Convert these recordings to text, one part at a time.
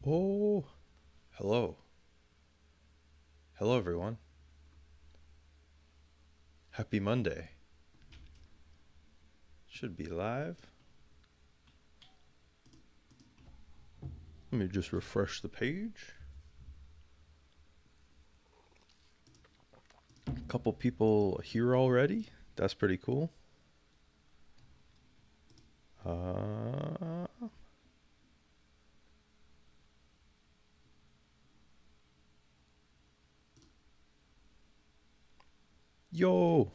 Oh, hello. Hello, everyone. Happy Monday. Should be live. Let me just refresh the page. A couple people here already. That's pretty cool. Uh, yo.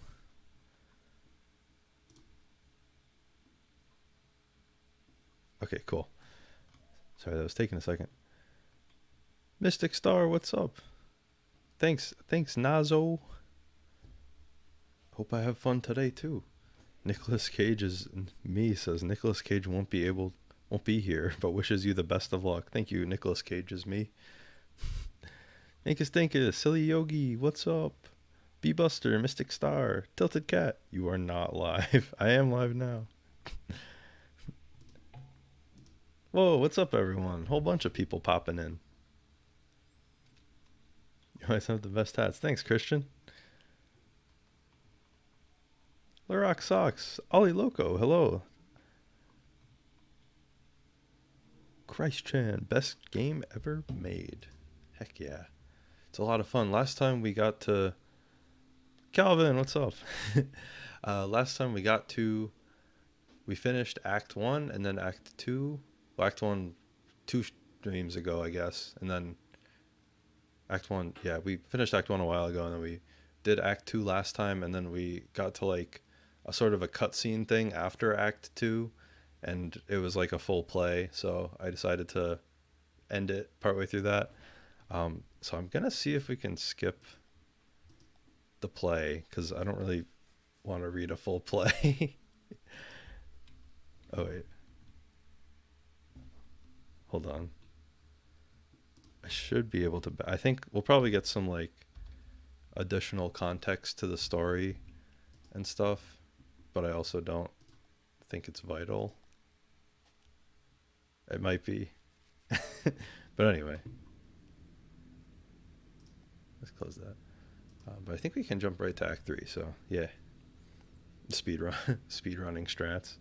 Okay, cool. Sorry, that was taking a second. Mystic Star, what's up? Thanks, Nazo. Hope I have fun today too. Nicolas Cage is me says Nicolas Cage won't be here, but wishes you the best of luck. Thank you, Nicolas Cage is me. Dinkus, Silly Yogi, what's up? B Buster, Mystic Star, Tilted Cat. You are not live. I am live now. Whoa, what's up, everyone? Whole bunch of people popping in. You guys have the best hats. Thanks, Christian. Larock Socks, Ollie Loco, hello. Christ Chan, best game ever made. Heck yeah. It's a lot of fun. Last time we got to. Calvin, what's up? Last time we finished Act 1 and then Act 2. Well, Act 1 two streams ago, I guess. And then Act 1, yeah, we finished Act 1 a while ago, and then we did Act 2 last time, and then we got to like a sort of a cutscene thing after Act 2, and it was like a full play, so I decided to end it partway through that. So I'm gonna see if we can skip the play, because I don't really want to read a full play. Oh wait, hold on. I should be able to. I think we'll probably get some like additional context to the story and stuff, but I also don't think it's vital. It might be. But anyway, let's close that. But I think we can jump right to Act 3, so yeah. Speed run, speed running strats.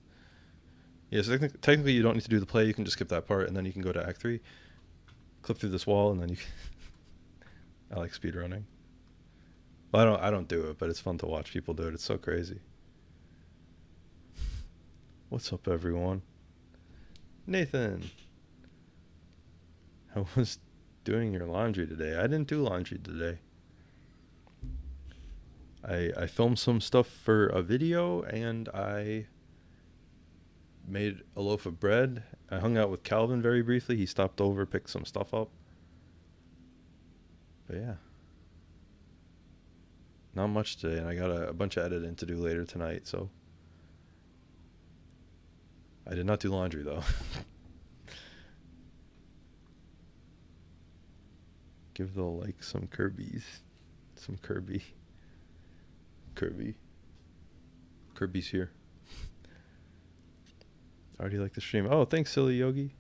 Yeah, so technically you don't need to do the play, you can just skip that part, and then you can go to Act 3, clip through this wall, and then you can. I like speed running. Well, I don't do it, but it's fun to watch people do it. It's so crazy. What's up, everyone? Nathan, how was doing your laundry today? I didn't do laundry today. I filmed some stuff for a video, and I made a loaf of bread. I hung out with Calvin very briefly. He stopped over, picked some stuff up. But yeah, not much today, and I got a bunch of editing to do later tonight, so I did not do laundry though. Give the like some Kirby's. Some Kirby. Kirby's here. I already like the stream. Oh, thanks, Silly Yogi.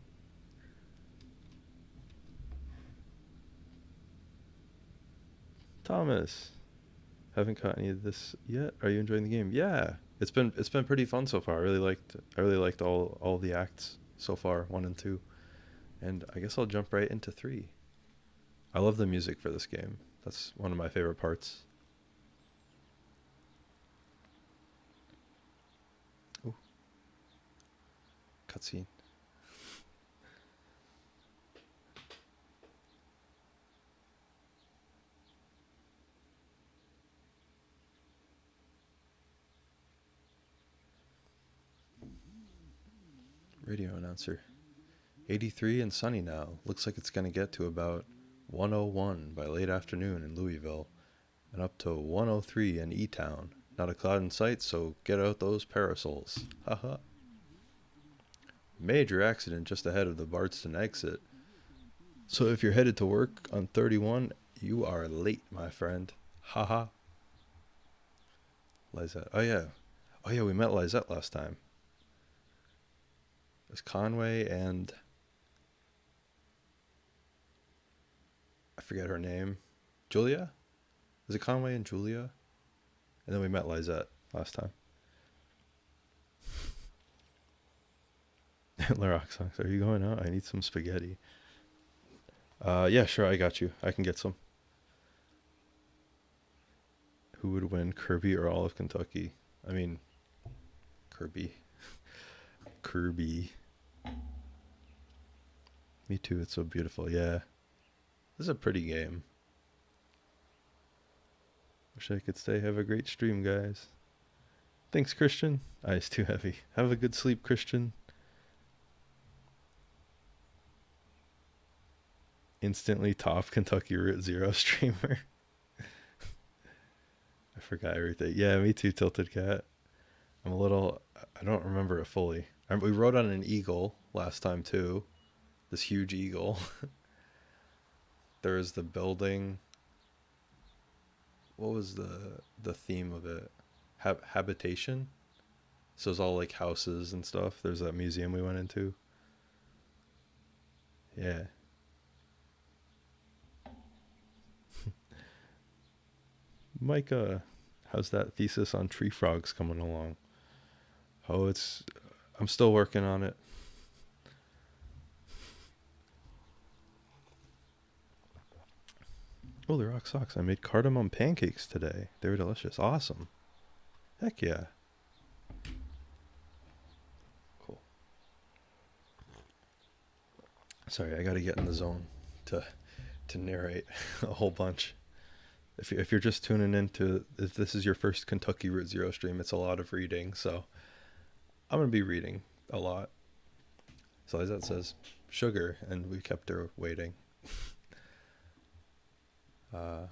Thomas. Haven't caught any of this yet. Are you enjoying the game? Yeah. It's been pretty fun so far. I really liked all the acts so far, 1 and 2. And I guess I'll jump right into 3. I love the music for this game. That's one of my favorite parts. Ooh. Cutscene. Radio announcer. 83 and sunny now. Looks like it's going to get to about 101 by late afternoon in Louisville, and up to 103 in E-Town. Not a cloud in sight, so get out those parasols. Haha. Major accident just ahead of the Bartston exit. So if you're headed to work on 31, you are late, my friend. Haha. Lizette. Oh yeah, we met Lizette last time. It was Conway and forget her name. Julia? Was it Conway and Julia? And then we met Lizette last time. Larox Socks, are you going out? I need some spaghetti. Yeah, sure, I got you. I can get some. Who would win, Kirby or all of Kentucky? I mean, Kirby. Kirby. Me too, it's so beautiful. Yeah. This is a pretty game. Wish I could stay. Have a great stream, guys. Thanks, Christian. Eyes too heavy. Have a good sleep, Christian. Instantly top Kentucky Route Zero streamer. I forgot everything. Yeah, me too, Tilted Cat. I don't remember it fully. We rode on an eagle last time too. This huge eagle. There is the building. What was the theme of it? Habitation? So it's all like houses and stuff. There's that museum we went into. Yeah. Micah, how's that thesis on tree frogs coming along? Oh, I'm still working on it. Oh, the rock socks. I made cardamom pancakes today. They were delicious. Awesome. Heck yeah. Cool. Sorry, I gotta get in the zone to narrate a whole bunch. If you're just tuning in if this is your first Kentucky Route Zero stream, it's a lot of reading, so I'm going to be reading a lot. So as that says, sugar, and we kept her waiting. What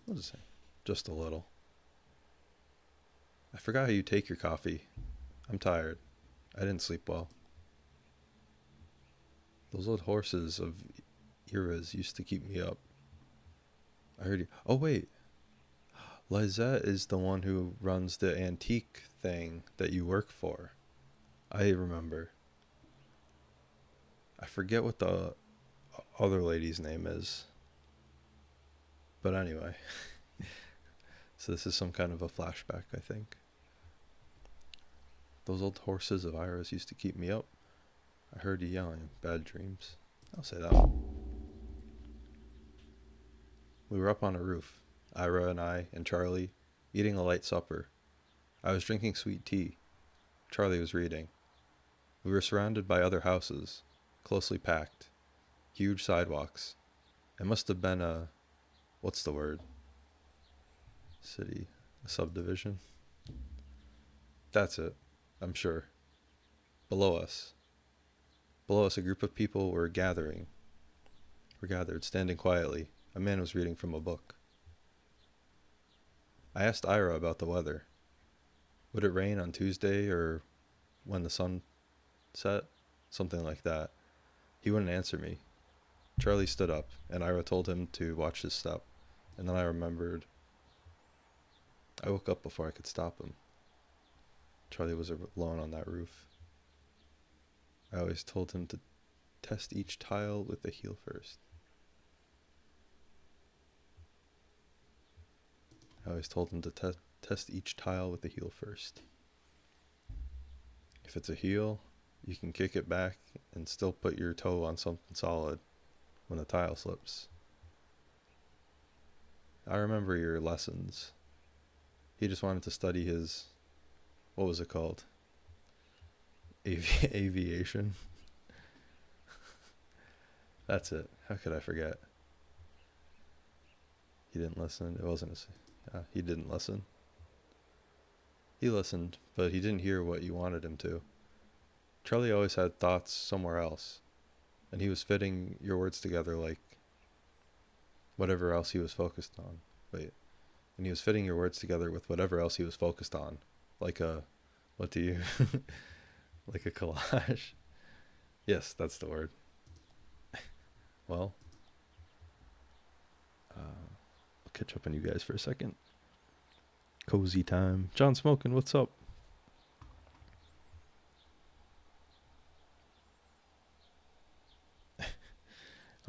does it say? Just a little. I forgot how you take your coffee. I'm tired. I didn't sleep well. Those old horses of eras used to keep me up. I heard you. Oh, wait. Lizette is the one who runs the antique thing that you work for. I remember. I forget what the other lady's name is. But anyway. So this is some kind of a flashback, I think. Those old horses of Ira's used to keep me up. I heard you yelling. Bad dreams. I'll say that one. We were up on a roof, Ira and I and Charlie, eating a light supper. I was drinking sweet tea. Charlie was reading. We were surrounded by other houses, closely packed, huge sidewalks. It must have been what's the word? City, a subdivision? That's it, I'm sure. Below us, a group of people were gathered, standing quietly. A man was reading from a book. I asked Ira about the weather. Would it rain on Tuesday or when the sun set? Something like that. He wouldn't answer me. Charlie stood up, and Ira told him to watch his step. And then I remembered. I woke up before I could stop him. Charlie was alone on that roof. I always told him to test each tile with the heel first. Test each tile with the heel first. If it's a heel, you can kick it back and still put your toe on something solid when the tile slips. I remember your lessons. He just wanted to study his, what was it called? Aviation. That's it. How could I forget? He didn't listen. It wasn't he didn't listen. He listened, but he didn't hear what you wanted him to. Charlie always had thoughts somewhere else, and he was fitting your words together like whatever else he was focused on. And he was fitting your words together with whatever else he was focused on. Like a collage. Yes, that's the word. Well, I'll catch up on you guys for a second. Cozy time. John Smokin', what's up?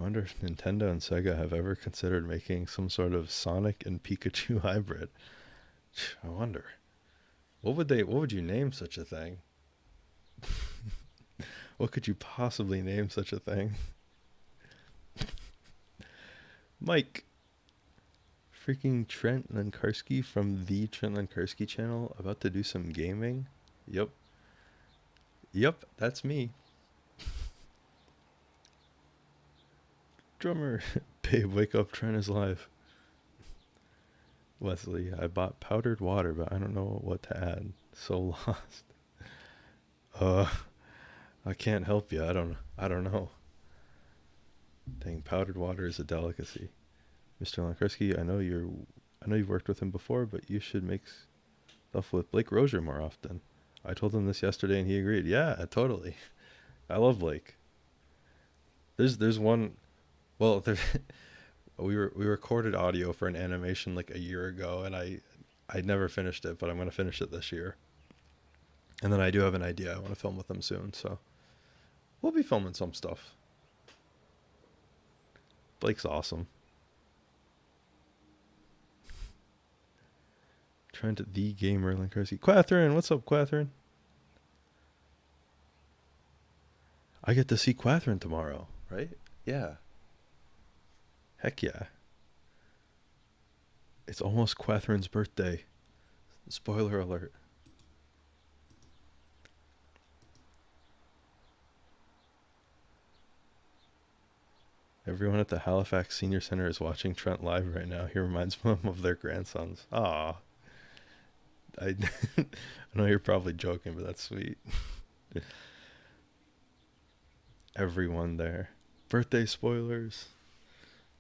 I wonder if Nintendo and Sega have ever considered making some sort of Sonic and Pikachu hybrid. I wonder. What would you name such a thing? What could you possibly name such a thing? Mike. Freaking Trent Lenkarski from the Trent Lenkarski channel about to do some gaming. Yep. Yep, that's me. Drummer. Babe, wake up, Trent is live. Wesley, I bought powdered water, but I don't know what to add. So lost. Uh, I can't help you. I don't know. Dang, powdered water is a delicacy. Mr. Lankarski, I know you've worked with him before, but you should make stuff with Blake Rozier more often. I told him this yesterday and he agreed. Yeah, totally. I love Blake. There's one. Well, there, we recorded audio for an animation like a year ago, and I never finished it, but I'm gonna finish it this year. And then I do have an idea. I want to film with him soon, so we'll be filming some stuff. Blake's awesome. Trent the gamer Lankarski. Quathrin, what's up, Quathrin? I get to see Quathrin tomorrow, right? Yeah. Heck yeah. It's almost Quathrin's birthday. Spoiler alert. Everyone at the Halifax Senior Center is watching Trent live right now. He reminds them of their grandsons. Ah, I know you're probably joking, but that's sweet. Everyone there. Birthday spoilers.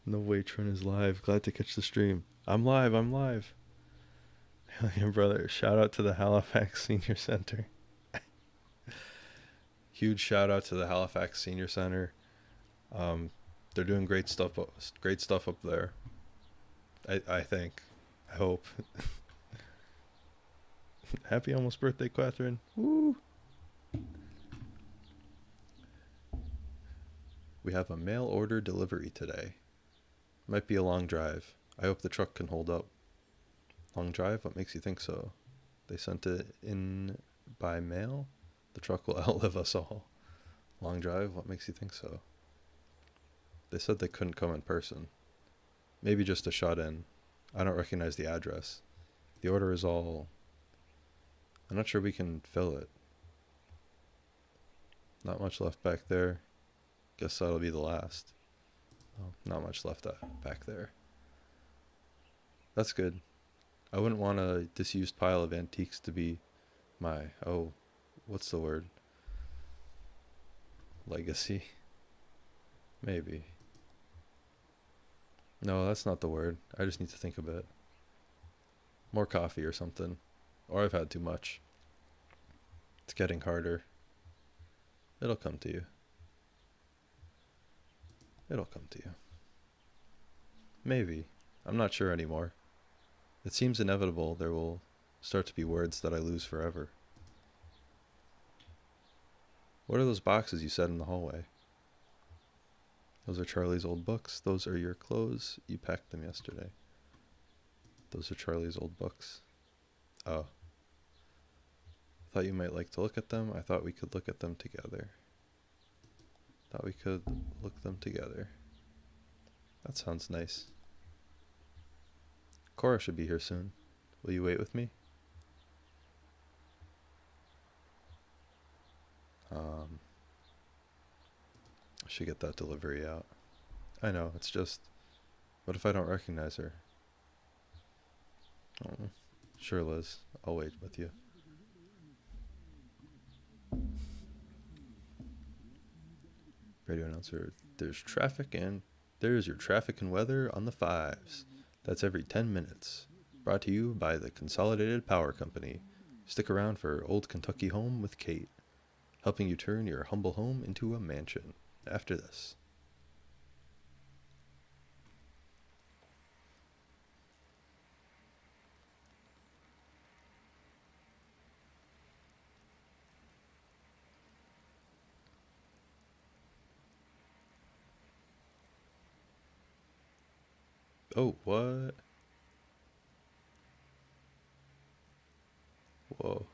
No way Trent is live. Glad to catch the stream. I'm live. Hell yeah, brother. Shout out to the Halifax Senior Center. Huge shout out to the Halifax Senior Center. They're doing great stuff up there. I think. I hope. Happy almost birthday, Quathrin. Woo! We have a mail order delivery today. Might be a long drive. I hope the truck can hold up. Long drive? What makes you think so? They sent it in by mail? The truck will outlive us all. Long drive? What makes you think so? They said they couldn't come in person. Maybe just a shot in. I don't recognize the address. The order is all... I'm not sure we can fill it. Not much left back there. Guess that'll be the last. Oh, not much left back there. That's good. I wouldn't want a disused pile of antiques to be my... Oh, what's the word? Legacy? Maybe. No, that's not the word. I just need to think a bit. More coffee or something. Or I've had too much. It's getting harder. It'll come to you. It'll come to you. Maybe. I'm not sure anymore. It seems inevitable there will start to be words that I lose forever. What are those boxes you said in the hallway? Those are Charlie's old books. Those are your clothes. You packed them yesterday. Those are Charlie's old books. Oh. Thought you might like to look at them. I thought we could look at them together. Thought we could look them together. That sounds nice. Cora should be here soon. Will you wait with me? I should get that delivery out. I know, it's just... What if I don't recognize her? Oh, sure, Liz. I'll wait with you. Radio announcer, there's your traffic and weather on the fives. That's every 10 minutes. Brought to you by the Consolidated Power Company. Stick around for Old Kentucky Home with Kate, helping you turn your humble home into a mansion after this. Oh, what? Whoa.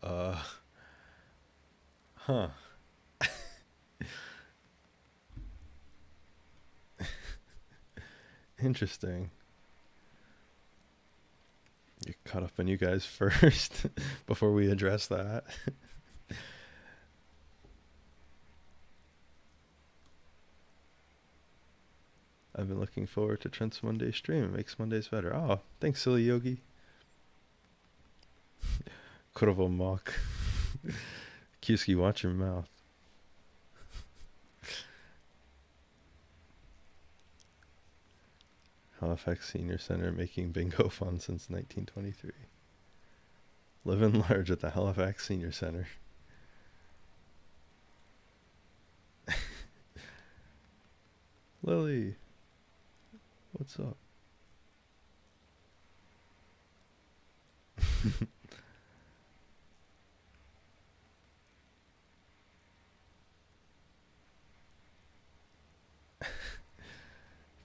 Uh, huh. Interesting. Get caught up on you guys first before we address that. I've been looking forward to Trent's Monday stream. It makes Mondays better. Oh, thanks, silly yogi. Kurovo mock. Kyuski, watch your mouth. Halifax Senior Center making bingo fun since 1923. Living large at the Halifax Senior Center. Lily, what's up?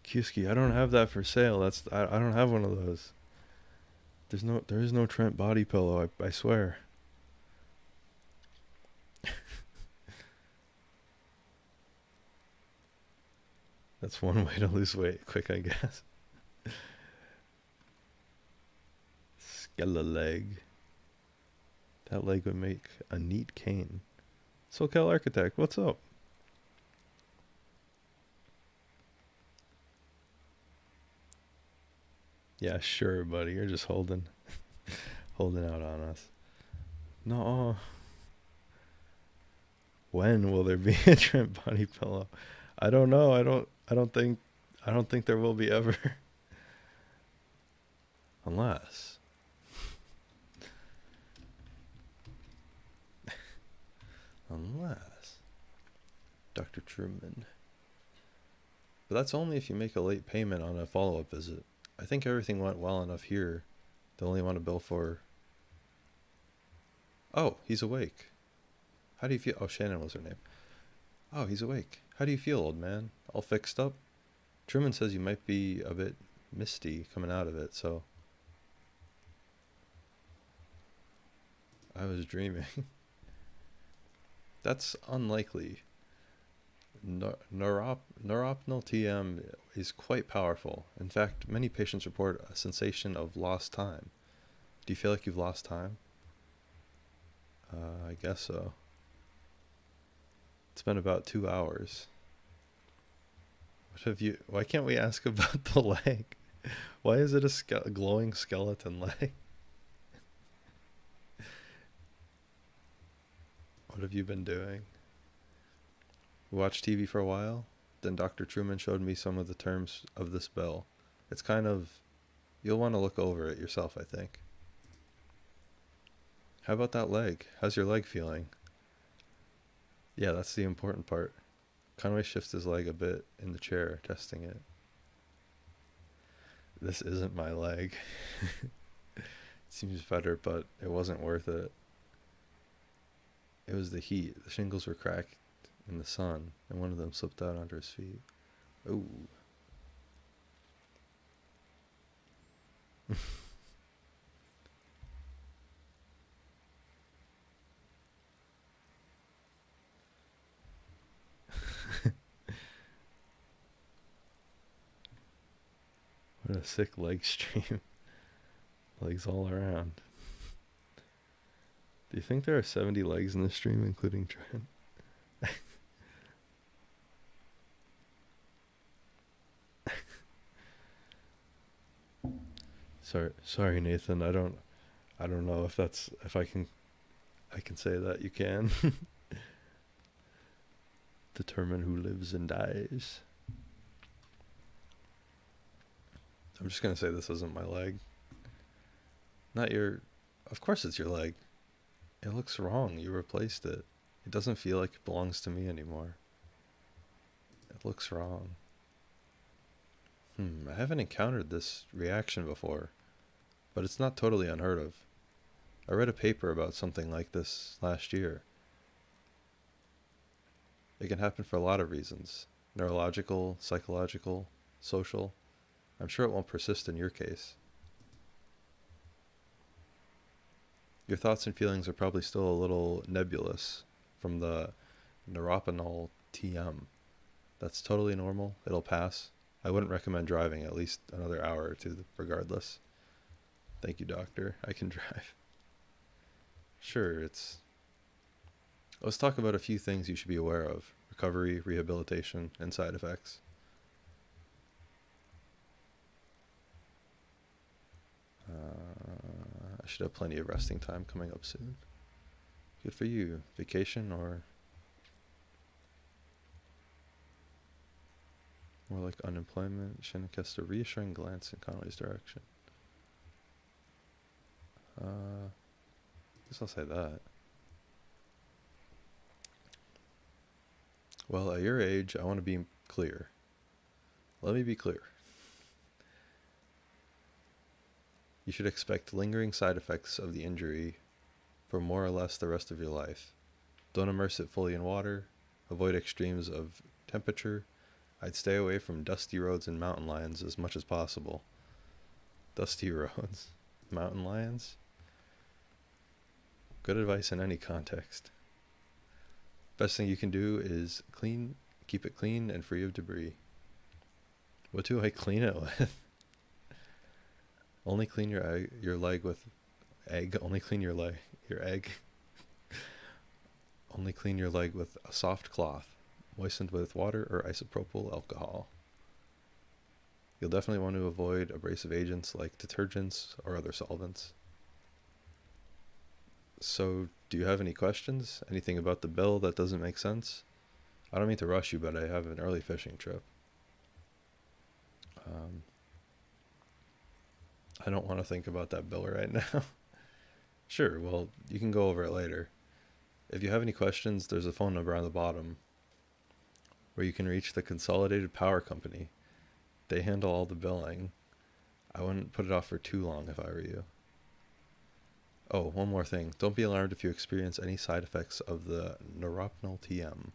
Kyuski, I don't have that for sale. I don't have one of those. There is no Trent body pillow. I swear. That's one way to lose weight quick, I guess. Skella leg. That leg would make a neat cane. SoCal Architect, what's up? Yeah, sure, buddy. You're just holding out on us. No. When will there be a Trent body pillow? I don't know. I don't think there will be ever. Unless unless Dr. Truman. But that's only if you make a late payment on a follow-up visit. I think everything went well enough here. They only want to bill for... Oh, he's awake. How do you feel? Oh, Shannon was her name. Oh, he's awake. How do you feel, old man? All fixed up? Truman says you might be a bit misty coming out of it, so... I was dreaming. That's unlikely. Neuropnol TM is quite powerful. In fact, many patients report a sensation of lost time. Do you feel like you've lost time? I guess so. It's been about 2 hours. What have you... Why can't we ask about the leg? Why is it a glowing skeleton leg? What have you been doing? We watched TV for a while. Then Dr. Truman showed me some of the terms of this bill. It's kind of... You'll want to look over it yourself, I think. How about that leg? How's your leg feeling? Yeah, that's the important part. Conway shifts his leg a bit in the chair, testing it. This isn't my leg. It seems better, but it wasn't worth it. It was the heat. The shingles were cracked in the sun, and one of them slipped out onto his feet. Ooh. What a sick leg stream. Legs all around. Do you think there are 70 legs in this stream, including Trent? Sorry, Nathan. I don't know if I can say that. You can determine who lives and dies. I'm just gonna say this isn't my leg. Not your... Of course it's your leg. It looks wrong. You replaced it. It doesn't feel like it belongs to me anymore. It looks wrong. I haven't encountered this reaction before, but it's not totally unheard of. I read a paper about something like this last year. It can happen for a lot of reasons: neurological, psychological, social. I'm sure it won't persist in your case. Your thoughts and feelings are probably still a little nebulous from the neuropinol TM. That's totally normal. It'll pass. I wouldn't recommend driving at least another hour or two regardless. Thank you, doctor. I can drive. Sure, let's talk about a few things you should be aware of: recovery, rehabilitation, and side effects. I should have plenty of resting time coming up soon. Good for you. Vacation or more like unemployment? Shannon cast a reassuring glance in Conway's direction. I guess I'll say that. Well, at your age, I want to be clear. Let me be clear. You should expect lingering side effects of the injury for more or less the rest of your life. Don't immerse it fully in water. Avoid extremes of temperature. I'd stay away from dusty roads and mountain lions as much as possible. Dusty roads? Mountain lions? Good advice in any context. Best thing you can do is keep it clean and free of debris. What do I clean it with? Only clean your leg with egg. Only clean your egg. Only clean your leg with a soft cloth, moistened with water or isopropyl alcohol. You'll definitely want to avoid abrasive agents like detergents or other solvents. So, do you have any questions? Anything about the bill that doesn't make sense? I don't mean to rush you, but I have an early fishing trip. I don't want to think about that bill right now. Sure, well, you can go over it later. If you have any questions, there's a phone number on the bottom where you can reach the Consolidated Power Company. They handle all the billing. I wouldn't put it off for too long if I were you. Oh, one more thing. Don't be alarmed if you experience any side effects of the neuropinol TM.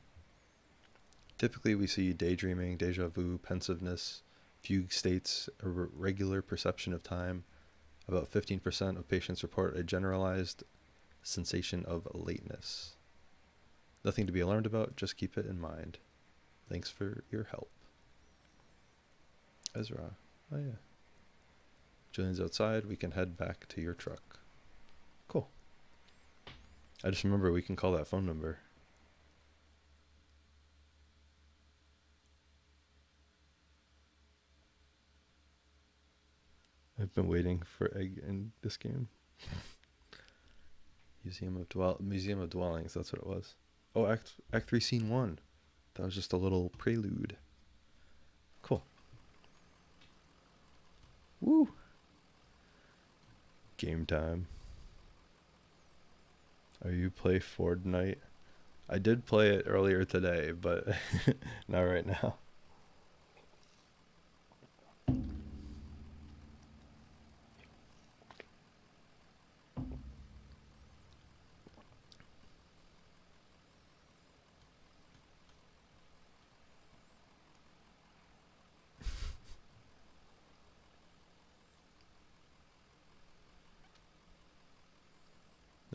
Typically, we see daydreaming, deja vu, pensiveness, fugue states, irregular perception of time. About 15% of patients report a generalized sensation of lateness. Nothing to be alarmed about, just keep it in mind. Thanks for your help. Ezra. Oh yeah. Julian's outside, we can head back to your truck. Cool. I just remember we can call that phone number. I've been waiting for egg in this game. Museum of Dwellings, that's what it was. Oh, Act 3, Scene 1. That was just a little prelude. Cool. Woo! Game time. Are you play Fortnite? I did play it earlier today, but not right now.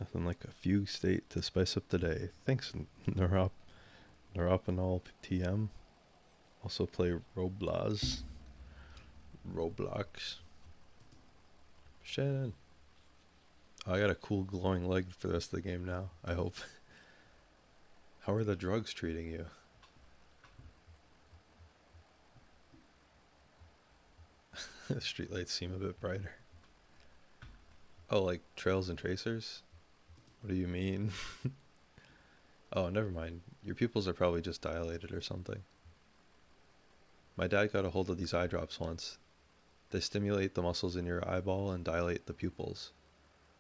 Nothing like a fugue state to spice up the day. Thanks, Neuropinol TM. Also play Roblox. Shannon. Oh, I got a cool glowing leg for the rest of the game now, I hope. How are the drugs treating you? The streetlights seem a bit brighter. Oh, like trails and tracers? What do you mean? Oh, never mind. Your pupils are probably just dilated or something. My dad got a hold of these eye drops once. They stimulate the muscles in your eyeball and dilate the pupils.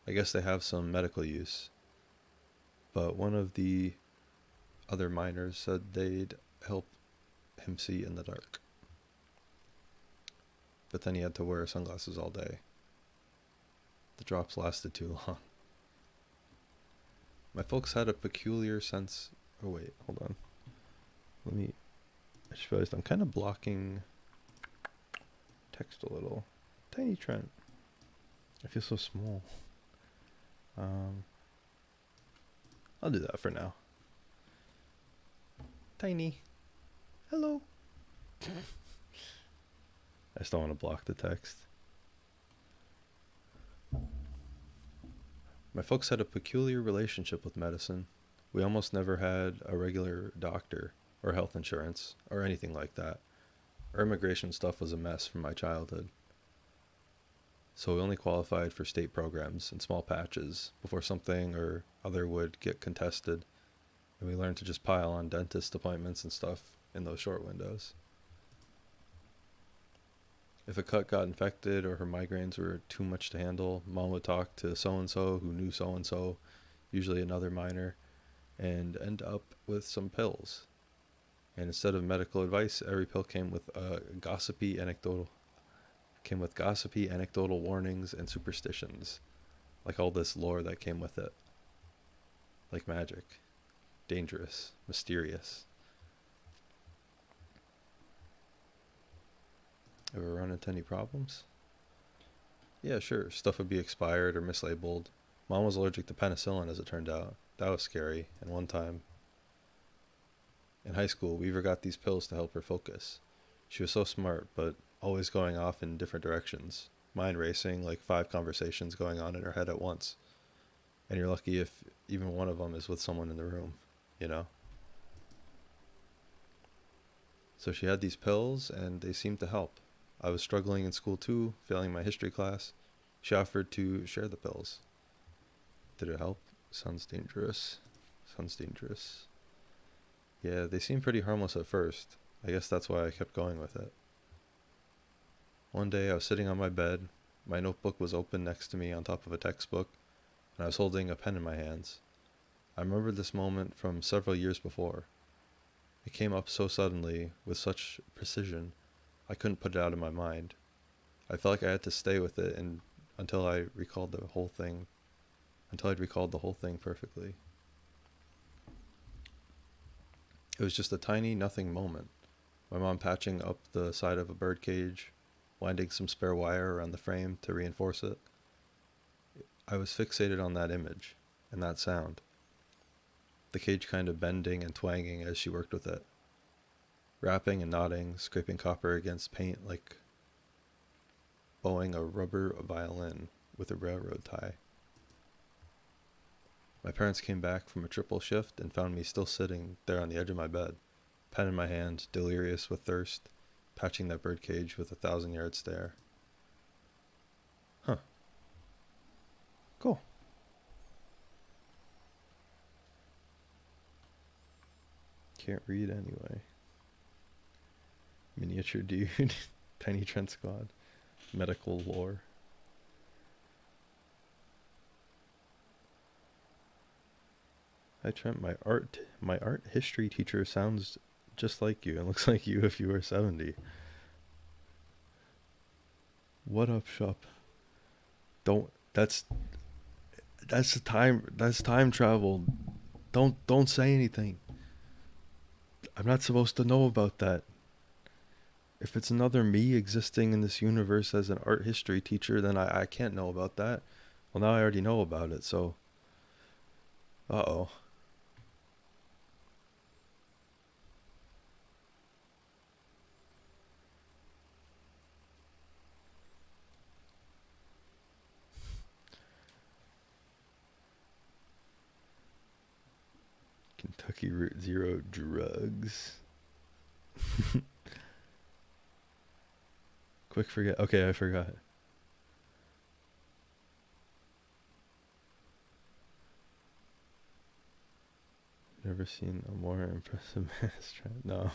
I guess they have some medical use. But one of the other miners said they'd help him see in the dark. But then he had to wear sunglasses all day. The drops lasted too long. My folks had a peculiar sense. Oh, wait, hold on. I just realized I'm kind of blocking text a little. Tiny Trent. I feel so small. I'll do that for now. Tiny. Hello. I just don't want to block the text. My folks had a peculiar relationship with medicine. We almost never had a regular doctor or health insurance or anything like that. Our immigration stuff was a mess from my childhood. So we only qualified for state programs in small patches before something or other would get contested, and we learned to just pile on dentist appointments and stuff in those short windows. If a cut got infected or her migraines were too much to handle, Mom would talk to so-and-so who knew so-and-so, usually another minor, and end up with some pills. And instead of medical advice, every pill came with gossipy anecdotal warnings and superstitions, like all this lore that came with it. Like magic. Dangerous. Mysterious. Ever run into any problems? Yeah, sure. Stuff would be expired or mislabeled. Mom was allergic to penicillin, as it turned out. That was scary. And one time, in high school, Weaver got these pills to help her focus. She was so smart, but always going off in different directions. Mind racing, like 5 conversations going on in her head at once. And you're lucky if even one of them is with someone in the room, you know? So she had these pills, and they seemed to help. I was struggling in school too, failing my history class. She offered to share the pills. Did it help? Sounds dangerous. Yeah, they seemed pretty harmless at first. I guess that's why I kept going with it. One day I was sitting on my bed. My notebook was open next to me on top of a textbook, and I was holding a pen in my hands. I remembered this moment from several years before. It came up so suddenly, with such precision, I couldn't put it out of my mind. I felt like I had to stay with it until I'd recalled the whole thing perfectly. It was just a tiny nothing moment. My mom patching up the side of a bird cage, winding some spare wire around the frame to reinforce it. I was fixated on that image and that sound. The cage kind of bending and twanging as she worked with it. Rapping and nodding, scraping copper against paint like bowing a rubber violin with a railroad tie. My parents came back from a triple shift and found me still sitting there on the edge of my bed, pen in my hand, delirious with thirst, patching that birdcage with a 1,000-yard stare. Huh. Cool. Can't read anyway. Miniature dude. Tiny Trent Squad. Medical lore. Hi Trent, my art history teacher sounds just like you and looks like you if you were 70. What up, shop? Don't that's time travel. Don't say anything. I'm not supposed to know about that. If it's another me existing in this universe as an art history teacher, then I can't know about that. Well, now I already know about it, so... Uh-oh. Kentucky Route Zero drugs. Quick forget. Okay, I forgot. Never seen a more impressive mass Trent. No.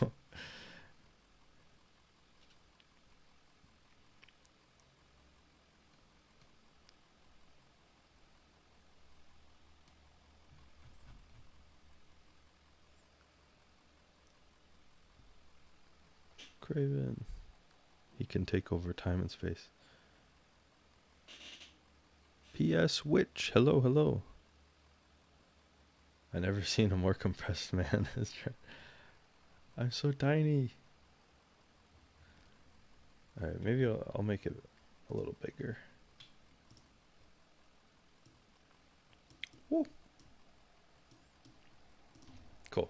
Craven. He can take over time and space. P.S. Witch. Hello, hello. I never seen a more compressed man. I'm so tiny. Alright, maybe I'll make it a little bigger. Woo. Cool.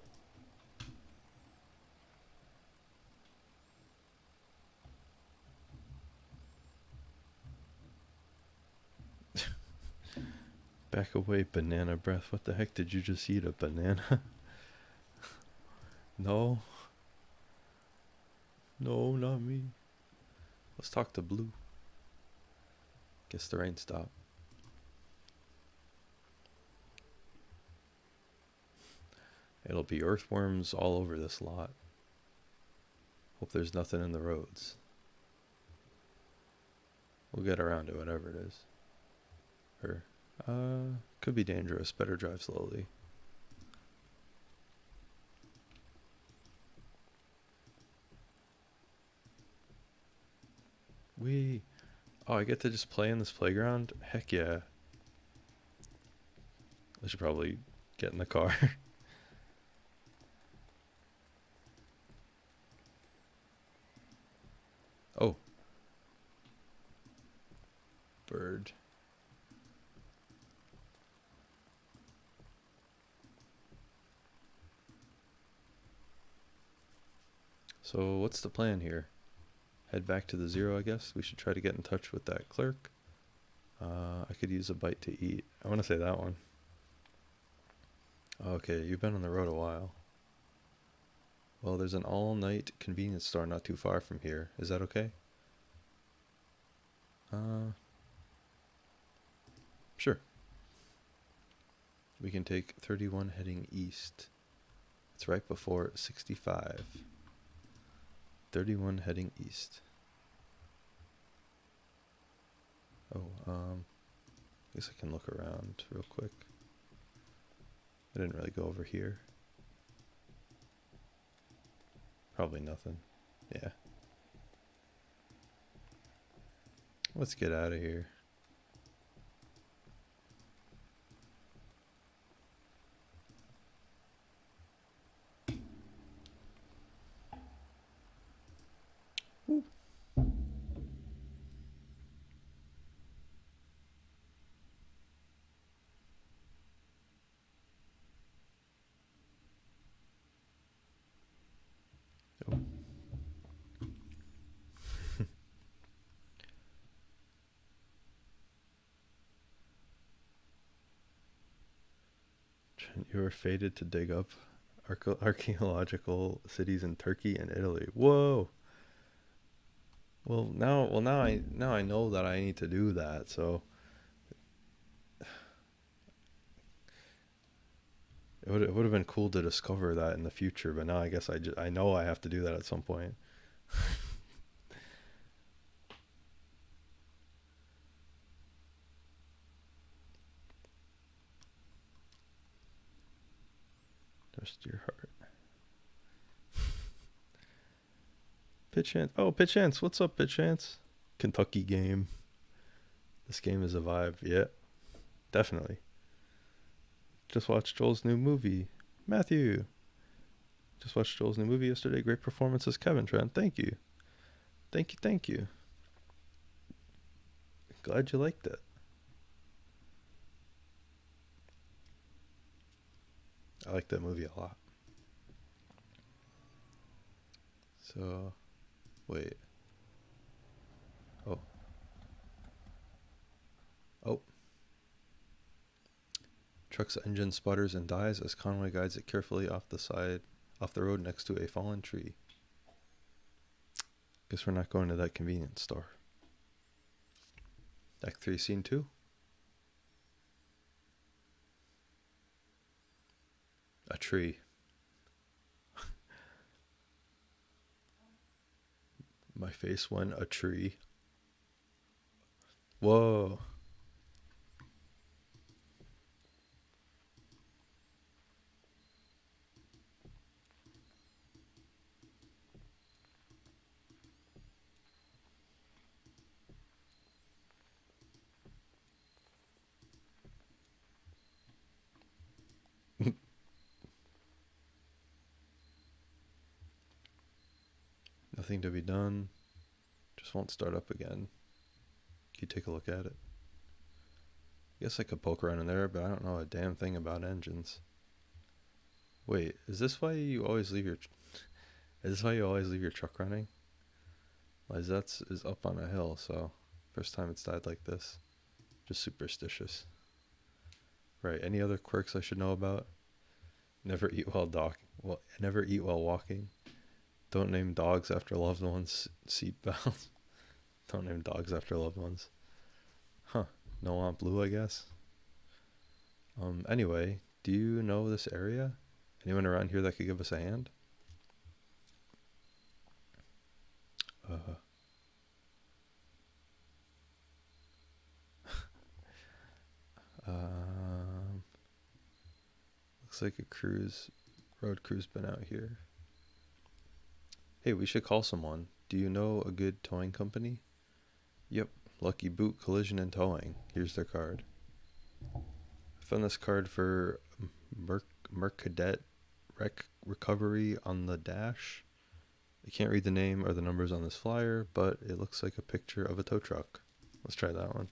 Back away, banana breath. What the heck, did you just eat a banana? No. No, not me. Let's talk to Blue. Guess the rain stopped. It'll be earthworms all over this lot. Hope there's nothing in the roads. We'll get around to whatever it is. Could be dangerous. Better drive slowly. Oh, I get to just play in this playground? Heck yeah. I should probably get in the car. Oh. Bird. So what's the plan here? Head back to the zero, I guess. We should try to get in touch with that clerk. I could use a bite to eat. I want to say that one. Okay, you've been on the road a while. Well, there's an all-night convenience store not too far from here. Is that okay? Sure. We can take 31 heading east. It's right before 65. 31 heading east. Oh, I guess I can look around real quick. I didn't really go over here. Probably nothing. Yeah. Let's get out of here. Woo. Oh. Trent, you were fated to dig up archaeological cities in Turkey and Italy. Whoa. Well, now I know that I need to do that. So it would have been cool to discover that in the future, but now I guess I know I have to do that at some point. Trust your heart. Pitch Chance. Oh, Pitch Chance. What's up, Pitch Chance? Kentucky game. This game is a vibe. Yeah, definitely. Just watched Joel's new movie. Matthew. Just watched Joel's new movie yesterday. Great performance as Kevin, Trent. Thank you. Thank you. Thank you. Glad you liked it. I like that movie a lot. So, wait. Oh. Oh. Truck's engine sputters and dies as Conway guides it carefully off the road next to a fallen tree. Guess we're not going to that convenience store. Act 3, Scene 2. A tree. My face went a tree. Whoa. Nothing to be done. Just won't start up again. Can you take a look at it? I guess I could poke around in there, but I don't know a damn thing about engines. Wait, is this why you always leave your... Is this why you always leave your truck running? Like, that's is up on a hill, so... First time it's died like this. Just superstitious. Right, any other quirks I should know about? Never eat never eat while walking. Don't name dogs after loved ones' seatbelts. Don't name dogs after loved ones. Huh. No Aunt Blue, I guess. Anyway, do you know this area? Anyone around here that could give us a hand? Looks like a road crew's been out here. Hey, we should call someone. Do you know a good towing company? Yep, Lucky Boot Collision and Towing. Here's their card. I found this card for Mercadet Recovery on the dash. I can't read the name or the numbers on this flyer, but it looks like a picture of a tow truck. Let's try that one.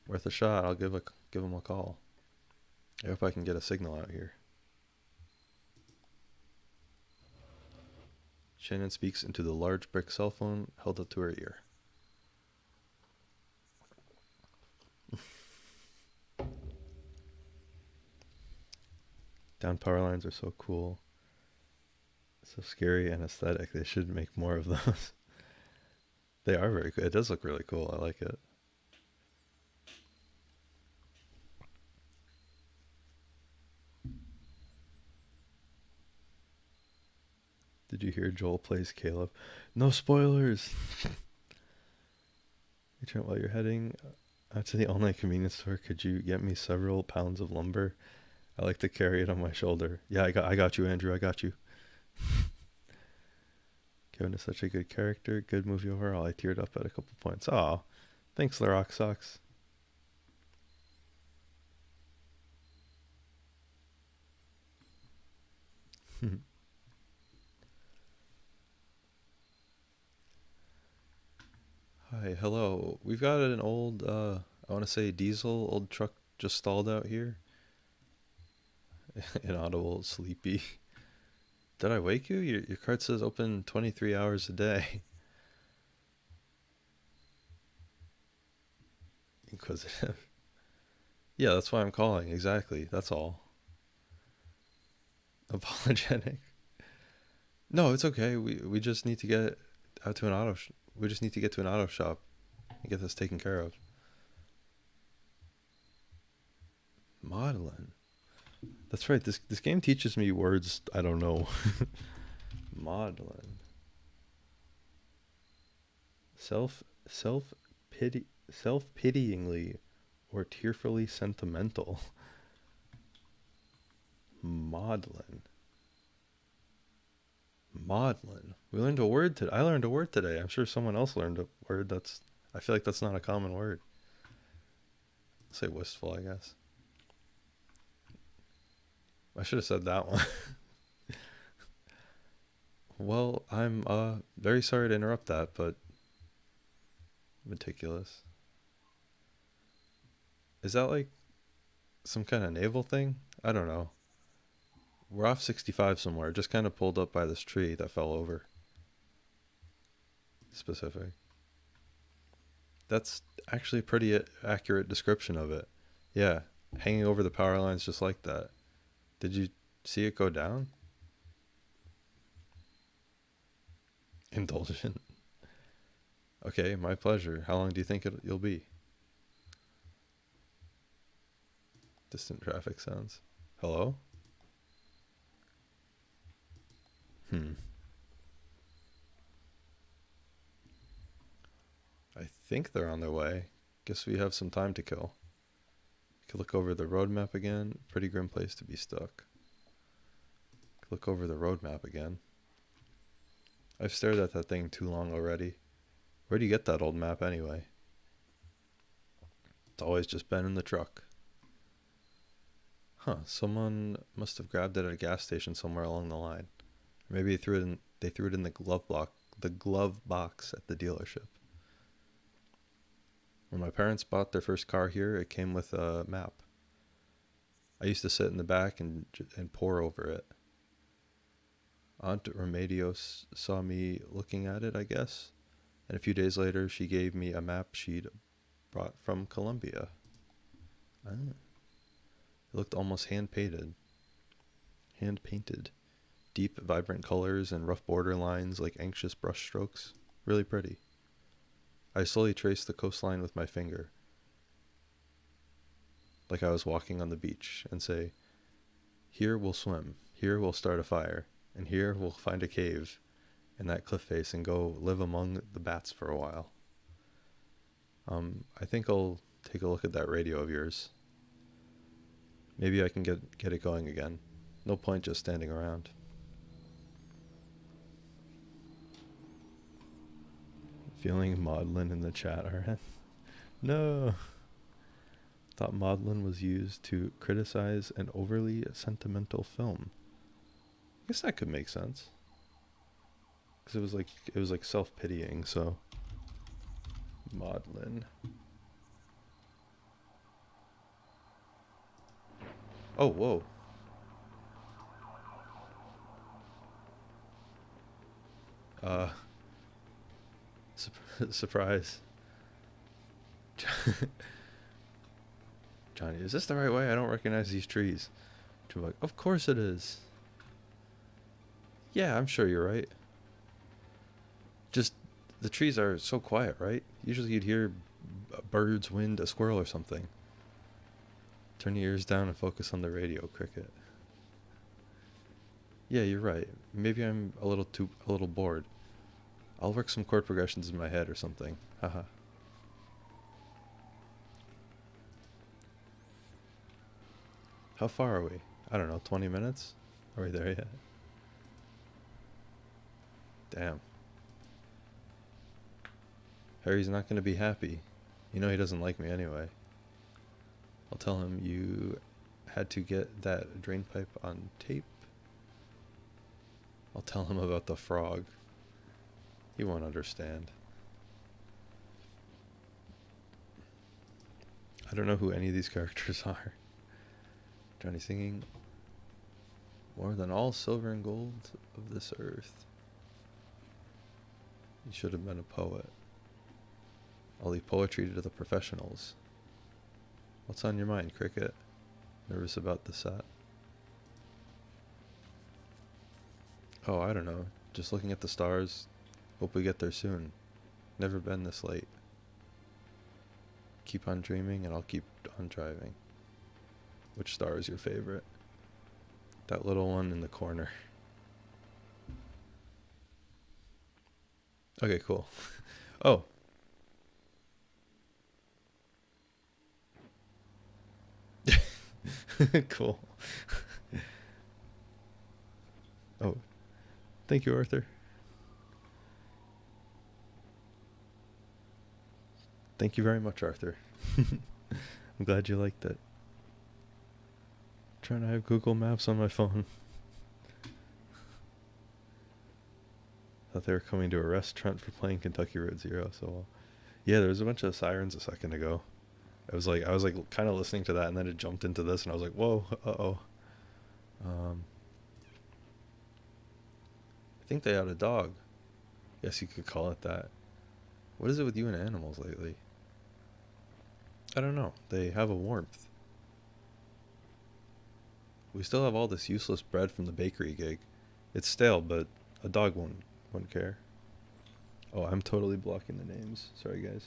Worth a shot. I'll give them a call. I hope I can get a signal out here. Shannon speaks into the large brick cell phone held up to her ear. Down power lines are so cool. So scary and aesthetic. They should make more of those. They are very cool. It does look really cool. I like it. Did you hear Joel plays Caleb? No spoilers! Hey Trent, while you're heading out to the online convenience store, could you get me several pounds of lumber? I like to carry it on my shoulder. Yeah, I got you, Andrew. I got you. Kevin is such a good character. Good movie overall. I teared up at a couple points. Aw, thanks, The Rock Socks. Hi, hello. We've got an old, I want to say diesel, old truck just stalled out here. Inaudible, sleepy. Did I wake you? Your card says open 23 hours a day. Inquisitive. Yeah, that's why I'm calling. Exactly. That's all. Apologetic. No, it's okay. We just need to get out to an we just need to get to an auto shop and get this taken care of. Modeling. That's right. This game teaches me words I don't know. Modeling. Self-pityingly or tearfully sentimental. Maudlin. We learned a word today. I learned a word today. I'm sure someone else learned a word I feel like that's not a common word. I'll say wistful, I guess. I should have said that one. Well, I'm very sorry to interrupt that, but meticulous. Is that like some kind of naval thing? I don't know. We're off 65 somewhere, just kind of pulled up by this tree that fell over. Specific. That's actually a pretty accurate description of it. Yeah, hanging over the power lines just like that. Did you see it go down? Indulgent. Okay, my pleasure. How long do you think you'll be? Distant traffic sounds. Hello? I think they're on their way. Guess we have some time to kill. Could look over the road map again. Pretty grim place to be stuck. Could look over the road map again. I've stared at that thing too long already. Where do you get that old map anyway? It's always just been in the truck. Huh, someone must have grabbed it at a gas station somewhere along the line. Or maybe they they threw it in the glove box at the dealership. When my parents bought their first car here, it came with a map. I used to sit in the back and pore over it. Aunt Remedios saw me looking at it, I guess, and a few days later she gave me a map she'd brought from Colombia. Ah. It looked almost hand-painted. Deep, vibrant colors and rough border lines like anxious brushstrokes. Really pretty. I slowly traced the coastline with my finger, like I was walking on the beach, and say, here we'll swim, here we'll start a fire, and here we'll find a cave in that cliff face and go live among the bats for a while. I think I'll take a look at that radio of yours. Maybe I can get it going again. No point just standing around. Feeling maudlin in the chat, alright? No. Thought maudlin was used to criticize an overly sentimental film. I guess that could make sense. Because it was like self-pitying, so maudlin. Oh, whoa. Surprise. Johnny, is this the right way? I don't recognize these trees. Like, of course it is. Yeah, I'm sure you're right. Just, the trees are so quiet, right? Usually you'd hear birds, wind, a squirrel or something. Turn your ears down and focus on the radio, Cricket. Yeah, you're right. Maybe I'm a little bored. I'll work some chord progressions in my head or something. Haha. How far are we? I don't know, 20 minutes? Are we there yet? Damn. Harry's not going to be happy. You know he doesn't like me anyway. I'll tell him you had to get that drain pipe on tape. I'll tell him about the frog. He won't understand. I don't know who any of these characters are. Johnny singing, more than all silver and gold of this earth. You should have been a poet. I'll leave poetry to the professionals. What's on your mind, Cricket? Nervous about the set? Oh, I don't know. Just looking at the stars. Hope we get there soon. Never been this late. Keep on dreaming and I'll keep on driving. Which star is your favorite? That little one in the corner. Okay, cool. Oh. Cool. Oh. Thank you, Arthur. Thank you very much, Arthur. I'm glad you liked it. Trying to have Google Maps on my phone. Thought they were coming to arrest Trent for playing Kentucky Road Zero. So, yeah, there was a bunch of sirens a second ago. I was like kind of listening to that, and then it jumped into this, and I was like, whoa, uh-oh. I think they had a dog. Yes, you could call it that. What is it with you and animals lately? I don't know. They have a warmth. We still have all this useless bread from the bakery gig. It's stale, but a dog wouldn't care. Oh, I'm totally blocking the names. Sorry, guys.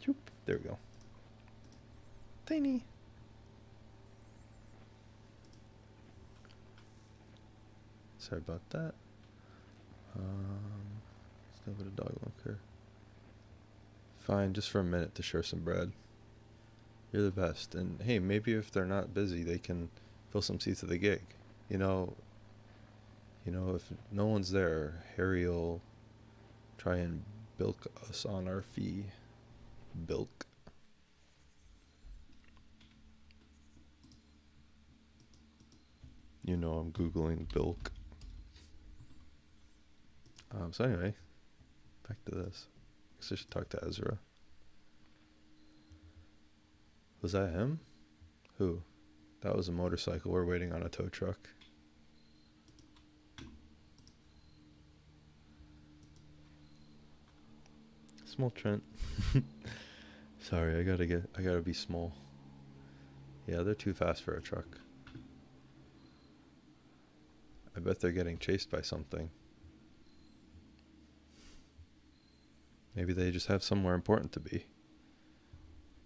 Choop. There we go. Tiny. Sorry about that. Still have a dog lunker. Fine, just for a minute to share some bread. You're the best. And hey, maybe if they're not busy, they can fill some seats at the gig. You know, if no one's there, Harry'll try and bilk us on our fee. Bilk. You know I'm Googling bilk. So anyway, back to this. I guess I should talk to Ezra. Was that him? Who? That was a motorcycle. We're waiting on a tow truck. Small Trent. Sorry, I gotta be small. Yeah, they're too fast for a truck. I bet they're getting chased by something. Maybe they just have somewhere important to be.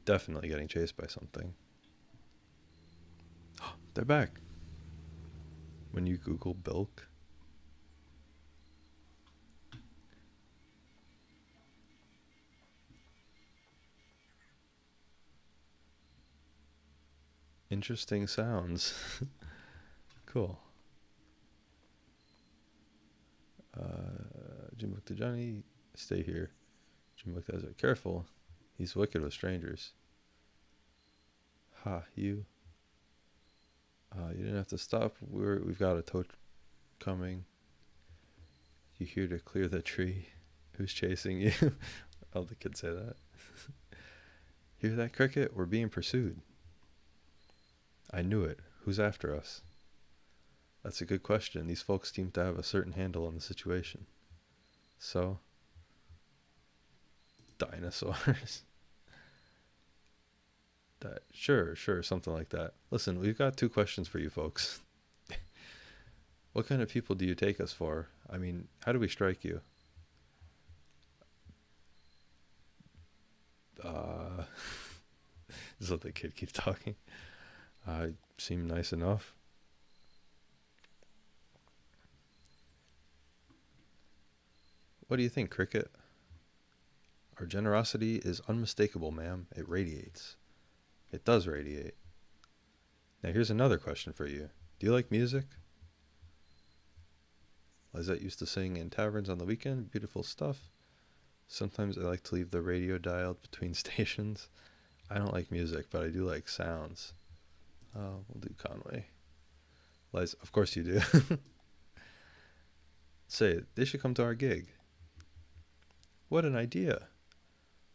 Definitely getting chased by something. They're back. When you Google bilk. Interesting sounds. Cool. Jim looked to Johnny. Stay here. Jim looked at Ezra. Careful. He's wicked with strangers. Ha, you. You didn't have to stop. We've got a tow coming. You here to clear the tree? Who's chasing you? All the kids say that. Hear that, Cricket? We're being pursued. I knew it. Who's after us? That's a good question. These folks seem to have a certain handle on the situation. So? Dinosaurs. Sure, something like that. Listen, we've got 2 questions for you folks. What kind of people do you take us for? I mean, how do we strike you? Just let the kid keep talking. Seem nice enough. What do you think, Cricket? Our generosity is unmistakable, ma'am. It radiates. It does radiate. Now here's another question for you. Do you like music? Lizette used to sing in taverns on the weekend. Beautiful stuff. Sometimes I like to leave the radio dialed between stations. I don't like music, but I do like sounds. We'll do Conway. Liz, of course you do. Say, they should come to our gig. What an idea.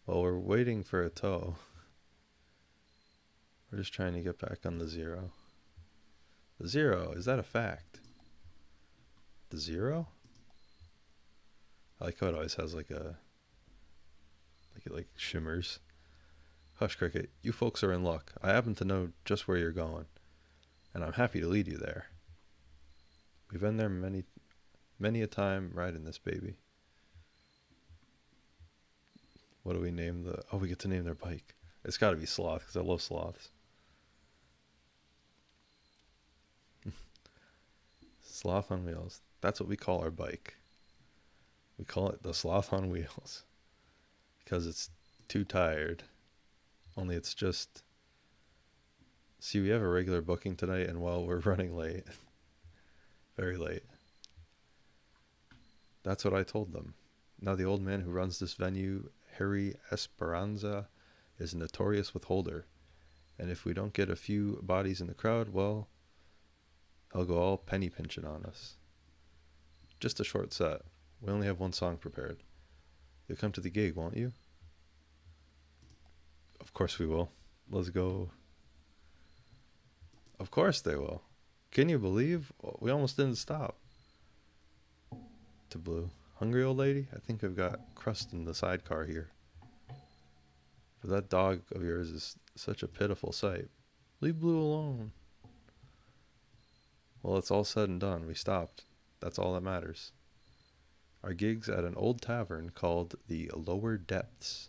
Well, we're waiting for a tow. We're just trying to get back on the 0. The 0, is that a fact? The 0? I like how it always has like it shimmers. Hush, Cricket, you folks are in luck. I happen to know just where you're going, and I'm happy to lead you there. We've been there many a time riding this baby. What do we name we get to name their bike. It's got to be Sloth, because I love sloths. Sloth on wheels. That's what we call our bike. We call it the Sloth on wheels. Because it's too tired. Only it's just... See, we have a regular booking tonight, and we're running late. Very late. That's what I told them. Now the old man who runs this venue, Harry Esperanza, is a notorious withholder. And if we don't get a few bodies in the crowd, well, he'll go all penny pinching on us. Just a short set. We only have 1 song prepared. You'll come to the gig, won't you? Of course we will. Let's go. Of course they will. Can you believe? We almost didn't stop. To Blue. Hungry, old lady? I think I've got crust in the sidecar here. But that dog of yours is such a pitiful sight. Leave Blue alone. Well, it's all said and done. We stopped. That's all that matters. Our gig's at an old tavern called the Lower Depths.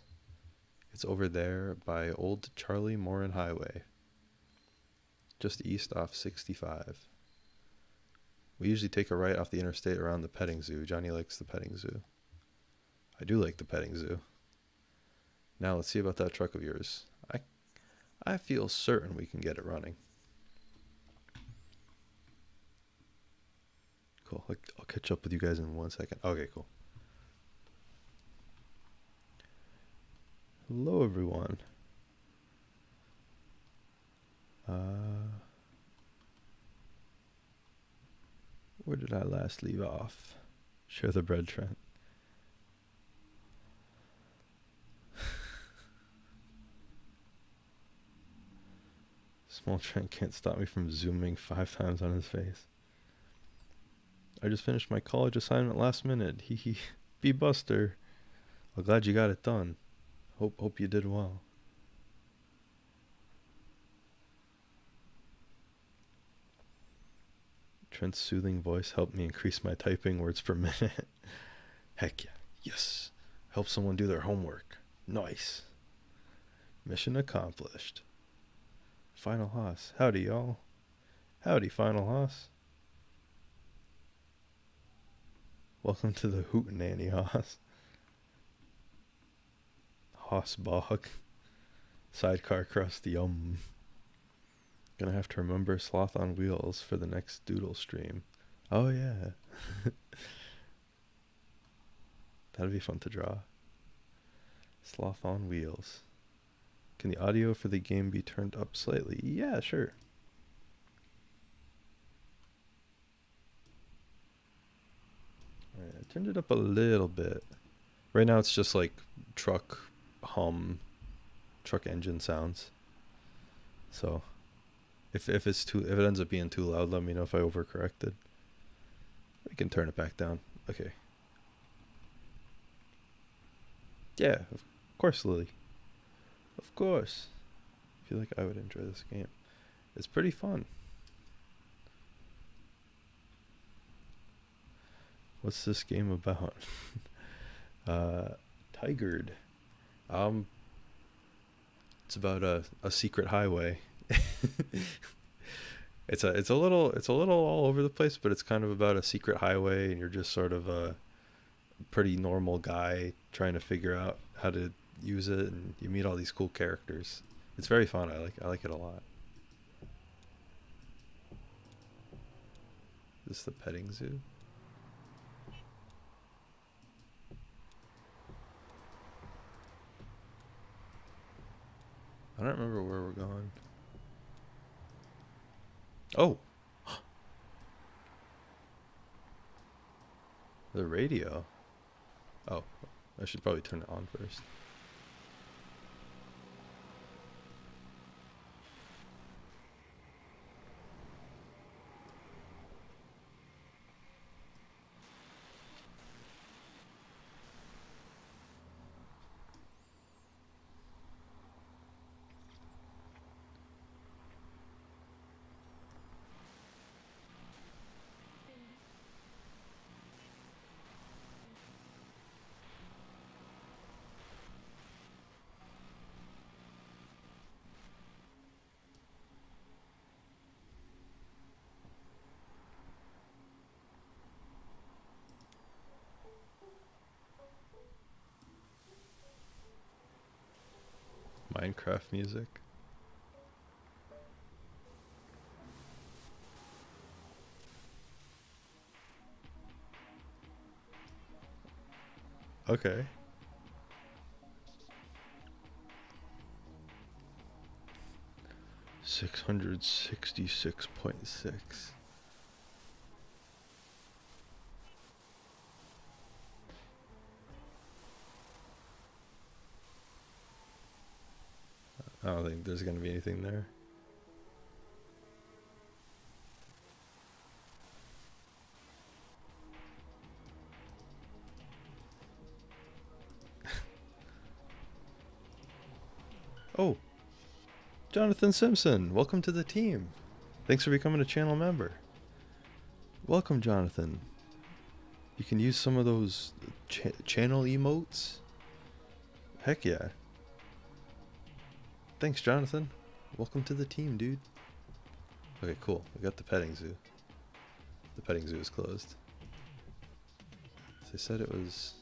It's over there by Old Charlie Morin Highway. Just east off 65. We usually take a right off the interstate around the petting zoo. Johnny likes the petting zoo. I do like the petting zoo. Now let's see about that truck of yours. I feel certain we can get it running. Cool. I'll catch up with you guys in 1 second. Okay, cool. Hello, everyone. Where did I last leave off? Share the bread, Trent. Small Trent can't stop me from zooming 5 times on his face. I just finished my college assignment last minute. Hee hee. Be Buster. I'm glad you got it done. Hope you did well. Trent's soothing voice helped me increase my typing words per minute. Heck yeah. Yes. Help someone do their homework. Nice. Mission accomplished. Final Hoss. Howdy, y'all. Howdy, Final Hoss. Welcome to the Hootenanny Hoss. Hoss Bog. Sidecar crust, yum. Gonna have to remember Sloth on Wheels for the next doodle stream. Oh yeah. That'd be fun to draw. Sloth on Wheels. Can the audio for the game be turned up slightly? Yeah, sure. Alright, I turned it up a little bit. Right now it's just like truck hum, truck engine sounds. So if it ends up being too loud, let me know if I overcorrected. We can turn it back down. Okay. Yeah, of course, Lily. Of course. I feel like I would enjoy this game. It's pretty fun. What's this game about? Tigered. It's about a secret highway. It's a little all over the place, but it's kind of about a secret highway, and you're just sort of a pretty normal guy trying to figure out how to use it, and you meet all these cool characters. It's very fun. I like it a lot. Is this the petting zoo? I don't remember where we're going. Oh! The radio. Oh, I should probably turn it on first. Minecraft music. Okay. $666.6. I don't think there's gonna be anything there. Oh, Jonathan Simpson, welcome to the team. Thanks for becoming a channel member. Welcome, Jonathan. You can use some of those channel emotes. Heck yeah. Thanks, Jonathan. Welcome to the team, dude. Okay, cool. We got the petting zoo. The petting zoo is closed. They said it was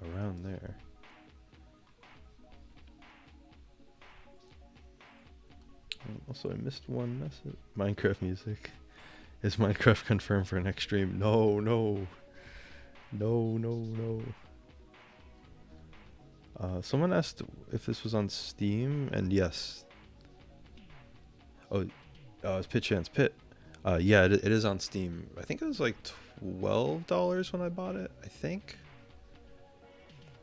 around there. Also, I missed one message. Minecraft music. Is Minecraft confirmed for next stream? No, no. No, no, no. Someone asked if this was on Steam, and yes. Oh, it's Pit Chance Pit. Yeah, it is on Steam. I think it was like $12 when I bought it, I think.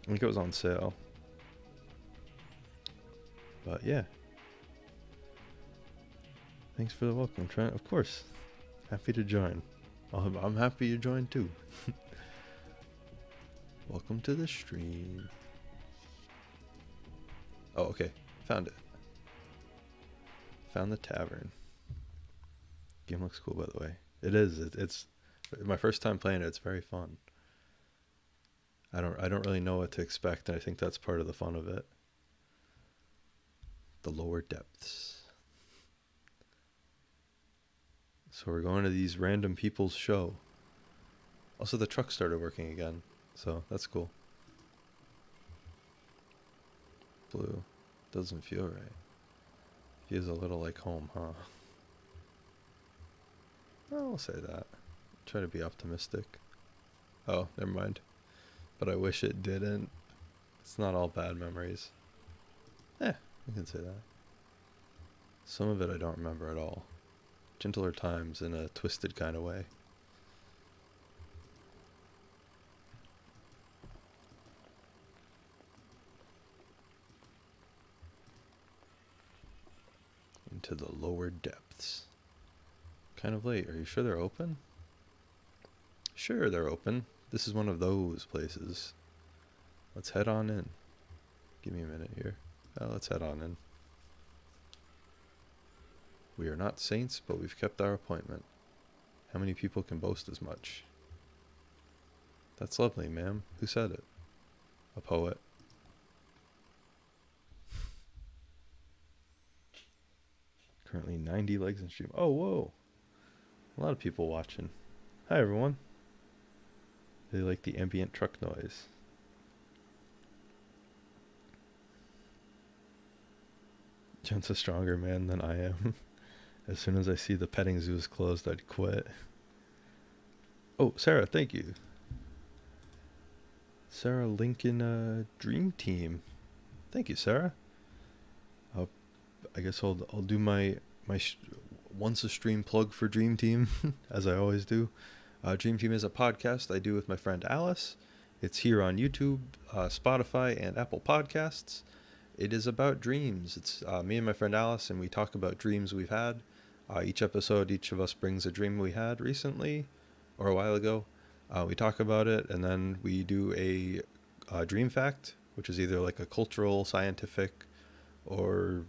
I think it was on sale. But yeah. Thanks for the welcome, Trent. Of course. Happy to join. I'm happy you joined too. Welcome to the stream. Oh, okay. Found it. Found the tavern. Game looks cool, by the way. It is. It's my first time playing it. It's very fun. I don't really know what to expect, and I think that's part of the fun of it. The lower depths. So we're going to these random people's show. Also, the truck started working again, so that's cool. Blue. Doesn't feel right. Feels a little like home, huh? I'll say that. Try to be optimistic. Oh, never mind. But I wish it didn't. It's not all bad memories. I can say that. Some of it I don't remember at all. Gentler times in a twisted kind of way. Into the lower depths. Kind of late. Are you sure they're open? Sure, they're open. This is one of those places. Let's head on in. Give me a minute here. Let's head on in. We are not saints, but we've kept our appointment. How many people can boast as much? That's lovely, ma'am. Who said it? A poet. Currently 90 likes in stream. Oh, whoa. A lot of people watching. Hi, everyone. They like the ambient truck noise. Jen's a stronger man than I am. As soon as I see the petting zoo is closed, I'd quit. Oh, Sarah, thank you. Sarah Lincoln Dream Team. Thank you, Sarah. I guess I'll do my once a stream plug for Dream Team, as I always do. Dream Team is a podcast I do with my friend Alice. It's here on YouTube, Spotify, and Apple Podcasts. It is about dreams. It's me and my friend Alice, and we talk about dreams we've had. Each episode, each of us brings a dream we had recently or a while ago. We talk about it, and then we do a dream fact, which is either like a cultural, scientific, or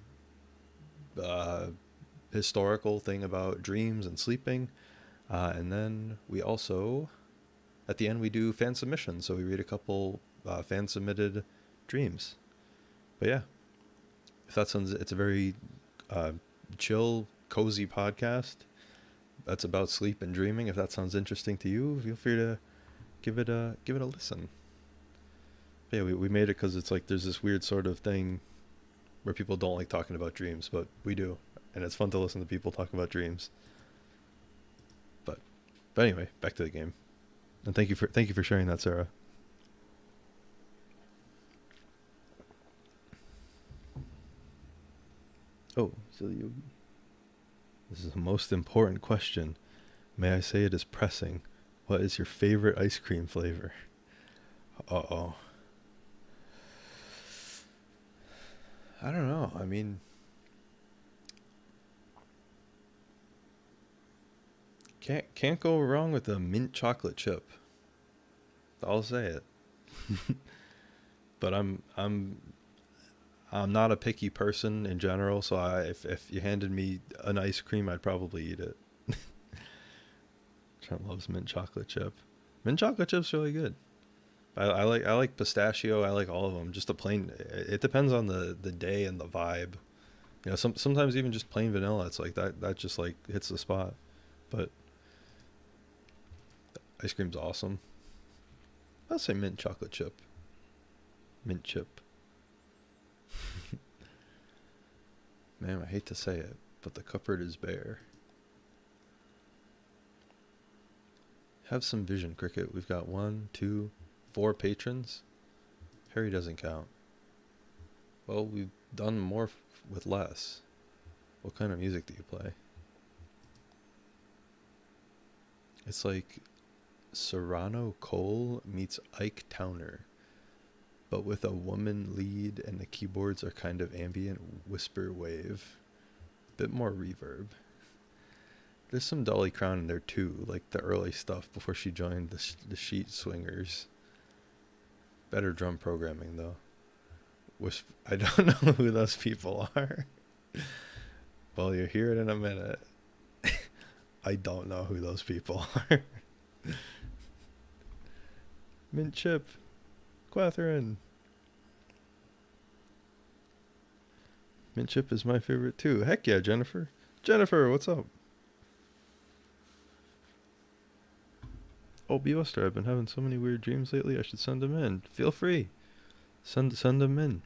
historical thing about dreams and sleeping. And then we also, at the end, we do fan submissions. So we read a couple fan submitted dreams. But yeah, if that sounds, it's a very chill, cozy podcast that's about sleep and dreaming. If that sounds interesting to you, feel free to give it a listen. But yeah, we made it because it's like there's this weird sort of thing where people don't like talking about dreams, but we do, and it's fun to listen to people talk about dreams. But anyway, back to the game, and thank you for sharing that, Sarah. Oh, silly Yogi. This is the most important question. May I say it is pressing? What is your favorite ice cream flavor? Uh-oh. I don't know. I mean, can't go wrong with a mint chocolate chip. I'll say it. But I'm not a picky person in general, so if you handed me an ice cream, I'd probably eat it. Trent loves mint chocolate chip. Mint chocolate chip's really good. I like pistachio. I like all of them. Just a plain. It depends on the day and the vibe. You know, sometimes even just plain vanilla. It's like that just like hits the spot. But ice cream's awesome. I'll say mint chocolate chip. Mint chip. Man, I hate to say it, but the cupboard is bare. Have some vision, Cricket. We've got 1, 2, 4 patrons. Harry doesn't count. Well, we've done more with less. What kind of music do you play? It's like Serrano Cole meets Ike Towner, but with a woman lead and the keyboards are kind of ambient whisper wave. Bit more reverb. There's some Dolly Crown in there too, like the early stuff before she joined the Sheet Swingers. Better drum programming though. I don't know who those people are. Well, you'll hear it in a minute. I don't know who those people are. Mint Chip. Catherine. Mint Chip is my favorite too. Heck yeah, Jennifer. Jennifer, what's up? Oh, Buster, I've been having so many weird dreams lately. I should send them in. Feel free. Send them in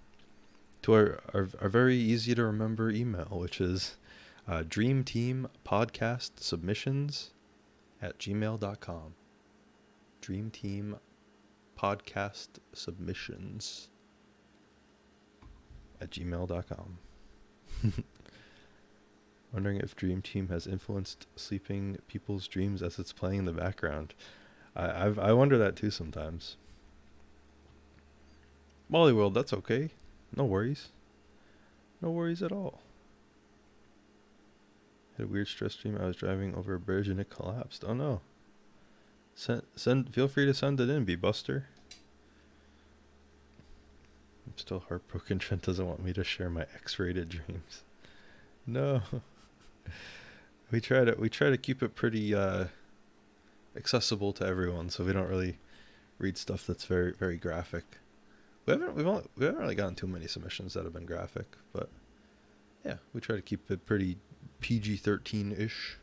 to our very easy to remember email, which is dreamteampodcastsubmissions@gmail.com. dreamteampodcastsubmissions@gmail.com. Wondering if Dream Team has influenced sleeping people's dreams as it's playing in the background. I wonder that too sometimes. Molly World, that's okay. No worries. No worries at all. Had a weird stress dream. I was driving over a bridge and it collapsed. Oh no. Feel free to send it in, B-Buster. I'm still heartbroken. Trent doesn't want me to share my X-rated dreams. No. We try to keep it pretty accessible to everyone, so we don't really read stuff that's very, very graphic. We haven't really gotten too many submissions that have been graphic, but yeah, we try to keep it pretty PG-13-ish.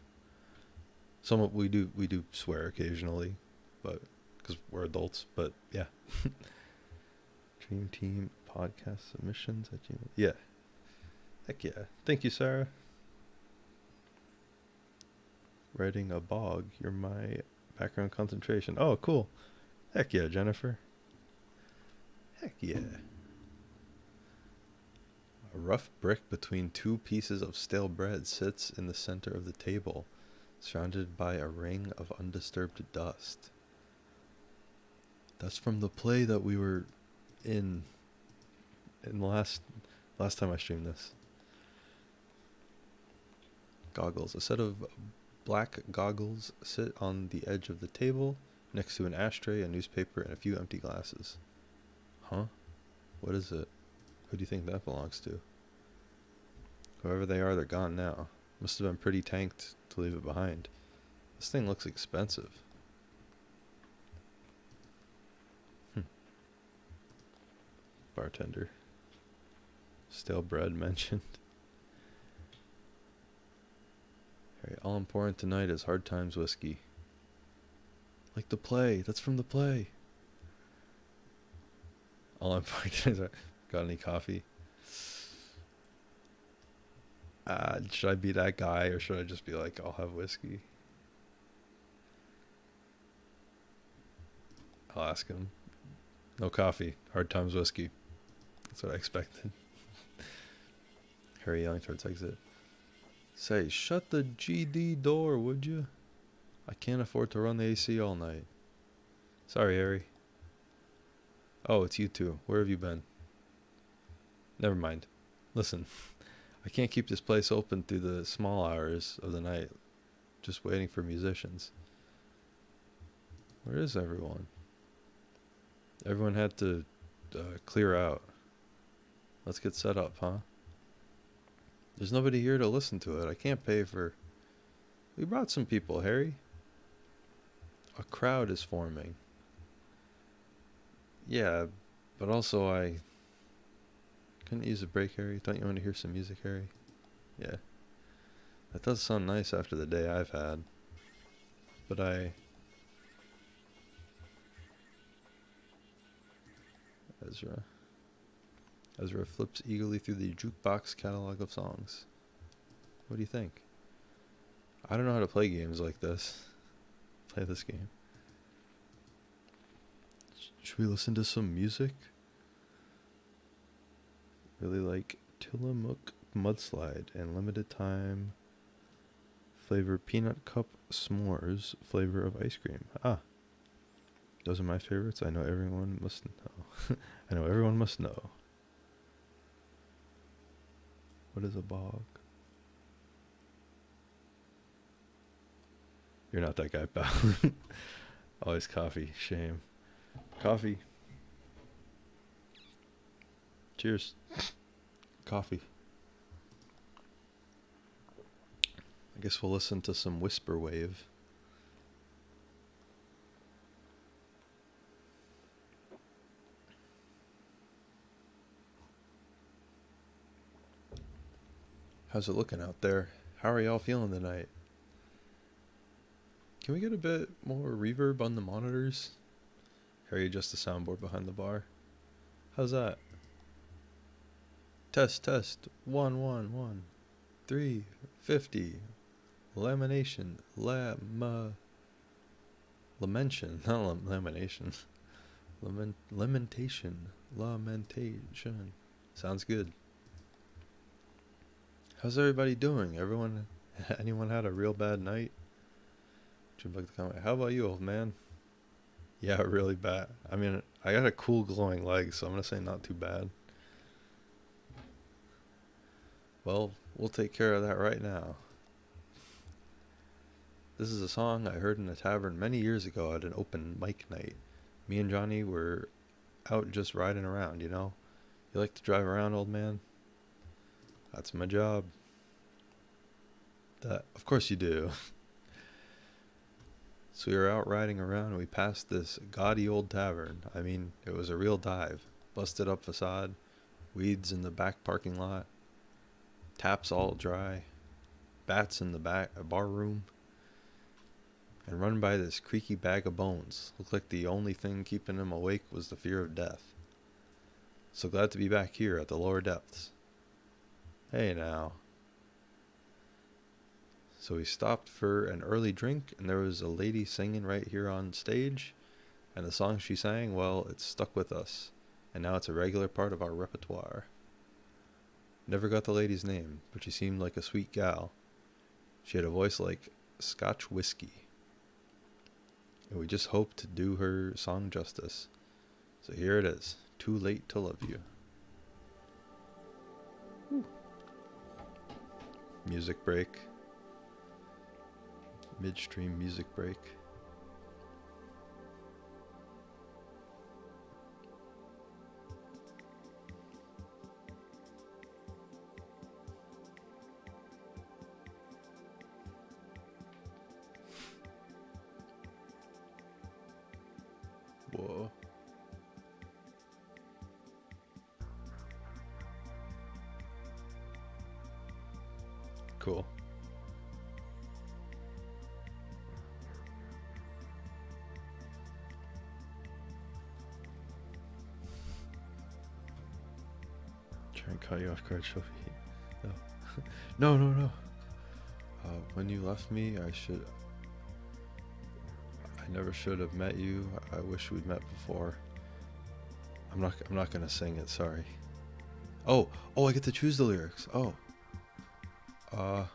Some we do swear occasionally, but because we're adults. But yeah. Dream Team podcast submissions at Gmail. Yeah. Heck yeah. Thank you, Sarah. Writing a bog. You're my background concentration. Oh, cool. Heck yeah, Jennifer. Heck yeah. A rough brick between two pieces of stale bread sits in the center of the table, surrounded by a ring of undisturbed dust. That's from the play that we were in the last time I streamed this. Goggles. A set of black goggles sit on the edge of the table, next to an ashtray, a newspaper, and a few empty glasses. Huh? What is it? Who do you think that belongs to? Whoever they are, they're gone now. Must have been pretty tanked to leave it behind. This thing looks expensive. Bartender. Stale bread mentioned. Alright, all I'm pouring tonight is Hard Times whiskey. Like the play. That's from the play. All I'm pouring tonight is... Got any coffee? Should I be that guy, or should I just be like, I'll have whiskey? I'll ask him. No coffee. Hard Times whiskey. That's what I expected. Harry yelling towards exit. Say, shut the GD door, would you? I can't afford to run the AC all night. Sorry, Harry. Oh, it's you two. Where have you been? Never mind. Listen, I can't keep this place open through the small hours of the night, just waiting for musicians. Where is everyone? Everyone had to clear out. Let's get set up, huh? There's nobody here to listen to it. I can't pay for... We brought some people, Harry. A crowd is forming. Yeah, but also I... Couldn't use a break, Harry. Don't you want to hear some music, Harry? Yeah. That does sound nice after the day I've had. But Ezra flips eagerly through the jukebox catalog of songs. What do you think? I don't know how to play games like this. Play this game. Should we listen to some music? Really like Tillamook Mudslide and limited time flavor peanut cup s'mores flavor of ice cream. Ah, Those are my favorites. I know everyone must know. I know everyone must know. What is a bog? You're not that guy, pal. Always coffee. Shame. Coffee. Cheers. Coffee. I guess we'll listen to some Whisper Wave. How's it looking out there? How are y'all feeling tonight? Can we get a bit more reverb on the monitors? Or are you just the soundboard behind the bar? How's that? Test, test. 1, 1, 1. 3, 50. Lamination. Lamentation. Not lamination. Lamentation. Lamentation. Sounds good. How's everybody doing? Anyone had a real bad night? Jim Buck the comment. How about you, old man? Yeah, really bad. I mean, I got a cool glowing leg, so I'm gonna say not too bad. Well, we'll take care of that right now. This is a song I heard in a tavern many years ago at an open mic night. Me and Johnny were out just riding around, you know? You like to drive around, old man? That's my job. Of course you do. So we were out riding around and we passed this gaudy old tavern. I mean, it was a real dive. Busted up facade, weeds in the back parking lot, taps all dry, bats in the bar room, and run by this creaky bag of bones. Looked like the only thing keeping him awake was the fear of death. So glad to be back here at the lower depths. Hey now. So we stopped for an early drink, and there was a lady singing right here on stage, and the song she sang, well, it stuck with us, and now it's a regular part of our repertoire. Never got the lady's name, but she seemed like a sweet gal. She had a voice like Scotch whiskey, and we just hoped to do her song justice. So here it is, Too Late to Love You. Woo. Music break. Midstream music break. Whoa. Cool. Try and cut you off guard, Sophie. No. No. When you left me, I never should have met you. I wish we'd met before. I'm not gonna sing it, sorry. Oh, I get to choose the lyrics. Oh. Whoa.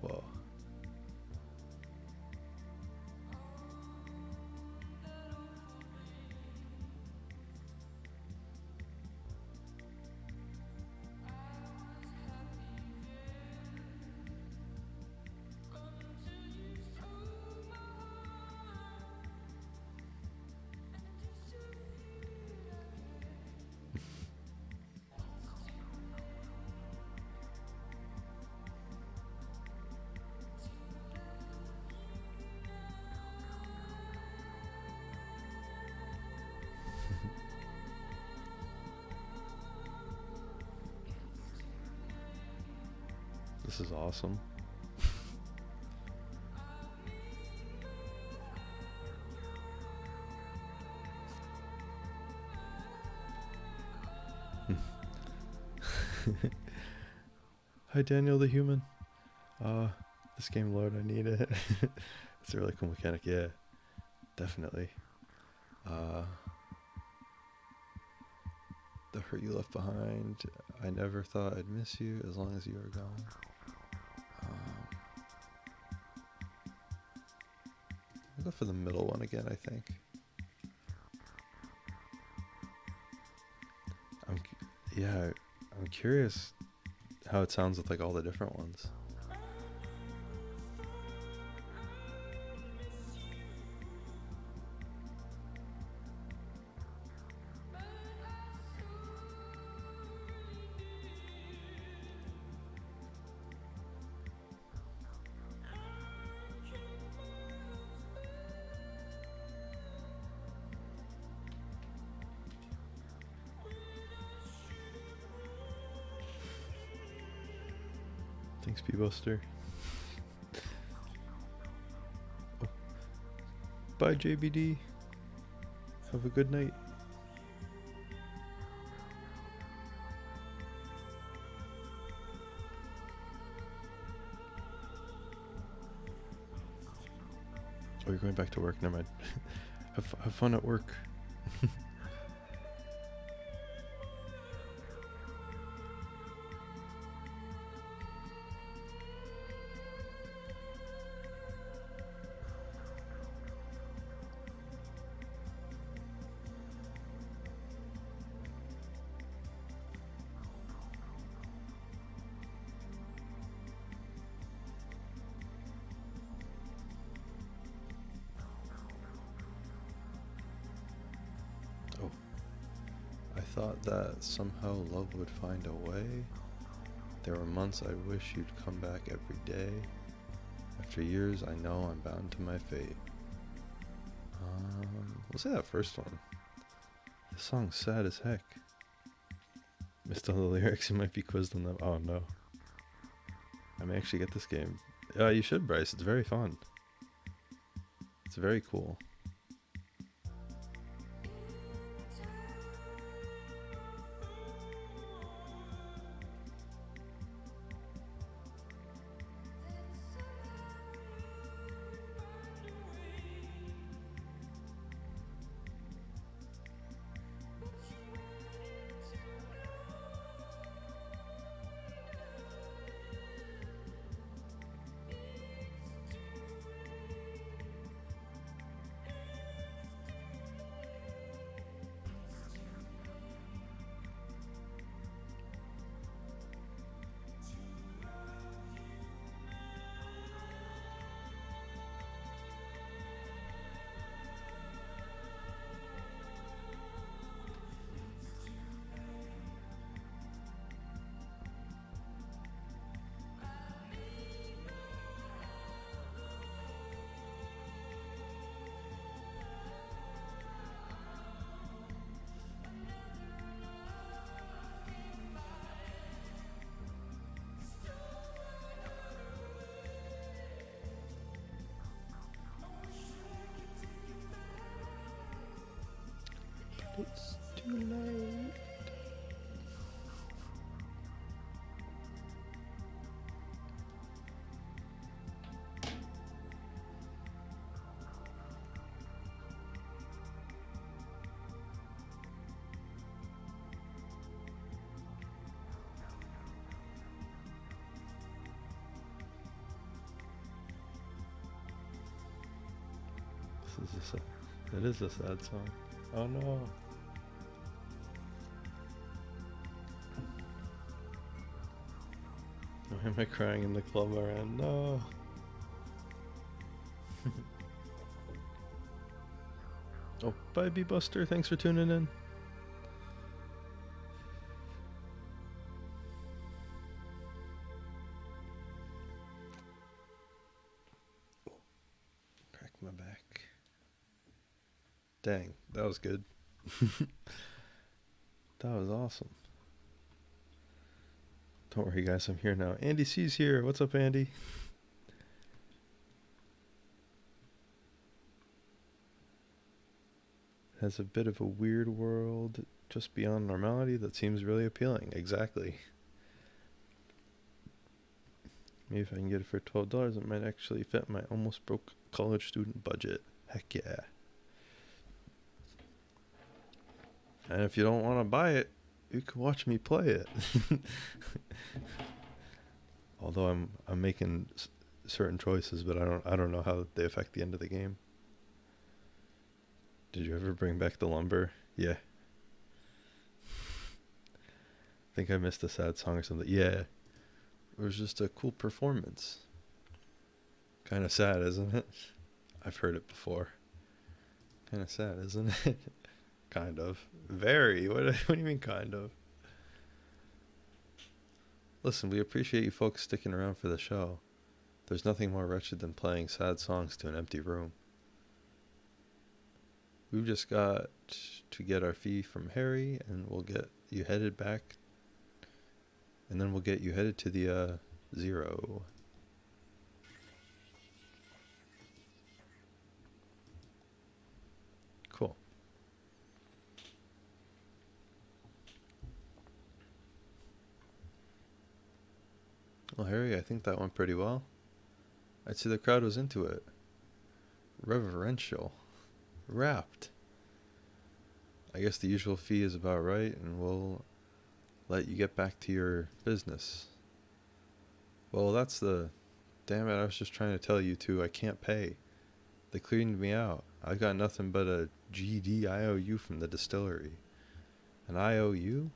Whoa. This is awesome. Hi, Daniel the human. This game, Lord, I need it. It's a really cool mechanic. Yeah, definitely. Uh, the hurt you left behind. I never thought I'd miss you as long as you were gone. I'll go for the middle one again, I think. Yeah, I'm curious how it sounds with like all the different ones. Thanks, P-Buster. Oh. Bye, JBD. Have a good night. Oh, you're going back to work. Never mind. have fun at work. Oh, I thought that somehow love would find a way. There were months I wish you'd come back every day. After years, I know I'm bound to my fate. We'll say that first one. This song's sad as heck. Missed all the lyrics, you might be quizzed on them. Oh no. I may actually get this game. You should, Bryce. It's very fun. It's very cool. It's too late. It is a sad song. Oh no. Why am I crying in the club around? No. Oh, bye, B-Buster. Thanks for tuning in. Crack my back. Dang, that was good. That was awesome. Don't worry, guys. I'm here now. Andy C's here. What's up, Andy? Has a bit of a weird world just beyond normality that seems really appealing. Exactly. Maybe if I can get it for $12, it might actually fit my almost broke college student budget. Heck yeah. And if you don't want to buy it, you can watch me play it. Although I'm making certain choices, but I don't know how they affect the end of the game. Did you ever bring back the lumber? Yeah. I think I missed a sad song or something. Yeah. It was just a cool performance. Kind of sad, isn't it? I've heard it before. Kind of sad, isn't it? Kind of. Very. What do you mean, kind of? Listen, we appreciate you folks sticking around for the show. There's nothing more wretched than playing sad songs to an empty room. We've just got to get our fee from Harry, and we'll get you headed back. And then we'll get you headed to the zero. Cool. Well, Harry, I think that went pretty well. I'd say the crowd was into it. Reverential. Rapt. I guess the usual fee is about right, and we'll let you get back to your business. Well, that's the... Damn it, I was just trying to tell you two I can't pay. They cleaned me out. I've got nothing but a GD IOU from the distillery. An IOU?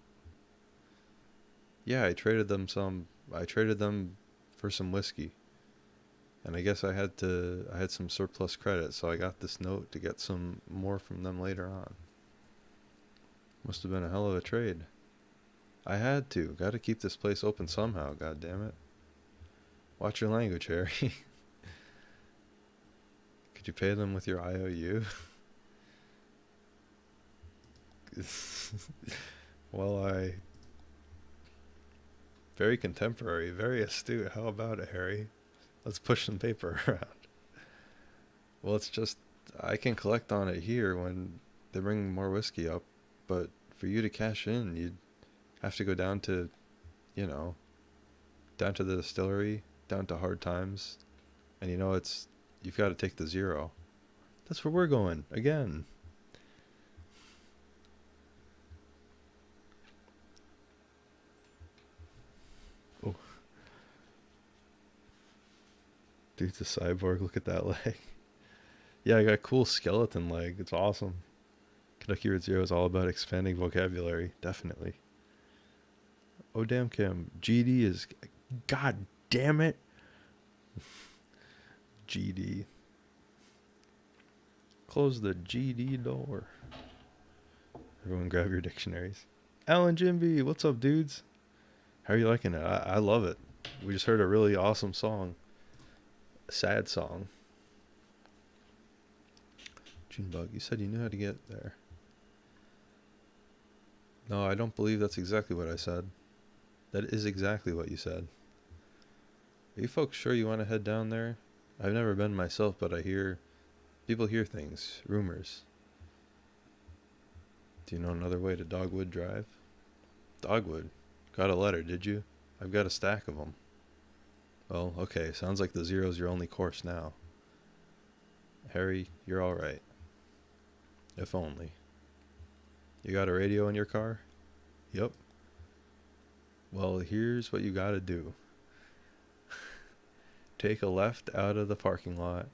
Yeah, I traded them for some whiskey. And I guess I had some surplus credit, so I got this note to get some more from them later on. Must have been a hell of a trade. I had to. Got to keep this place open somehow, god damn it. Watch your language, Harry. Could you pay them with your IOU? Well, very contemporary, very astute. How about it, Harry? Let's push some paper around. Well, it's just, I can collect on it here when they bring more whiskey up, but for you to cash in, you'd have to go down to, down to the distillery, down to Hard Times, and you've got to take the zero. That's where we're going, again. Oh. Dude's a cyborg, look at that leg. Yeah, I got a cool skeleton leg, it's awesome. Kentucky Route Zero is all about expanding vocabulary, definitely. Oh damn Kim, GD is, god damn it. GD. Close the GD door. Everyone grab your dictionaries. Alan Jimby, what's up dudes? How are you liking it? I love it. We just heard a really awesome song. A sad song. Junebug, you said you knew how to get there. No, I don't believe that's exactly what I said. That is exactly what you said. Are you folks sure you want to head down there? I've never been myself, but people hear things, rumors. Do you know another way to Dogwood Drive? Dogwood? Got a letter, did you? I've got a stack of them. Well, okay, sounds like the zero's your only course now. Harry, you're alright. If only. You got a radio in your car? Yep. Well, here's what you gotta do. Take a left out of the parking lot,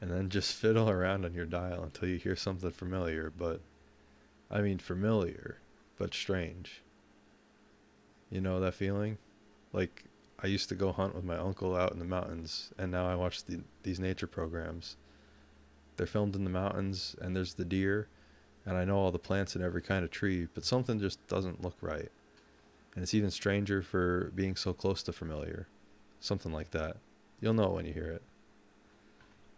and then just fiddle around on your dial until you hear something familiar, familiar, but strange. You know that feeling? Like, I used to go hunt with my uncle out in the mountains, and now I watch these nature programs. They're filmed in the mountains, and there's the deer, and I know all the plants in every kind of tree, but something just doesn't look right. And it's even stranger for being so close to familiar. Something like that. You'll know when you hear it.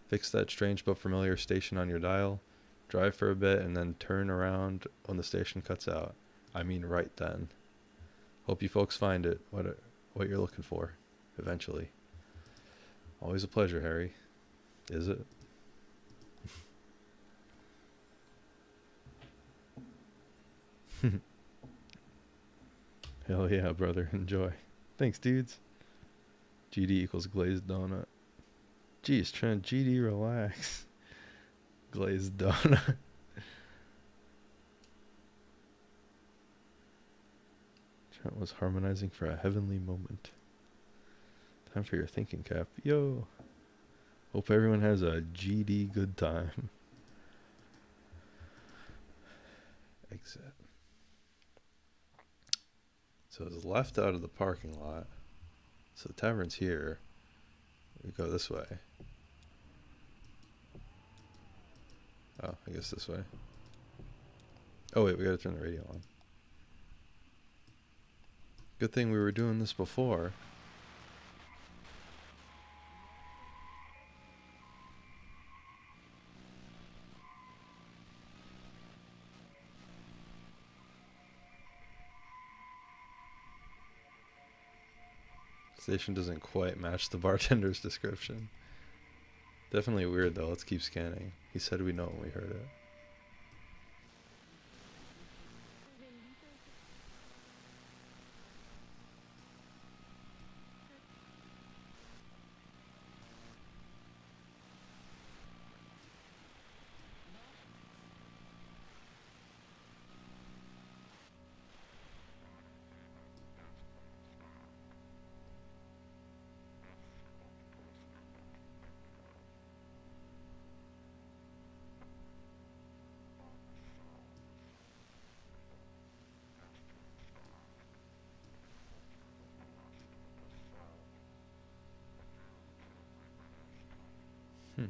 Fix that strange but familiar station on your dial, drive for a bit, and then turn around when the station cuts out. I mean right then. Hope you folks find it, what you're looking for, eventually. Always a pleasure, Harry. Is it? Hell yeah, brother. Enjoy. Thanks, dudes. GD equals glazed donut. Jeez, Trent, GD, relax. Glazed donut. Trent was harmonizing for a heavenly moment. Time for your thinking cap. Yo. Hope everyone has a GD good time. Exit. So it's left out of the parking lot. So the tavern's here. We go this way. Oh, I guess this way. Oh wait, we gotta turn the radio on. Good thing we were doing this before. Station doesn't quite match the bartender's description. Definitely weird though. Let's keep scanning. He said we know when we heard it. Hmm.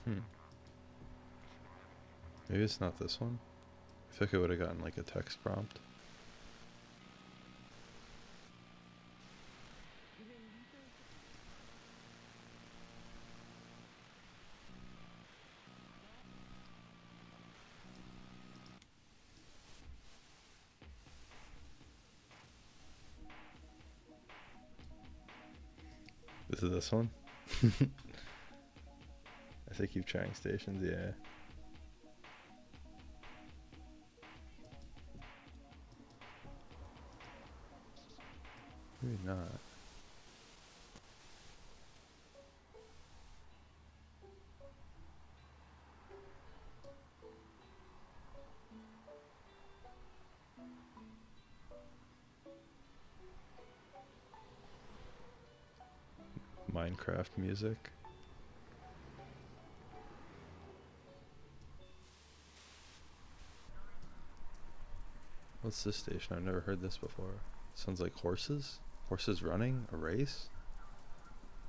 Hmm. Maybe it's not this one. I feel like I would have gotten like a text prompt. Is it this one? I say keep trying stations, yeah. Maybe not. Minecraft music. What's this station? I've never heard this before. Sounds like horses? Horses running? A race?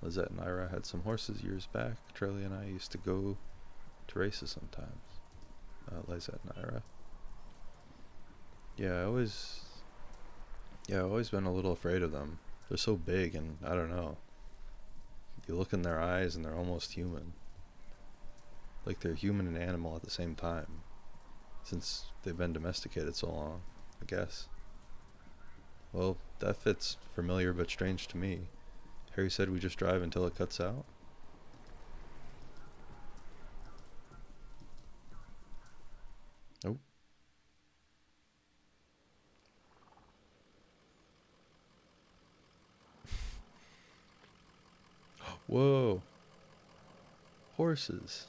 Lizette and Ira had some horses years back. Charlie and I used to go to races sometimes. Lizette and Ira. Yeah, I've always been a little afraid of them. They're so big and I don't know. You look in their eyes and they're almost human. Like they're human and animal at the same time. Since they've been domesticated so long, I guess. Well, that fits familiar but strange to me. Harry said we just drive until it cuts out. Oh. Whoa. Horses.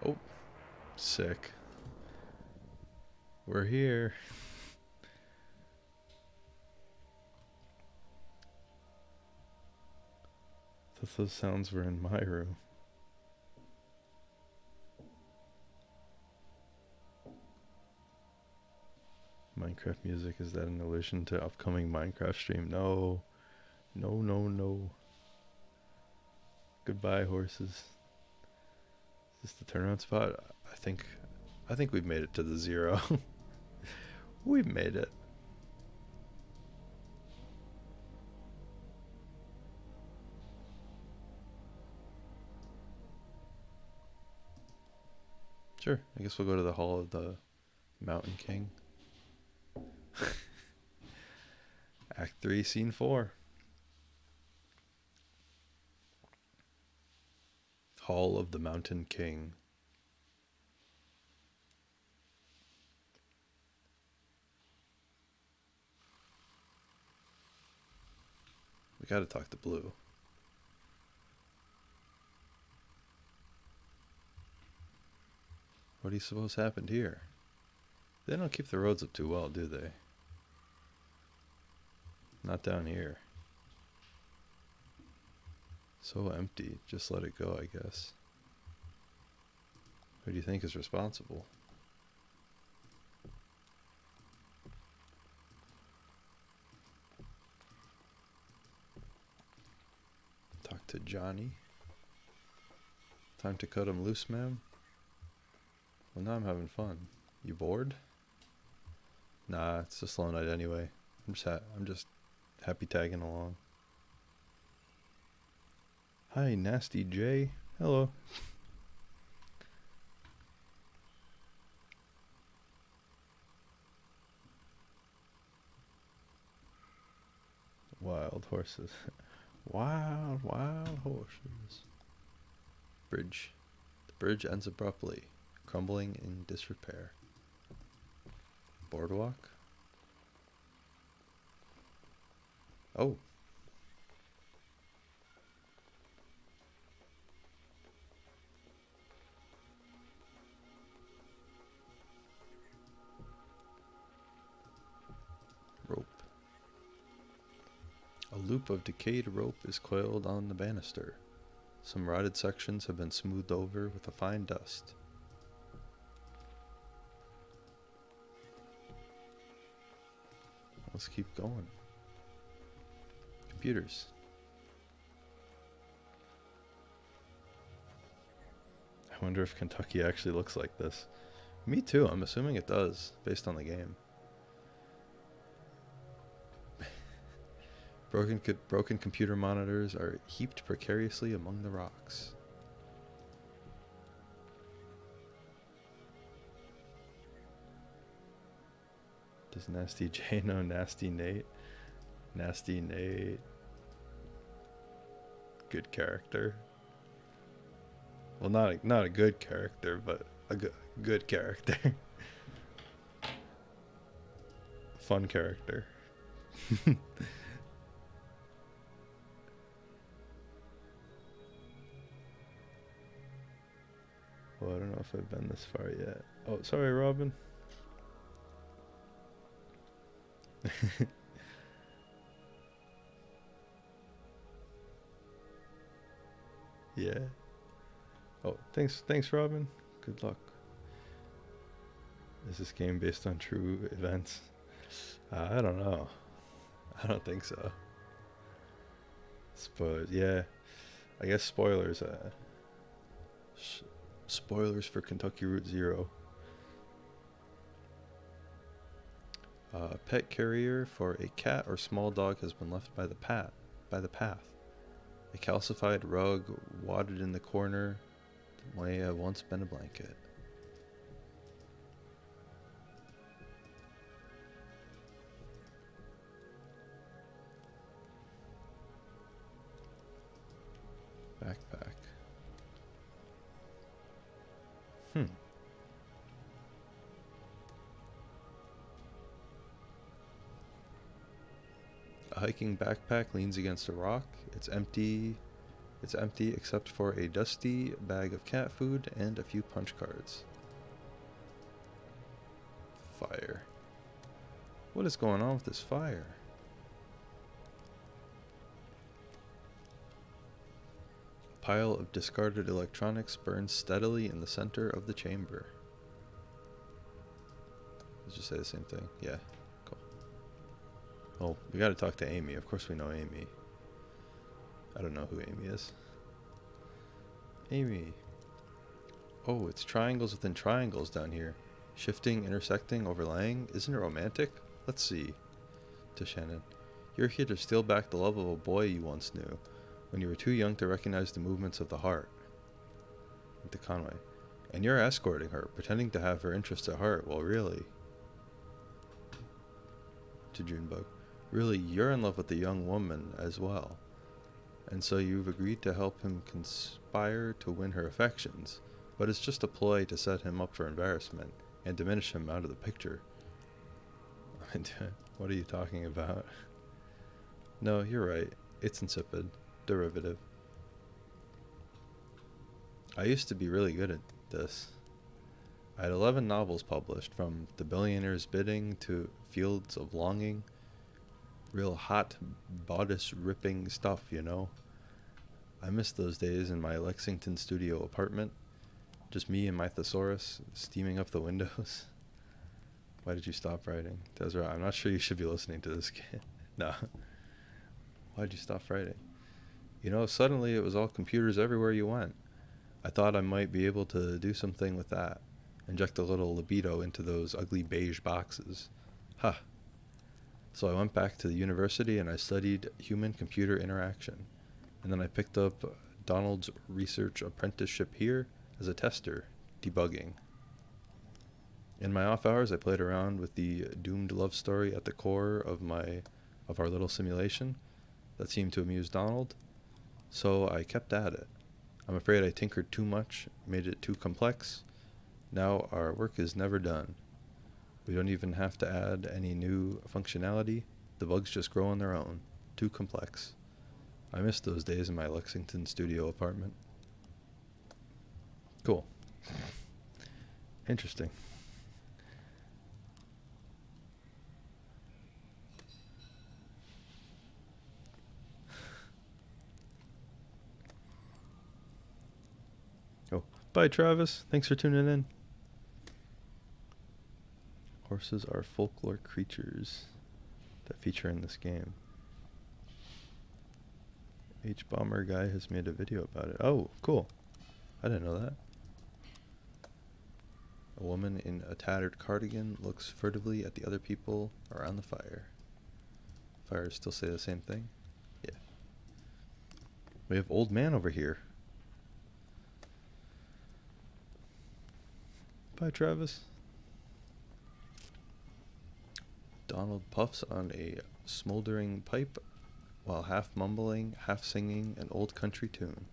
Oh, sick. We're here. Thought those sounds were in my room. Minecraft music. Is that an allusion to upcoming Minecraft stream? No. No, no, no. Goodbye, horses. Is this the turnaround spot? I think we've made it to the 0. We've made it. Sure, I guess we'll go to the Hall of the Mountain King. Act 3, Scene 4. Hall of the Mountain King. We gotta talk to Blue. What do you suppose happened here? They don't keep the roads up too well, do they? Not down here. So empty. Just let it go, I guess. Who do you think is responsible? Talk to Johnny. Time to cut him loose, ma'am? Well, now I'm having fun. You bored? Nah, it's a slow night anyway. I'm just happy tagging along. Hi, Nasty J. Hello. Wild horses. Wild, wild horses. Bridge. The bridge ends abruptly, crumbling in disrepair. Boardwalk? Oh. Rope. A loop of decayed rope is coiled on the banister. Some rotted sections have been smoothed over with a fine dust. Let's keep going. Computers. I wonder if Kentucky actually looks like this. Me too, I'm assuming it does, based on the game. Broken computer monitors are heaped precariously among the rocks. Does Nasty J know Nasty Nate? Nasty Nate. Good character. Well, not a good character, but a good character. Fun character. Well, I don't know if I've been this far yet. Oh, sorry, Robin. Yeah. Oh, thanks, Robin. Good luck. Is this game based on true events? I don't know. I don't think so. Spoilers, yeah. I guess spoilers. Spoilers for Kentucky Route Zero. Pet carrier for a cat or small dog has been left by the path. A calcified rug wadded in the corner may have once been a blanket. Backpack. A hiking backpack leans against a rock. It's empty. It's empty except for a dusty bag of cat food and a few punch cards. Fire. What is going on with this fire? A pile of discarded electronics burns steadily in the center of the chamber. Let's just say the same thing. Yeah, cool. Oh, we gotta talk to Amy. Of course we know Amy. I don't know who Amy is. Amy. Oh, it's triangles within triangles down here. Shifting, intersecting, overlaying. Isn't it romantic? Let's see. To Shannon. You're here to steal back the love of a boy you once knew, when you were too young to recognize the movements of the heart. To Conway. And you're escorting her, pretending to have her interests at heart, while really... To Junebug. Really, you're in love with the young woman as well. And so you've agreed to help him conspire to win her affections, but it's just a ploy to set him up for embarrassment and diminish him out of the picture. What are you talking about? No, you're right. It's insipid. Derivative. I used to be really good at this. I had 11 novels published, from The Billionaire's Bidding to Fields of Longing. Real hot, bodice-ripping stuff, you know? I miss those days in my Lexington studio apartment. Just me and my thesaurus steaming up the windows. Why did you stop writing? Desiree, I'm not sure you should be listening to this kid. No. Why'd you stop writing? You know, suddenly it was all computers everywhere you went. I thought I might be able to do something with that. Inject a little libido into those ugly beige boxes. Huh. So I went back to the university and I studied human-computer interaction. And then I picked up Donald's research apprenticeship here as a tester, debugging. In my off hours, I played around with the doomed love story at the core of our little simulation that seemed to amuse Donald, so I kept at it. I'm afraid I tinkered too much, made it too complex. Now our work is never done. We don't even have to add any new functionality. The bugs just grow on their own. Too complex. I miss those days in my Lexington studio apartment. Cool. Interesting. Oh, bye Travis. Thanks for tuning in. Horses are folklore creatures that feature in this game. H-Bomber guy has made a video about it. Oh, cool. I didn't know that. A woman in a tattered cardigan looks furtively at the other people around the fire. Fires still say the same thing? Yeah. We have old man over here. Bye, Travis. Donald puffs on a smoldering pipe while half mumbling, half singing an old country tune.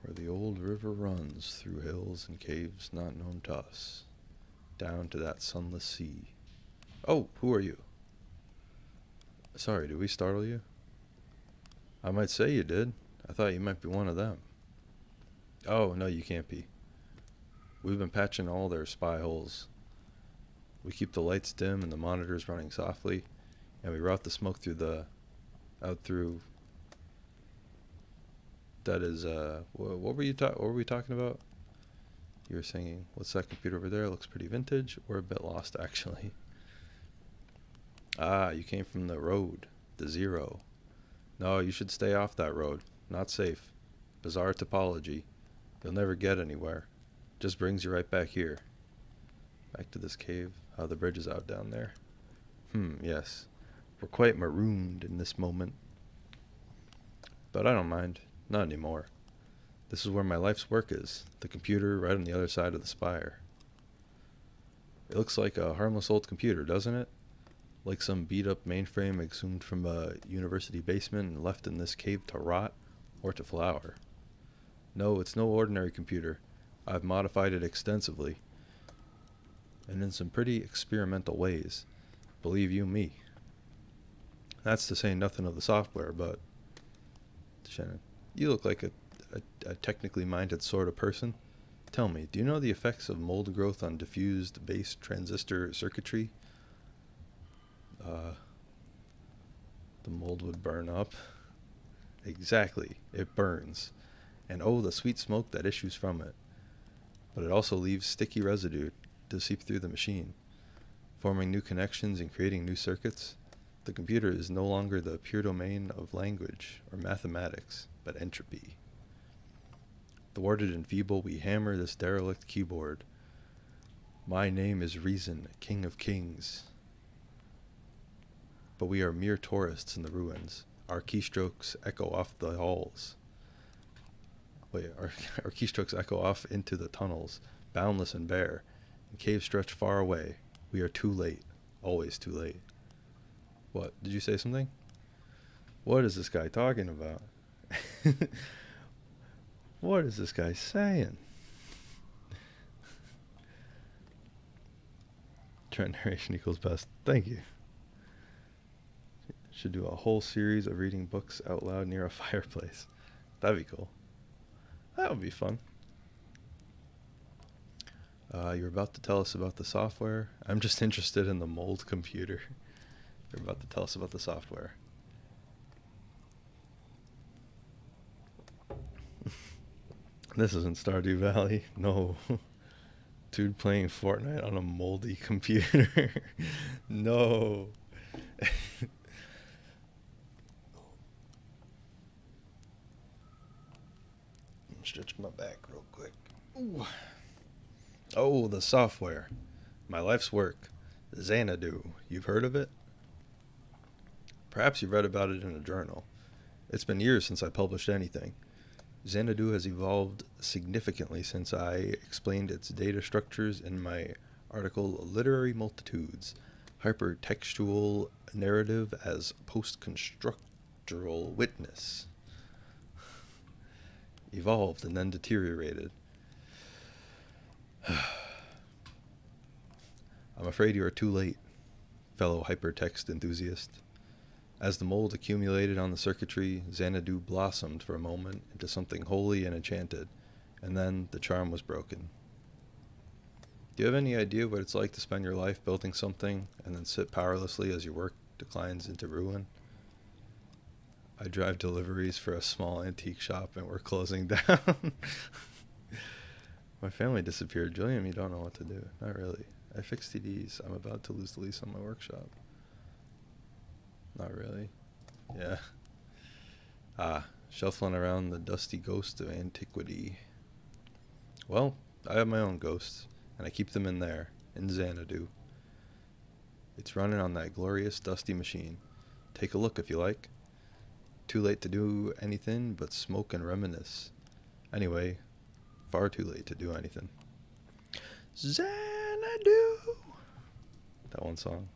Where the old river runs through hills and caves not known to us, down to that sunless sea. Oh, who are you? Sorry, did we startle you? I might say you did. I thought you might be one of them. Oh, no, you can't be. We've been patching all their spy holes. We keep the lights dim and the monitors running softly, and we route the smoke out through. That is, what were we talking about? You were singing, what's that computer over there? It looks pretty vintage. We're a bit lost, actually. Ah, you came from the road, the zero. No, you should stay off that road. Not safe. Bizarre topology. You'll never get anywhere. Just brings you right back here. Back to this cave. Oh, the bridge is out down there. Yes. We're quite marooned in this moment. But I don't mind. Not anymore. This is where my life's work is. The computer right on the other side of the spire. It looks like a harmless old computer, doesn't it? Like some beat-up mainframe exhumed from a university basement and left in this cave to rot or to flower. No, it's no ordinary computer. I've modified it extensively. And in some pretty experimental ways. Believe you me. That's to say nothing of the software, but... Shannon, you look like a technically minded sort of person. Tell me, do you know the effects of mold growth on diffused base transistor circuitry? The mold would burn up. Exactly, it burns. And oh, the sweet smoke that issues from it. but it also leaves sticky residue to seep through the machine, forming new connections and creating new circuits. The computer is no longer the pure domain of language or mathematics, but entropy. Thwarted and feeble, we hammer this derelict keyboard. My name is Reason, King of Kings. But we are mere tourists in the ruins. Our keystrokes echo off the halls. Our keystrokes echo off into the tunnels, boundless and bare, and caves stretch far away. We are too late, always too late. What? Did you say something? What is this guy talking about? What is this guy saying? Trent narration equals best. Thank you. Should do a whole series of reading books out loud near a fireplace. That'd be cool. That would be fun. You're about to tell us about the software. I'm just interested in the mold computer. You're about to tell us about the software. This isn't Stardew Valley. No. Dude playing Fortnite on a moldy computer. No. Stretch my back real quick. Ooh. Oh, the software. My life's work. Xanadu. You've heard of it? Perhaps you've read about it in a journal. It's been years since I published anything. Xanadu has evolved significantly since I explained its data structures in my article Literary Multitudes, Hypertextual Narrative as Post-Constructural Witness. Evolved and then deteriorated. I'm afraid you are too late, fellow hypertext enthusiast. As the mold accumulated on the circuitry, Xanadu blossomed for a moment into something holy and enchanted, and then the charm was broken. Do you have any idea what it's like to spend your life building something and then sit powerlessly as your work declines into ruin? I drive deliveries for a small antique shop and we're closing down. My family disappeared. Julian, you don't know what to do. Not really. I fixed TDs. I'm about to lose the lease on my workshop. Not really. Yeah. Shuffling around the dusty ghost of antiquity. Well, I have my own ghosts, and I keep them in there, in Xanadu. It's running on that glorious dusty machine. Take a look if you like. Too late to do anything but smoke and reminisce. Anyway, far too late to do anything. Xanadu! That one song.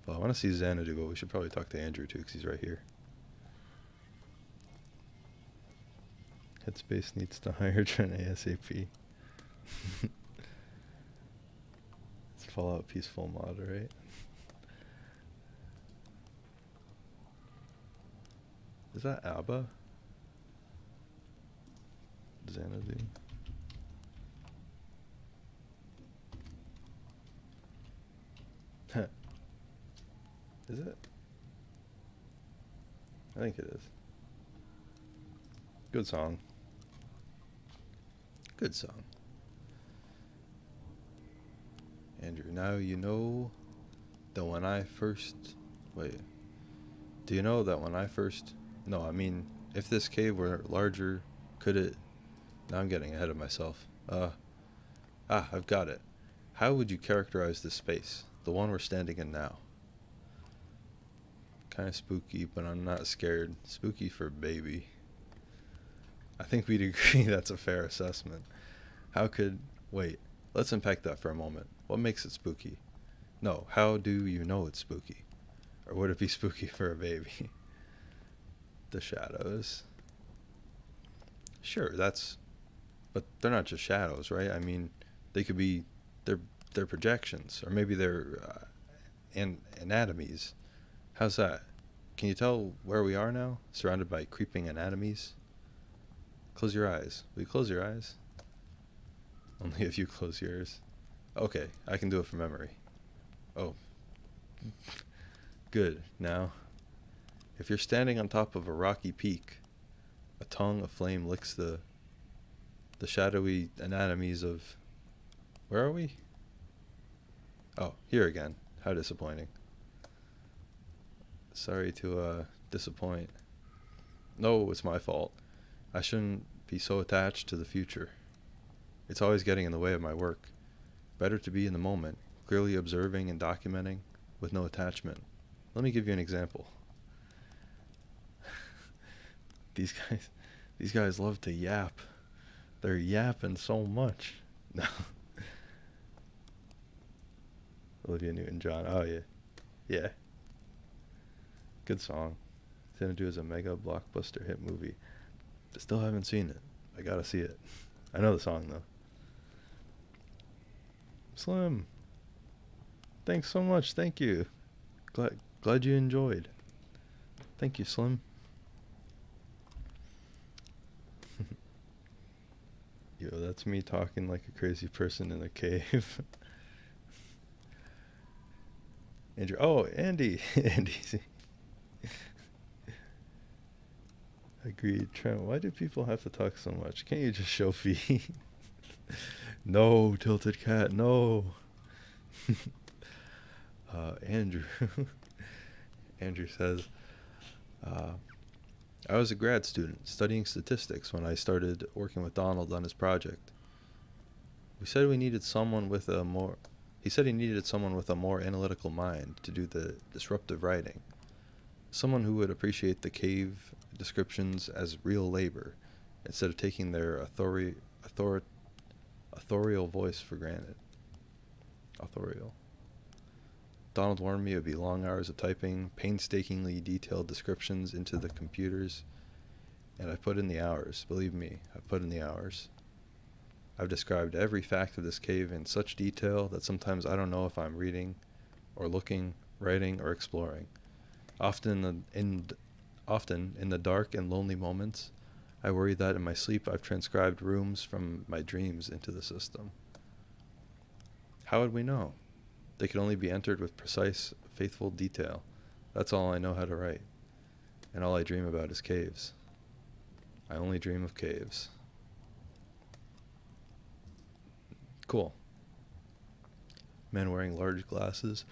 Well, I want to see Xanadu, but we should probably talk to Andrew too, because he's right here. Headspace needs to hire Trent ASAP. It's Fallout Peaceful mod, right? Is that ABBA? Xanadu. Is it? I think it is. Good song. Good song. Andrew, now you know that when I first... Wait. Do you know that when I first... No, I mean, if this cave were larger, could it... Now I'm getting ahead of myself. I've got it. How would you characterize this space? The one we're standing in now. Kind of spooky, but I'm not scared. Spooky for baby. I think we'd agree that's a fair assessment. How could... Wait, let's unpack that for a moment. What makes it spooky? No, how do you know it's spooky? Or would it be spooky for a baby? The shadows. Sure, that's... But they're not just shadows, right? I mean, they could be... They're projections. Or maybe they're anatomies. How's that? Can you tell where we are now? Surrounded by creeping anatomies? Close your eyes. Will you close your eyes? Only if you close yours. Okay, I can do it from memory. Oh. Good. Now, if you're standing on top of a rocky peak, a tongue of flame licks the The shadowy anatomies of... Where are we? Oh, here again. How disappointing. Sorry to disappoint. No, it's my fault. I shouldn't be so attached to the future. It's always getting in the way of my work. Better to be in the moment, clearly observing and documenting, with no attachment. Let me give you an example. These guys love to yap. They're yapping so much. No. Olivia Newton-John. Oh yeah, yeah. Good song. Xanadu is a mega blockbuster hit movie. Still haven't seen it. I gotta see it. I know the song though. Slim, thanks so much. Thank you. Glad you enjoyed. Thank you, Slim. Yo, that's me talking like a crazy person in a cave. Andrew. Oh, Andy. Andy. Agreed. Trent, why do people have to talk so much? Can't you just show feet? No, Tilted Cat, no. Andrew. Andrew says, I was a grad student studying statistics when I started working with Donald on his project. He said he needed someone with a more analytical mind to do the disruptive writing. Someone who would appreciate the cave descriptions as real labor instead of taking their authorial voice for granted. Authorial. Donald warned me it would be long hours of typing, painstakingly detailed descriptions into the computers, and I put in the hours. Believe me, I put in the hours. I've described every fact of this cave in such detail that sometimes I don't know if I'm reading or looking, writing, or exploring. Often in the dark and lonely moments, I worry that in my sleep I've transcribed rooms from my dreams into the system. How would we know? They could only be entered with precise, faithful detail. That's all I know how to write. And all I dream about is caves. I only dream of caves. Cool. Man wearing large glasses.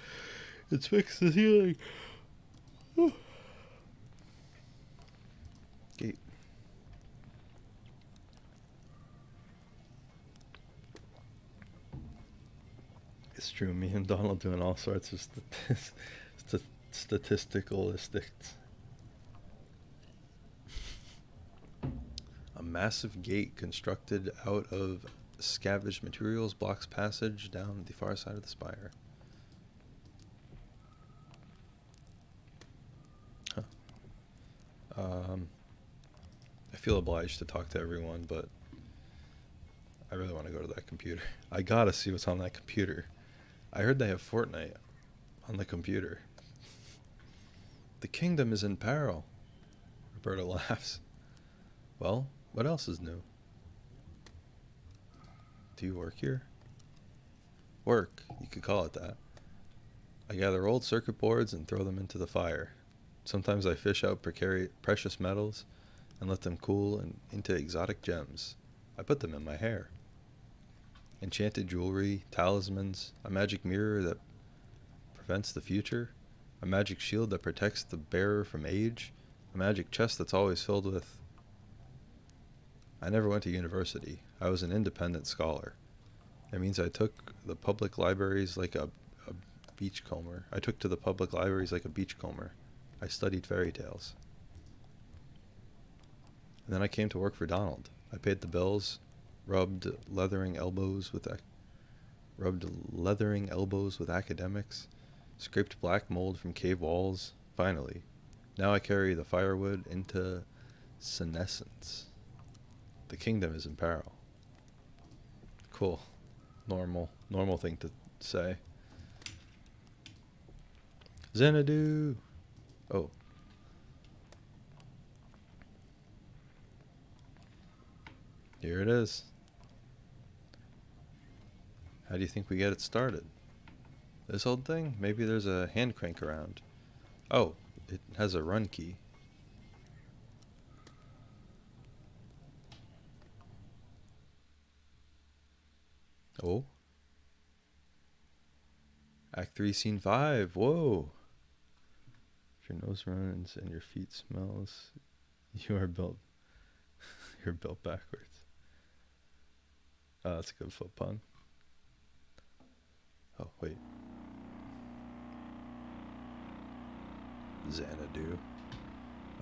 It's fixed the ceiling. Gate. It's true, me and Donald doing all sorts of statistics. A massive gate constructed out of scavenged materials blocks passage down the far side of the spire. Huh. I feel obliged to talk to everyone, but I really want to go to that computer. I gotta see what's on that computer. I heard they have Fortnite on the computer. The kingdom is in peril. Roberta laughs. Well, what else is new? Do you work here? Work, you could call it that. I gather old circuit boards and throw them into the fire. Sometimes I fish out precious metals and let them cool into exotic gems. I put them in my hair. Enchanted jewelry, talismans, a magic mirror that prevents the future, a magic shield that protects the bearer from age, a magic chest that's always filled with... I never went to university. I was an independent scholar. That means I took the public libraries like a beachcomber. I took to the public libraries like a beachcomber. I studied fairy tales. And then I came to work for Donald. I paid the bills, rubbed leathering elbows with academics, scraped black mold from cave walls. Finally, now I carry the firewood into senescence. The kingdom is in peril. Cool. Normal thing to say. Xanadu! Oh. Here it is. How do you think we get it started? This old thing? Maybe there's a hand crank around. Oh, it has a run key. Oh. Act 3, Scene 5. Whoa. If your nose runs and your feet smells, you are built. You're built backwards. Oh, that's a good foot pun. Oh, wait. Xanadu.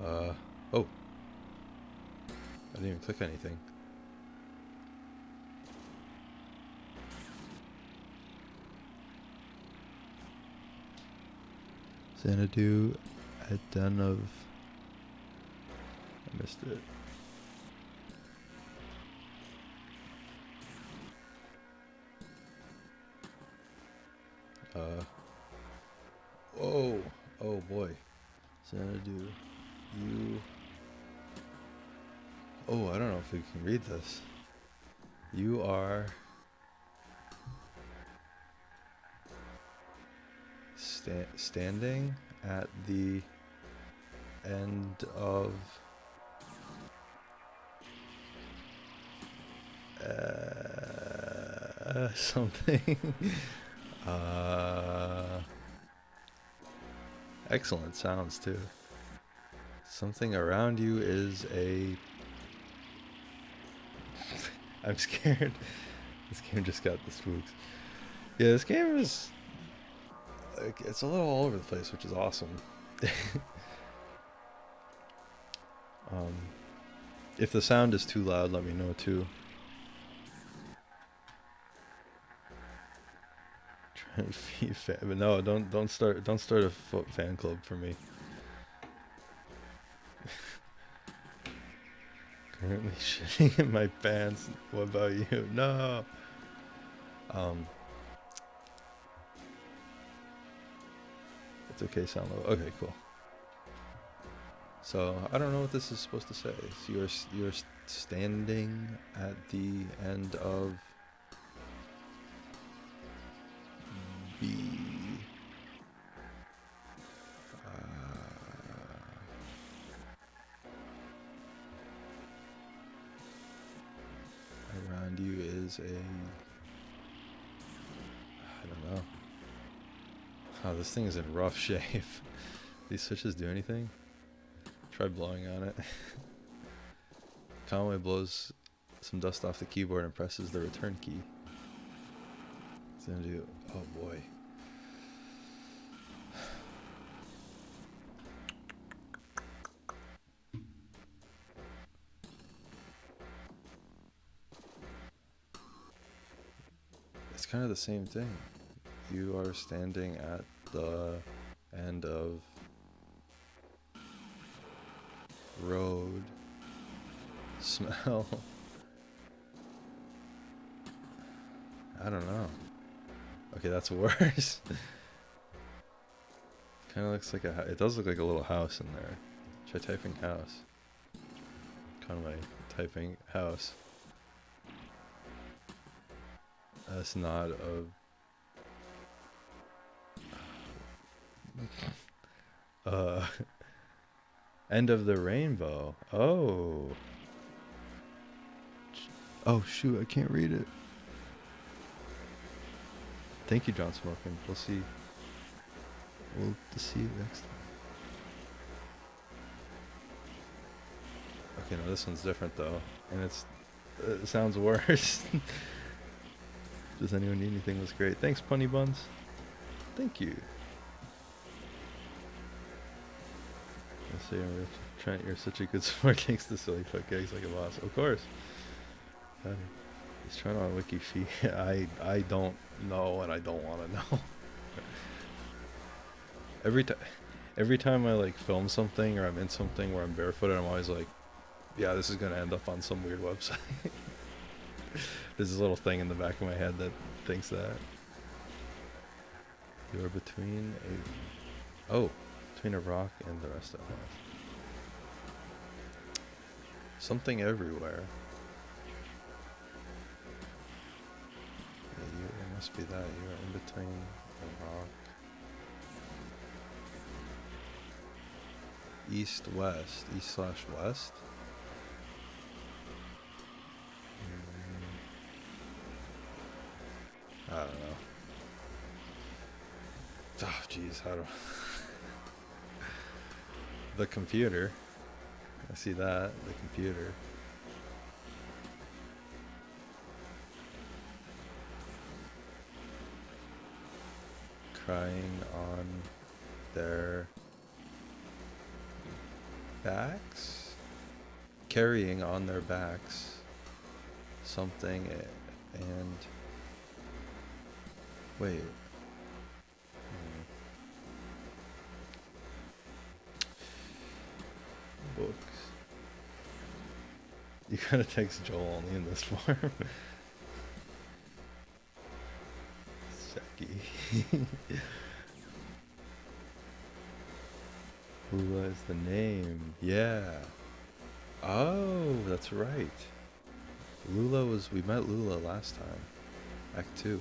Oh. I didn't even click anything. Xanadu at den of... I missed it. Whoa. Oh boy. Xanadu. You... Oh, I don't know if we can read this. You are... standing at the end of... something. Excellent sounds too. Something around you is a... I'm scared. This game just got the spooks. Yeah, this game is... like, it's a little all over the place, which is awesome. If the sound is too loud, let me know too. Trying to be fan, but no, don't start a fan club for me. Currently shitting in my pants. What about you? No. It's okay, sound low. Okay, cool. So I don't know what this is supposed to say. So you're standing at the end of B. Around you is a... I don't know. Oh, this thing is in rough shape. These switches do anything? Try blowing on it. Conway blows some dust off the keyboard and presses the return key. It's gonna do... oh boy. It's kind of the same thing. You are standing at the end of road. Smell. I don't know. Okay, that's worse. Kind of looks like a... it does look like a little house in there. Try typing house. Conway typing house. That's not a... end of the rainbow. Oh. Oh shoot, I can't read it. Thank you, John Smokin. We'll see. We'll see you next time. Okay, no, this one's different though. And it sounds worse. Does anyone need anything? Was great. Thanks, Punny Buns. Thank you. I say, Trent, you're such a good sport. Thanks to silly foot gigs like a boss. Of course. He's trying on wiki feed. I don't know, and I don't want to know. Every time I like film something or I'm in something where I'm barefooted, I'm always like, yeah, this is gonna end up on some weird website. There's this little thing in the back of my head that thinks that. You're between a rock and the rest of us. Something everywhere. Yeah, it must be that. You are in between a rock. East/west. East/west? I don't know. Oh, jeez, how do the computer? I see that the computer. Crying on their backs, carrying on their backs something, and wait. Books. You gotta text Joel only in this form. Seki. Lula is the name. Yeah. Oh, that's right. We met Lula last time. Act 2.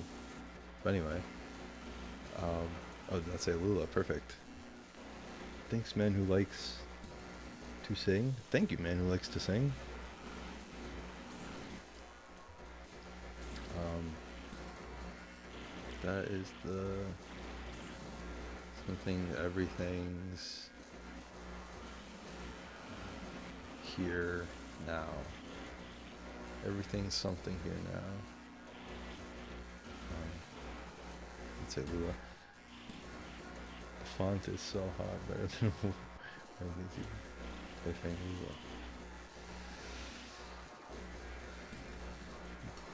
But anyway. Oh, that's a Lula. Perfect. Thanks, man who likes to sing. Thank you, man who likes to sing. That is the something. Everything's here now. Everything's something here now. Let's say Lula. The font is so hot, better than everything Lula.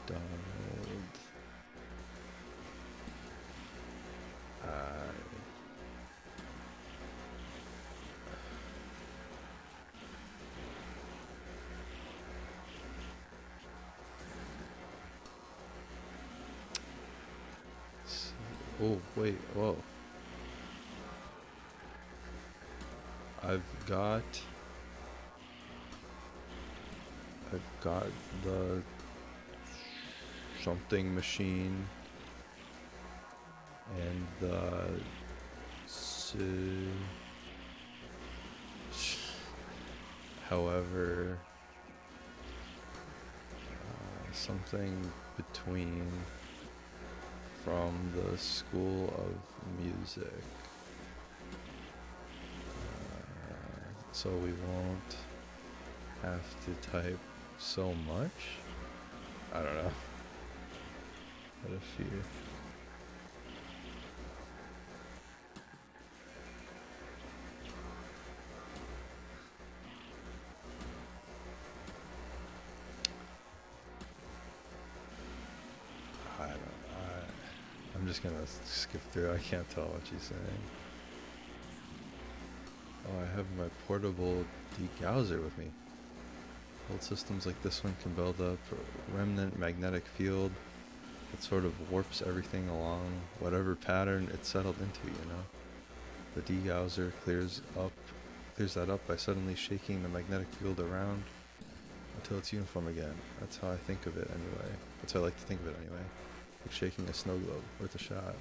Donald. Oh, wait, whoa. I've got the something machine and the however something between from the School of Music, so we won't have to type so much. I don't know. What a fear. I'm just gonna skip through. I can't tell what she's saying. Oh, I have my portable degausser with me. Old systems like this one can build up a remnant magnetic field that sort of warps everything along whatever pattern it's settled into, you know? The degausser clears that up by suddenly shaking the magnetic field around until it's uniform again. That's how I think of it anyway. That's how I like to think of it anyway. Like shaking a snow globe. Worth a shot.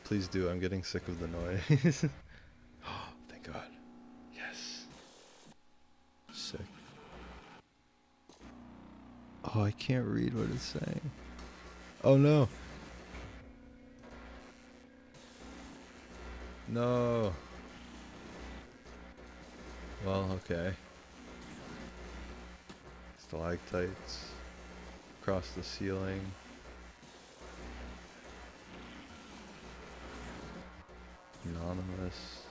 Please do. I'm getting sick of the noise. Oh, thank God. Yes. Sick. Oh, I can't read what it's saying. Oh no. No. Well, okay. Stalactites across the ceiling. Anonymous.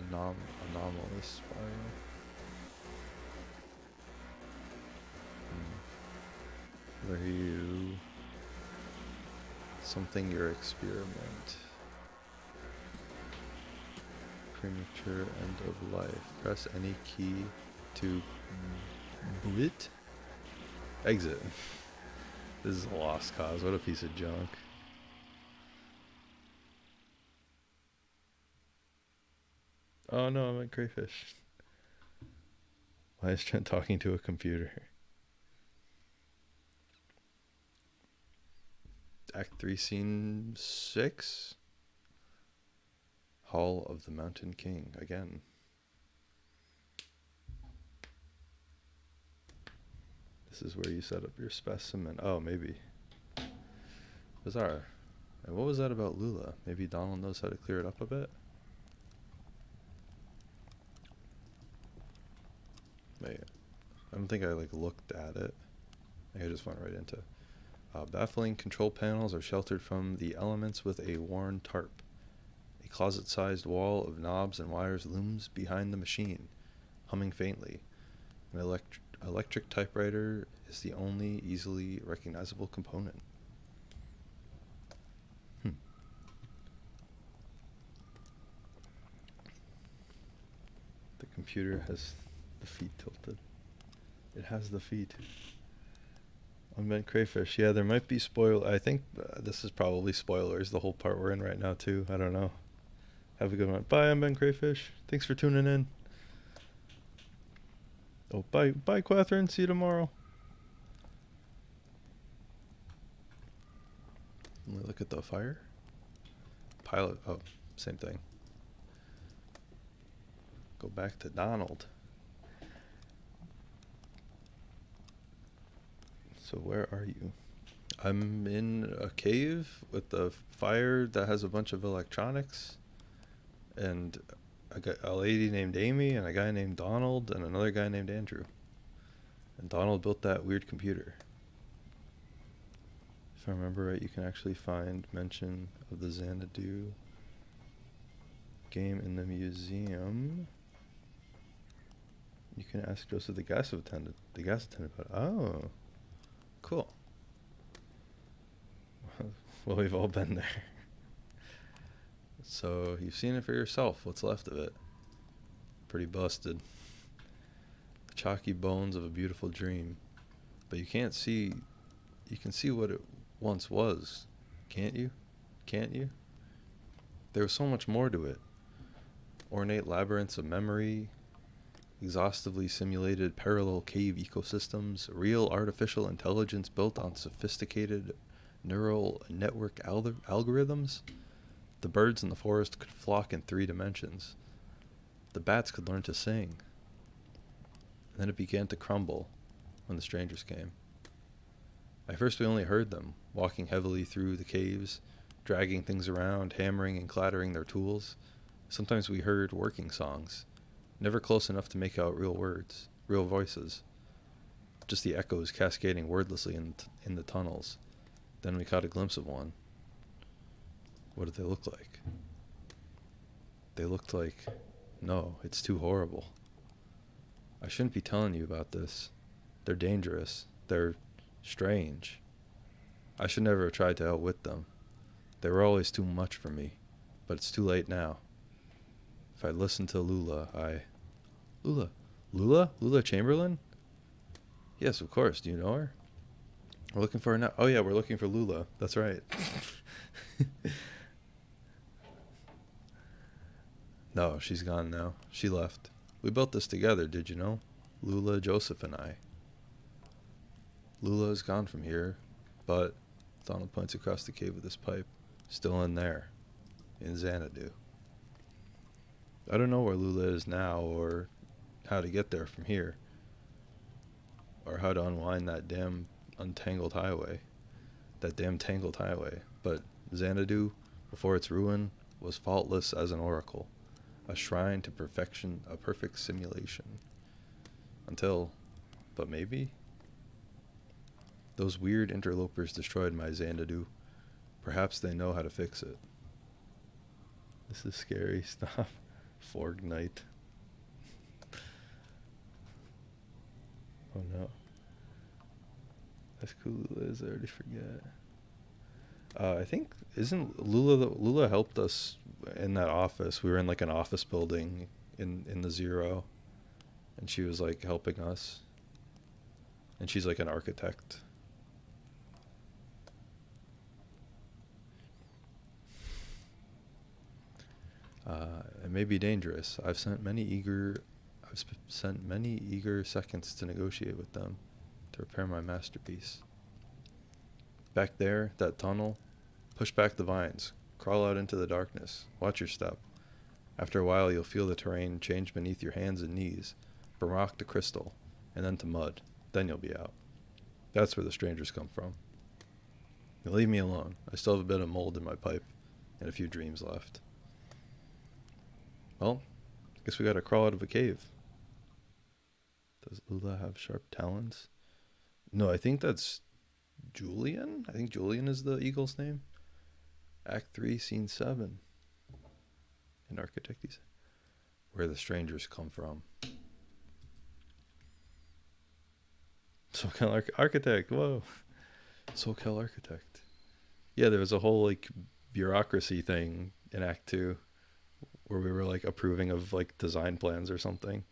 Anomalous spiral. Where you something your experiment. Premature end of life. Press any key to blit. Exit. This is a lost cause. What a piece of junk. Oh no, I'm at crayfish. Why is Trent talking to a computer? Act 3, Scene 6. Hall of the Mountain King, again. This is where you set up your specimen. Oh, maybe. Bizarre. And what was that about Lula? Maybe Donald knows how to clear it up a bit? Wait, I don't think I like looked at it. I think I just went right into it. Baffling control panels are sheltered from the elements with a worn tarp. A closet-sized wall of knobs and wires looms behind the machine, humming faintly. An electric typewriter is the only easily recognizable component. The computer has the feet tilted. It has the feet. Unbent crayfish. Yeah, there might be I think this is probably spoilers, the whole part we're in right now, too. I don't know. Have a good one. Bye, Unbent crayfish. Thanks for tuning in. Oh, bye, Catherine. See you tomorrow. Let me look at the fire. Pilot. Oh, same thing. Go back to Donald. So where are you? I'm in a cave with a fire that has a bunch of electronics, and a lady named Amy, and a guy named Donald, and another guy named Andrew. And Donald built that weird computer. If I remember right, you can actually find mention of the Xanadu game in the museum. You can ask Joseph the gas attendant about it. Oh, cool. Well, we've all been there. So you've seen it for yourself. What's left of it? Pretty busted. The chalky bones of a beautiful dream. But you can't see. You can see what it once was, can't you? Can't you? There was so much more to it. Ornate labyrinths of memory, exhaustively simulated parallel cave ecosystems, real artificial intelligence built on sophisticated neural network algorithms. The birds in the forest could flock in 3 dimensions. The bats could learn to sing. And then it began to crumble when the strangers came. At first we only heard them, walking heavily through the caves, dragging things around, hammering and clattering their tools. Sometimes we heard working songs, never close enough to make out real words, real voices. Just the echoes cascading wordlessly in the tunnels. Then we caught a glimpse of one. What did they look like? They looked like... No, it's too horrible. I shouldn't be telling you about this. They're dangerous. They're strange. I should never have tried to outwit them. They were always too much for me. But it's too late now. If I'd listened to Lula, Lula Chamberlain? Yes, of course. Do you know her? We're looking for her now. Oh yeah, we're looking for Lula. That's right. No, she's gone now. She left. We built this together, did you know? Lula, Joseph, and I. Lula is gone from here, but Donald points across the cave with his pipe. Still in there. In Xanadu. I don't know where Lula is now, or how to get there from here. Or how to unwind that damn untangled highway. That damn tangled highway. But Xanadu, before its ruin, was faultless as an oracle. A shrine to perfection, a perfect simulation. Until, but maybe? Those weird interlopers destroyed my Xanadu. Perhaps they know how to fix it. This is scary. Stop. Fortnite. Oh no. As cool as I already forget. I think isn't Lula helped us in that office. We were in like an office building in the Zero, and she was like helping us. And she's like an architect. It may be dangerous. I've sent many eager seconds to negotiate with them to repair my masterpiece. Back there, that tunnel, push back the vines, crawl out into the darkness, watch your step. After a while you'll feel the terrain change beneath your hands and knees, from rock to crystal, and then to mud. Then you'll be out. That's where the strangers come from. Leave me alone. I still have a bit of mold in my pipe and a few dreams left. Well, guess we gotta crawl out of a cave. Does Lula have sharp talons? No, I think that's Julian. I think Julian is the eagle's name. Act 3, Scene 7. In Architect, where the strangers come from. SoCal Architect, whoa. SoCal Architect. Yeah, there was a whole like bureaucracy thing in Act 2 where we were like approving of like design plans or something.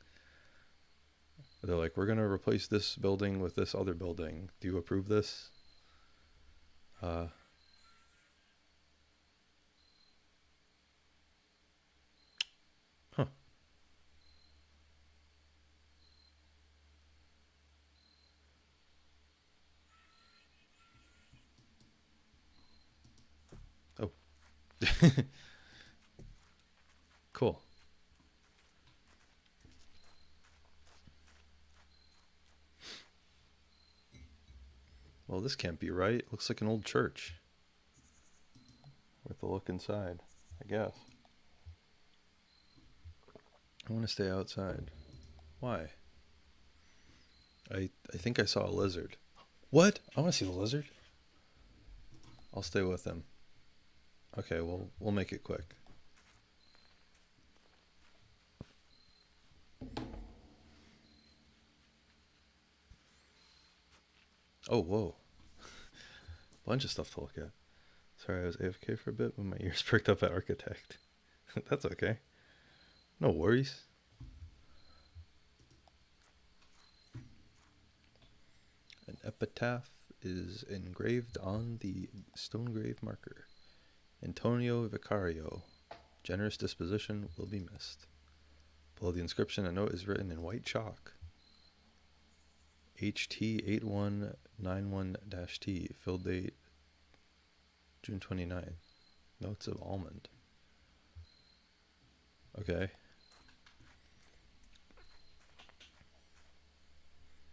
They're like, we're gonna replace this building with this other building. Do you approve this? Uh, huh. Oh, cool. Well, this can't be right. Looks like an old church. With a look inside, I guess. I want to stay outside. Why? I think I saw a lizard. What? I want to see the lizard. I'll stay with him. Okay, well, we'll make it quick. Oh, whoa. Bunch of stuff to look at. Sorry, I was AFK for a bit when my ears perked up at Architect. That's okay. No worries. An epitaph is engraved on the stone grave marker. Antonio Vicario. Generous disposition will be missed. Below the inscription, a note is written in white chalk. HT8191-T. Fill date June 29th. Notes of almond. Okay.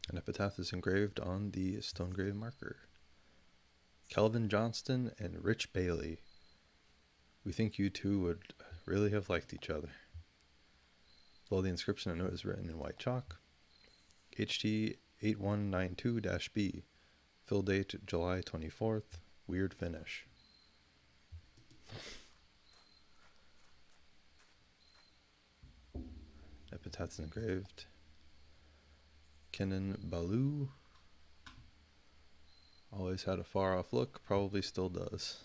An epitaph is engraved on the stone grave marker. Calvin Johnston and Rich Bailey. We think you two would really have liked each other. Below the inscription, a note is written in white chalk. HT8192-B. Fill date July 24th. Weird finish. Epitaph is engraved. Kenan Baloo. Always had a far off look, probably still does.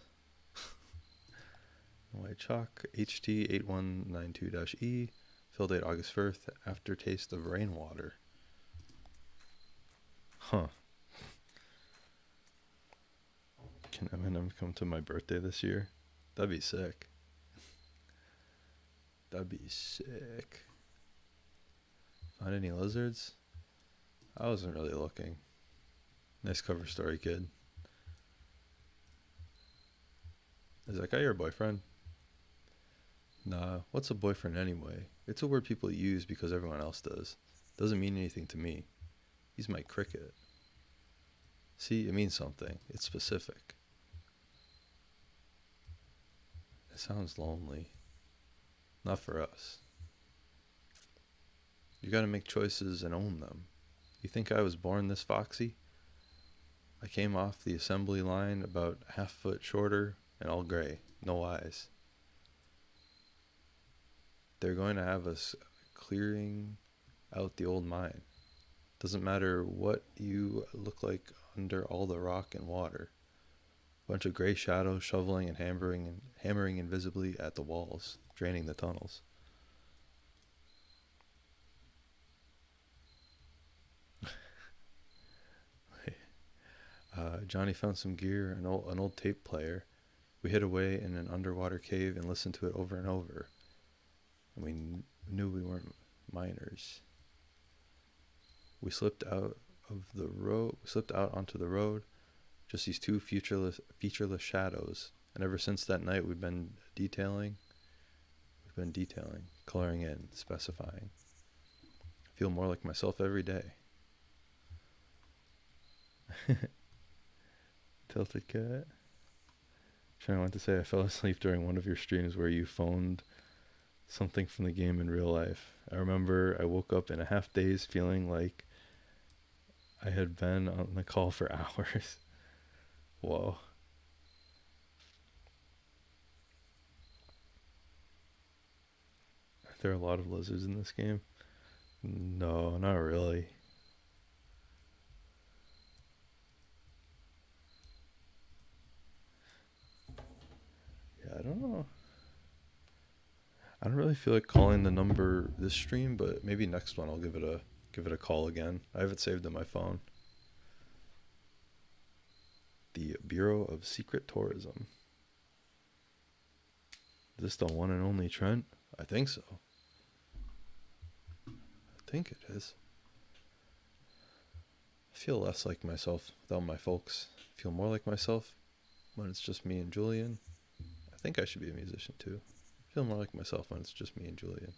White chalk, HT8192-E. Fill date August 1st. Aftertaste of rainwater. Huh. Can Eminem come to my birthday this year? That'd be sick. That'd be sick. Find any lizards? I wasn't really looking. Nice cover story, kid. Is that guy your boyfriend? Nah, what's a boyfriend anyway? It's a word people use because everyone else does. Doesn't mean anything to me. He's my cricket. See, it means something. It's specific. It sounds lonely. Not for us. You gotta make choices and own them. You think I was born this foxy? I came off the assembly line about half foot shorter and all gray, no eyes. They're going to have us clearing out the old mine. Doesn't matter what you look like under all the rock and water. Bunch of gray shadows shoveling and hammering invisibly at the walls, draining the tunnels. Johnny found some gear, an old tape player. We hid away in an underwater cave and listened to it over and over. And we knew we weren't minors. We slipped out of the road. We slipped out onto the road. Just these two featureless shadows. And ever since that night, we've been detailing, coloring in, specifying. I feel more like myself every day. Tilted cat. I want to say I fell asleep during one of your streams where you phoned something from the game in real life. I remember I woke up in a half daze feeling like I had been on the call for hours. Whoa. Are there a lot of lizards in this game? No, not really. Yeah, I don't know. I don't really feel like calling the number this stream, but maybe next one I'll give it a call again. I have it saved in my phone. The Bureau of Secret Tourism. Is this the one and only Trent? I think so. I think it is. I feel less like myself without my folks. I feel more like myself when it's just me and Julian. I think I should be a musician too. I feel more like myself when it's just me and Julian.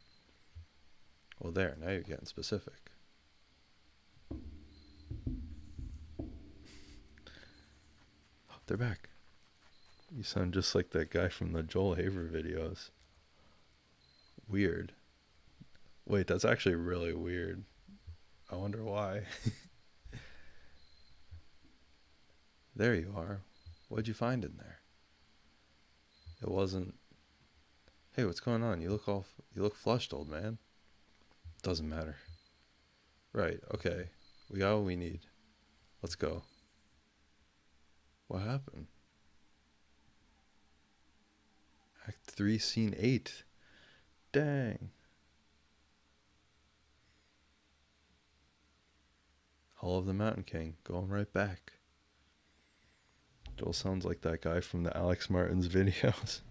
Well, there, now you're getting specific. Oh, they're back. You sound just like that guy from the Joel Haver videos. Weird. Wait, that's actually really weird. I wonder why. There you are. What'd you find in there? It wasn't... Hey, what's going on? You look flushed, old man. Doesn't matter. Right, okay. We got what we need. Let's go. What happened? Act 3, Scene 8. Dang. Hall of the Mountain King. Going right back. Joel sounds like that guy from the Alex Martin's videos.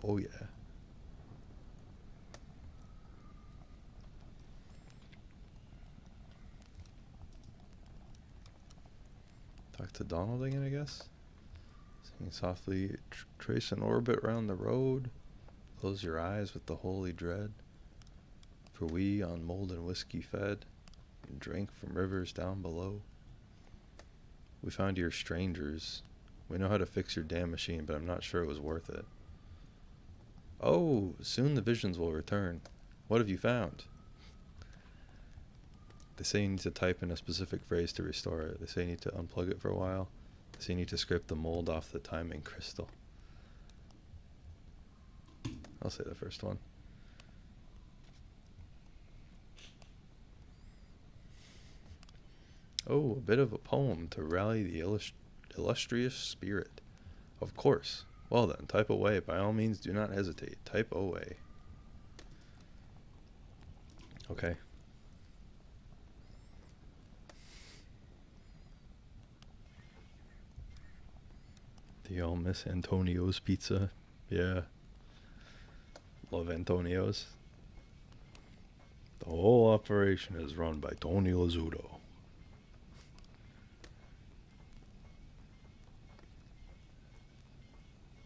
Oh yeah. Talk to Donald again, I guess. Singing softly, trace an orbit round the road. Close your eyes with the holy dread. For we on mold and whiskey fed, and drank from rivers down below. We found your strangers. We know how to fix your damn machine, but I'm not sure it was worth it. Oh, soon the visions will return. What have you found? They say you need to type in a specific phrase to restore it. They say you need to unplug it for a while. They say you need to scrape the mold off the timing crystal. I'll say the first one. Oh, a bit of a poem to rally the illustrious spirit. Of course. Well then, type away. By all means, do not hesitate. Type away. Okay. Do y'all miss Antonio's pizza? Yeah. Love Antonio's. The whole operation is run by Tony Lazzuto.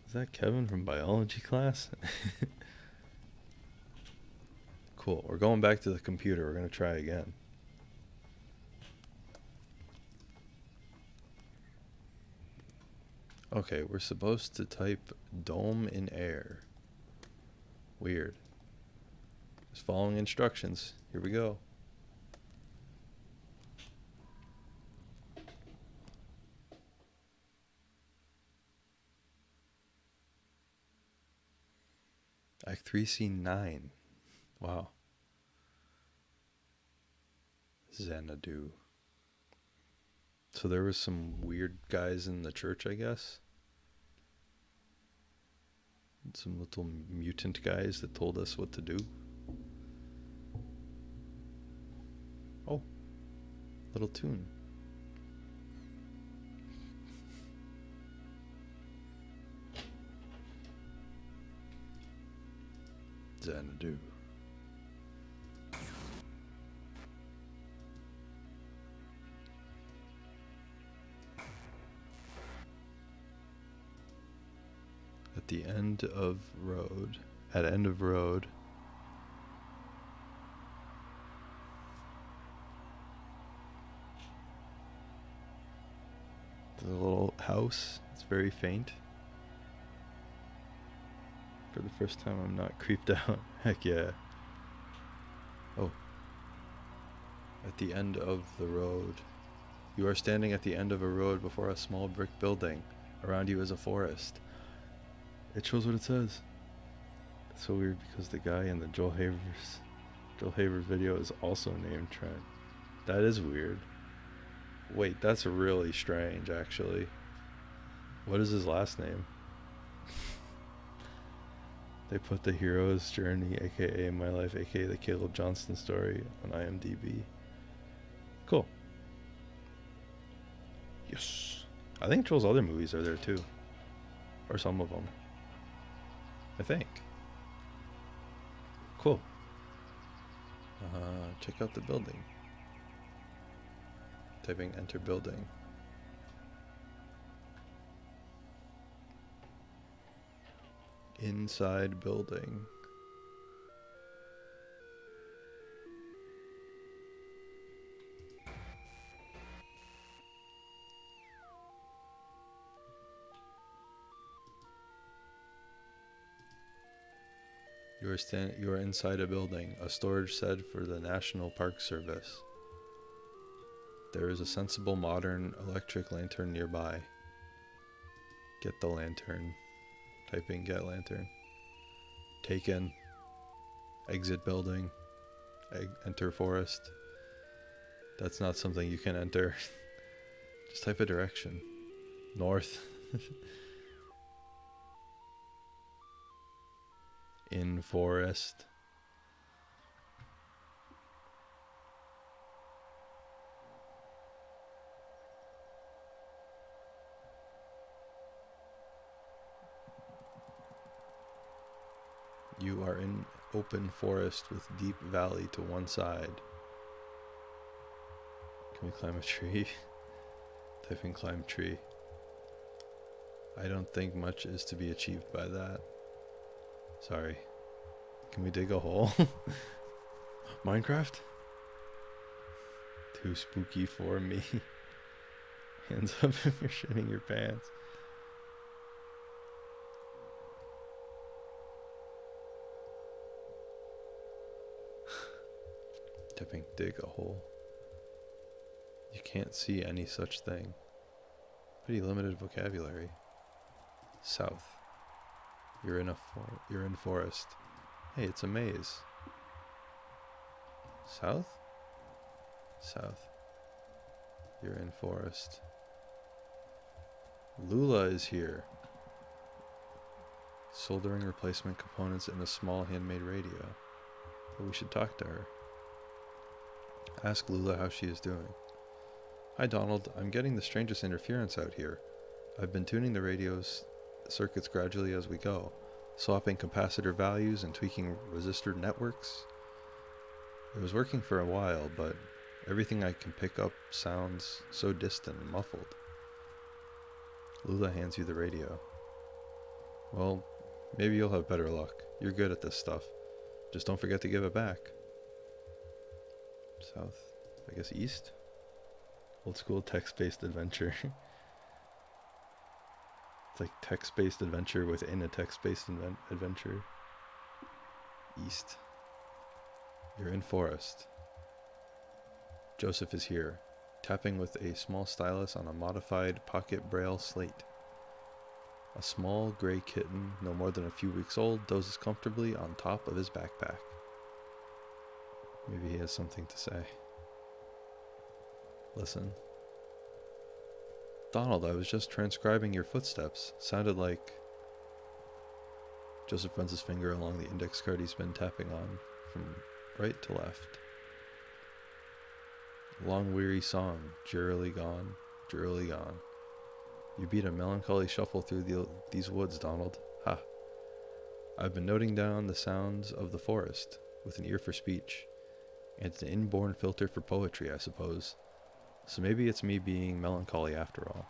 Is that Kevin from biology class? Cool. We're going back to the computer. We're going to try again. Okay, we're supposed to type dome in air. Weird. Just following instructions. Here we go. Act 3, Scene 9. Wow. Xanadu. So there was some weird guys in the church, I guess. Some little mutant guys that told us what to do. Oh, little tune. Xanadu. At the end of road. At end of road. The little house. It's very faint. For the first time, I'm not creeped out. Heck yeah. Oh. At the end of the road. You are standing at the end of a road before a small brick building. Around you is a forest. It shows what it says. It's so weird because the guy in the Joel Havers video is also named Trent. That is weird. Wait, that's really strange, actually. What is his last name? They put the hero's journey, aka my life, aka the Caleb Johnston story, on IMDb. Cool. Yes. I think Joel's other movies are there too. Or some of them. I think. Cool. Check out the building. Typing enter building. Inside building. You are inside a building, a storage shed for the National Park Service. There is a sensible modern electric lantern nearby. Get the lantern. Typing get lantern. Taken. Exit building. Enter forest. That's not something you can enter. Just type a direction. North. In forest. You are in open forest with deep valley to one side. Can we climb a tree? Type in climb tree. I don't think much is to be achieved by that. Sorry. Can we dig a hole? Minecraft? Too spooky for me. Hands up if you're shitting your pants. Typing dig a hole. You can't see any such thing. Pretty limited vocabulary. South. You're in forest. Hey, it's a maze. South? South. You're in forest. Lula is here. Soldering replacement components in a small handmade radio. But we should talk to her. Ask Lula how she is doing. Hi Donald, I'm getting the strangest interference out here. I've been tuning the radio's circuits gradually as we go, swapping capacitor values and tweaking resistor networks. It was working for a while, but everything I can pick up sounds so distant and muffled. Lula hands you the radio. Well, maybe you'll have better luck. You're good at this stuff. Just don't forget to give it back. South, I guess east? Old school text-based adventure. It's like text-based adventure within a text-based adventure. East. You're in forest. Joseph is here, tapping with a small stylus on a modified pocket braille slate. A small gray kitten, no more than a few weeks old, dozes comfortably on top of his backpack. Maybe he has something to say. Listen. Donald, I was just transcribing your footsteps. Sounded like... Joseph runs his finger along the index card he's been tapping on, from right to left. Long weary song, drearily gone, drearily gone. You beat a melancholy shuffle through these woods, Donald. Ha. I've been noting down the sounds of the forest, with an ear for speech, and an inborn filter for poetry, I suppose. So maybe it's me being melancholy after all.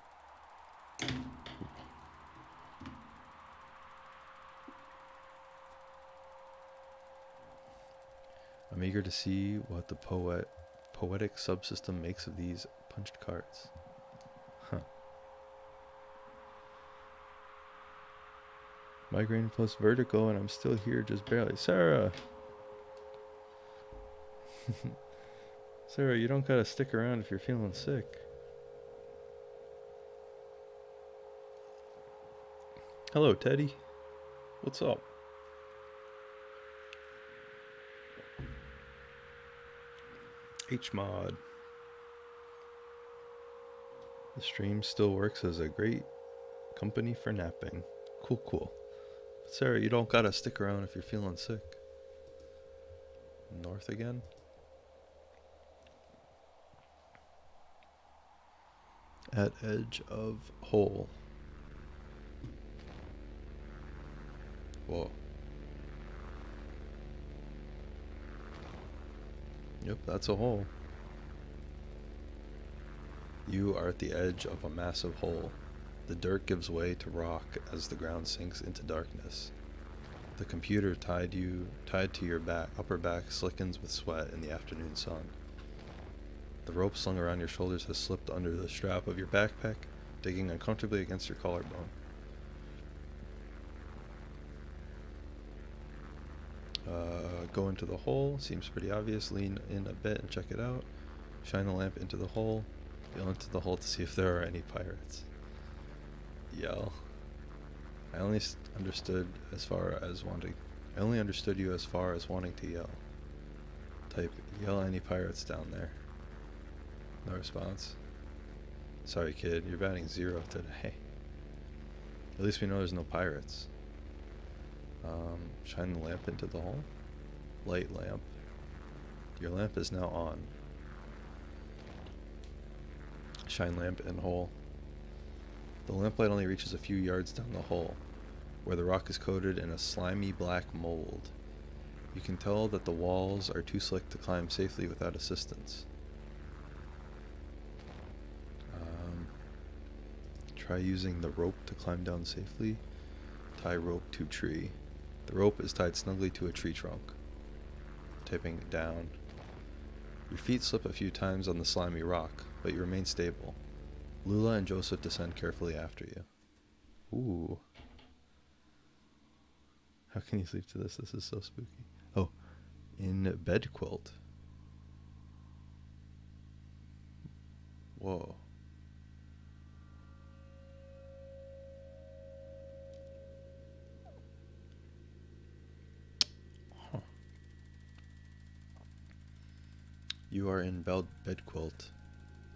I'm eager to see what the poetic subsystem makes of these punched cards. Huh. Migraine plus vertigo, and I'm still here just barely. Sarah! Sarah, you don't gotta stick around if you're feeling sick. Hello, Teddy. What's up? HMod. The stream still works as a great company for napping. Cool, cool. But Sarah, you don't gotta stick around if you're feeling sick. North again? At edge of hole. Whoa. Yep, that's a hole. You are at the edge of a massive hole. The dirt gives way to rock as the ground sinks into darkness. The computer tied to your upper back slickens with sweat in the afternoon sun. The rope slung around your shoulders has slipped under the strap of your backpack, digging uncomfortably against your collarbone. Go into the hole. Seems pretty obvious. Lean in a bit and check it out. Shine the lamp into the hole. Yell into the hole to see if there are any pirates. Yell. I only understood you as far as wanting to yell. Type, yell any pirates down there. No response. Sorry, kid, you're batting 0 today. At least we know there's no pirates. Shine the lamp into the hole. Light lamp. Your lamp is now on. Shine lamp in hole. The lamplight only reaches a few yards down the hole, where the rock is coated in a slimy black mold. You can tell that the walls are too slick to climb safely without assistance. Try using the rope to climb down safely. Tie rope to tree. The rope is tied snugly to a tree trunk. Tipping down. Your feet slip a few times on the slimy rock, but you remain stable. Lula and Joseph descend carefully after you. Ooh. How can you sleep to this? This is so spooky. Oh, in bed quilt. Whoa. Huh. You are in bed quilt.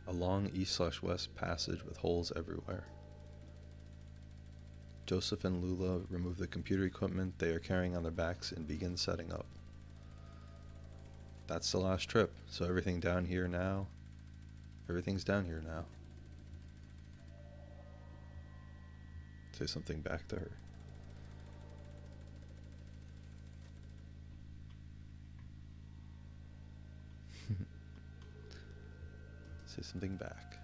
A long east/west passage with holes everywhere. Joseph and Lula remove the computer equipment they are carrying on their backs and begin setting up. That's the last trip, so everything's down here now. Say something back to her. Say something back.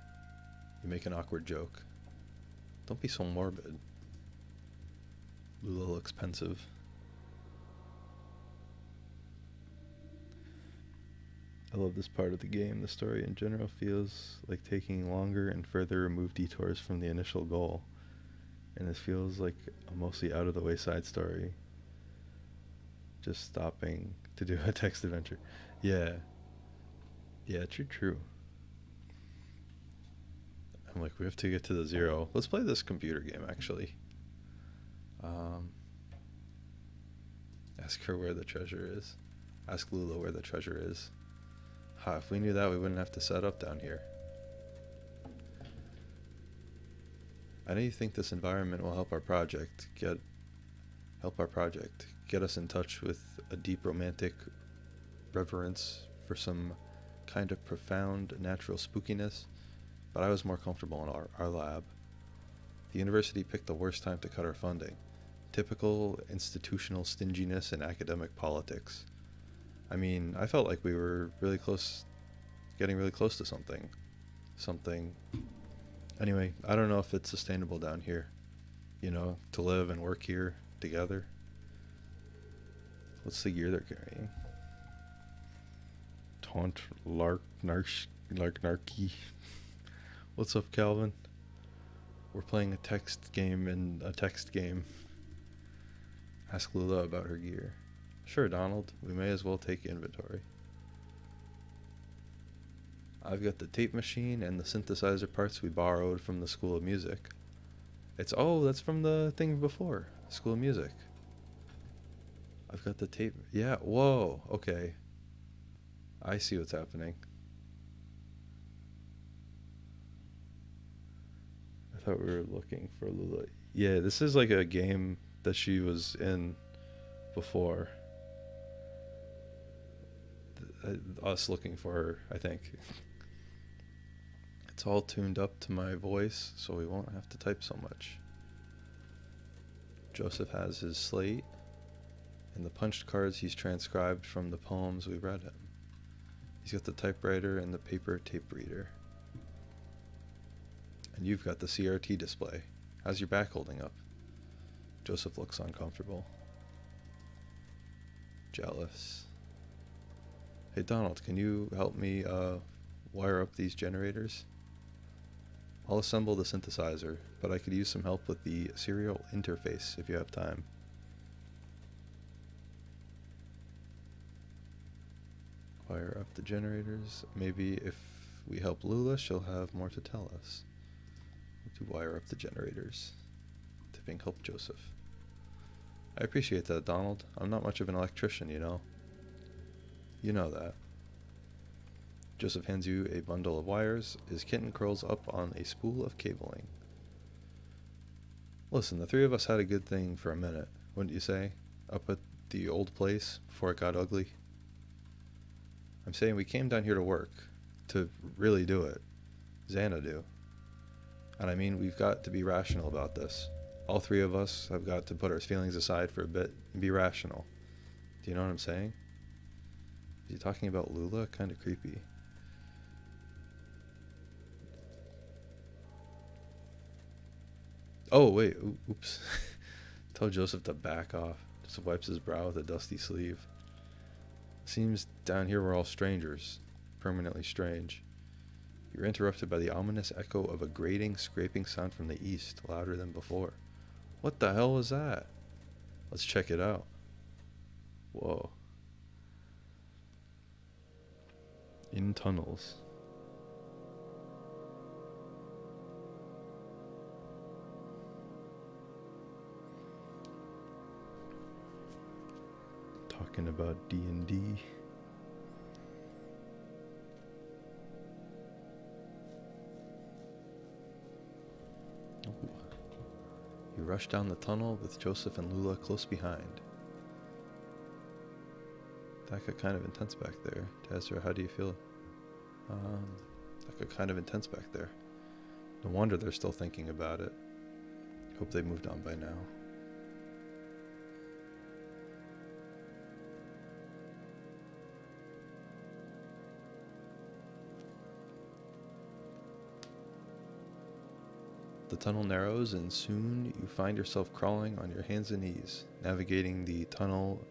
You make an awkward joke. Don't be so morbid. Lula looks pensive. I love this part of the game. The story in general feels like taking longer and further removed detours from the initial goal. And this feels like a mostly out of the way side story. Just stopping to do a text adventure. Yeah. Yeah, true. I'm like, we have to get to the 0. Let's play this computer game, actually. Ask her where the treasure is. Ask Lula where the treasure is. Ha, if we knew that, we wouldn't have to set up down here. I know you think this environment will help our project. Get us in touch with a deep romantic reverence for some kind of profound natural spookiness, but I was more comfortable in our lab. The university picked the worst time to cut our funding. Typical institutional stinginess and academic politics. I mean, I felt like we were getting really close to something. Anyway, I don't know if it's sustainable down here, to live and work here together. What's the gear they're carrying? Taunt, narky. What's up, Calvin? We're playing a text game and a text game. Ask Lula about her gear. Sure, Donald. We may as well take inventory. I've got the tape machine and the synthesizer parts we borrowed from the School of Music. That's from the thing before. School of Music. I've got the tape. Yeah, whoa, okay. I see what's happening. I thought we were looking for Lula. Yeah, this is like a game that she was in before. Us looking for her, I think. It's all tuned up to my voice, so we won't have to type so much. Joseph has his slate and the punched cards he's transcribed from the poems we read him. He's got the typewriter and the paper tape reader. And you've got the CRT display. How's your back holding up? Joseph looks uncomfortable. Jealous. Hey Donald, can you help me wire up these generators? I'll assemble the synthesizer, but I could use some help with the serial interface if you have time. Wire up the generators. Maybe if we help Lula, she'll have more to tell us. To wire up the generators. Tipping help Joseph. I appreciate that, Donald. I'm not much of an electrician, you know. You know that. Joseph hands you a bundle of wires. His kitten curls up on a spool of cabling. Listen, the three of us had a good thing for a minute, wouldn't you say? Up at the old place before it got ugly. I'm saying we came down here to work. To really do it. Xanadu. And I mean, we've got to be rational about this. All three of us have got to put our feelings aside for a bit and be rational. Do you know what I'm saying? Is he talking about Lula? Kind of creepy. Oh, wait. Oops. Tell Joseph to back off. Joseph wipes his brow with a dusty sleeve. Seems down here we're all strangers. Permanently strange. You're interrupted by the ominous echo of a grating, scraping sound from the east, louder than before. What the hell was that? Let's check it out. Whoa. In tunnels. Talking about D&D. You rush down the tunnel with Joseph and Lula close behind. That got kind of intense back there. Tazra, how do you feel? That got kind of intense back there. No wonder they're still thinking about it. Hope they moved on by now. The tunnel narrows and soon you find yourself crawling on your hands and knees. Navigating the tunnel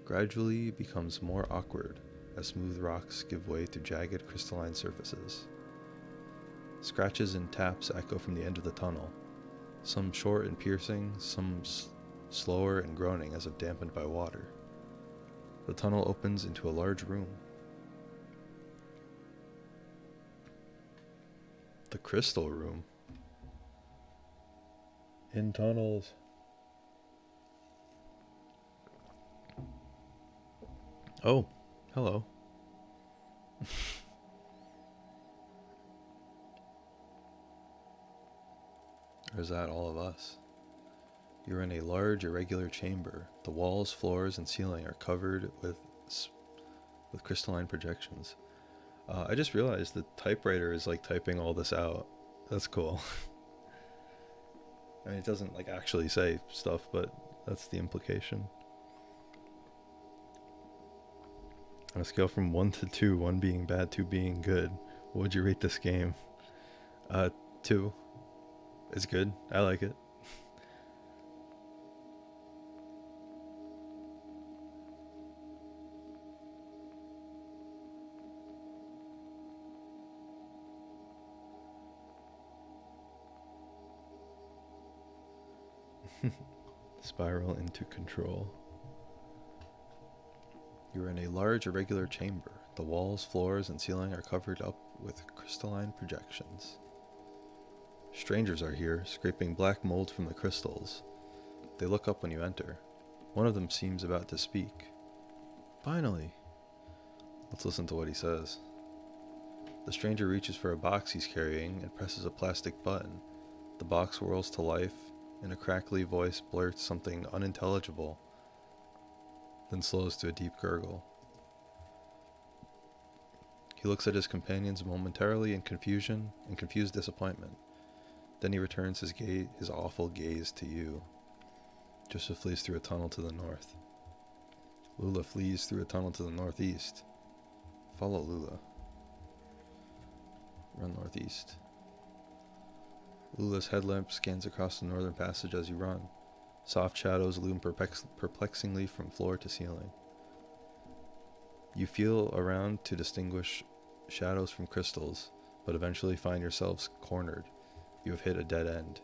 gradually becomes more awkward as smooth rocks give way to jagged crystalline surfaces. Scratches and taps echo from the end of the tunnel, some short and piercing, some slower and groaning as if dampened by water. The tunnel opens into a large room. The crystal room. In tunnels. Oh, hello. Or is that all of us? You're in a large, irregular chamber. The walls, floors, and ceiling are covered with crystalline projections. I just realized the typewriter is like typing all this out. That's cool. I mean, it doesn't like actually say stuff, but that's the implication. On a scale from 1 to 2, 1 being bad, 2 being good, what would you rate this game? 2. It's good. I like it. Spiral into control. You are in a large, irregular chamber. The walls, floors, and ceiling are covered up with crystalline projections. Strangers are here, scraping black mold from the crystals. They look up when you enter. One of them seems about to speak. Finally! Let's listen to what he says. The stranger reaches for a box he's carrying and presses a plastic button. The box whirls to life, and a crackly voice blurts something unintelligible, then slows to a deep gurgle. He looks at his companions momentarily in confusion and confused disappointment. Then he returns his awful gaze to you. Joseph flees through a tunnel to the north. Lula flees through a tunnel to the northeast. Follow Lula. Run northeast. Lula's headlamp scans across the northern passage as you run. Soft shadows loom perplexingly from floor to ceiling. You feel around to distinguish shadows from crystals, but eventually find yourselves cornered. You have hit a dead end.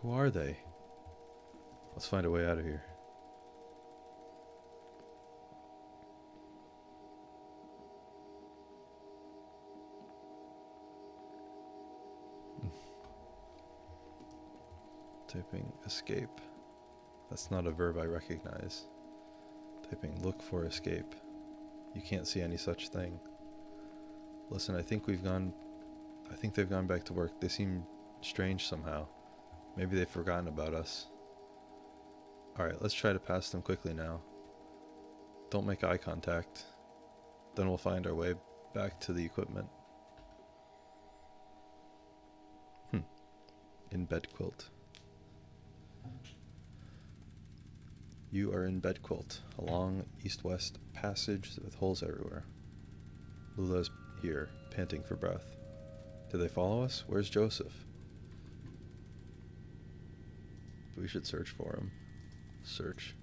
Who are they? Let's find a way out of here. Typing escape. That's not a verb I recognize. Typing look for escape. You can't see any such thing. Listen, I think they've gone back to work. They seem strange somehow. Maybe they've forgotten about us. Alright, let's try to pass them quickly now. Don't make eye contact. Then we'll find our way back to the equipment. In bed quilt. You are in bed quilt, a long east-west passage with holes everywhere. Lula's here, panting for breath. Do they follow us? Where's Joseph? We should search for him. Search.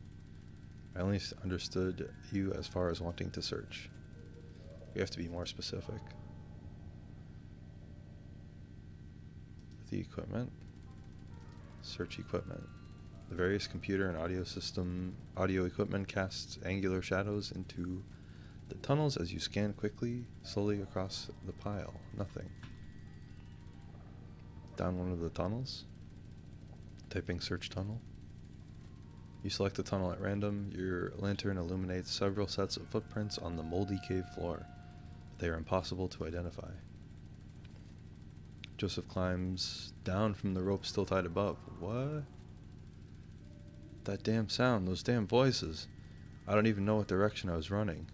I only understood you as far as wanting to search. We have to be more specific. The equipment. Search equipment. The various computer and audio equipment casts angular shadows into the tunnels as you scan slowly across the pile. Nothing. Down one of the tunnels. Typing search tunnel. You select a tunnel at random. Your lantern illuminates several sets of footprints on the moldy cave floor. They are impossible to identify. Joseph climbs down from the rope still tied above. What? That damn sound, those damn voices. I don't even know what direction I was running.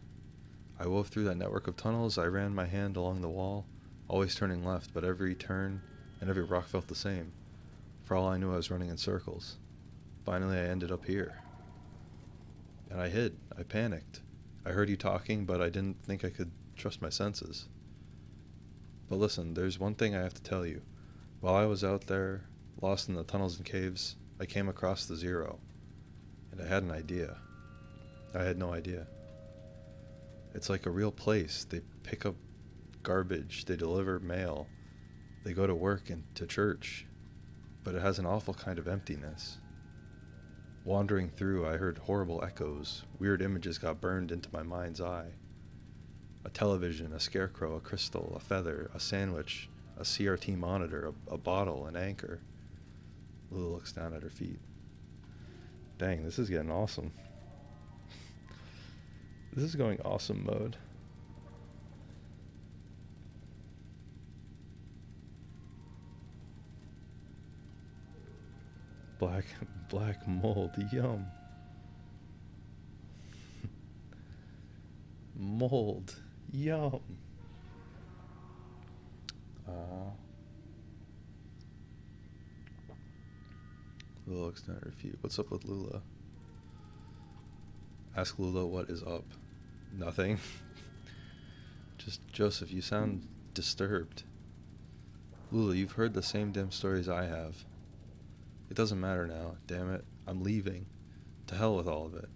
I wove through that network of tunnels. I ran my hand along the wall, always turning left, but every turn and every rock felt the same. For all I knew, I was running in circles. Finally, I ended up here. And I hid. I panicked. I heard you talking, but I didn't think I could trust my senses. But listen, there's one thing I have to tell you. While I was out there, lost in the tunnels and caves, I came across the Zero. And I had an idea. I had no idea. It's like a real place. They pick up garbage. They deliver mail. They go to work and to church. But it has an awful kind of emptiness. Wandering through, I heard horrible echoes. Weird images got burned into my mind's eye. A television, a scarecrow, a crystal, a feather, a sandwich, a CRT monitor, a bottle, an anchor. Lula looks down at her feet. Dang, this is getting awesome. This is going awesome mode. Black mold, yum. Mold, yum. Lula looks down at her feet. What's up with Lula? Ask Lula what is up. Nothing. Just, Joseph, you sound disturbed. Lula, you've heard the same damn stories I have. It doesn't matter now, damn it. I'm leaving. To hell with all of it.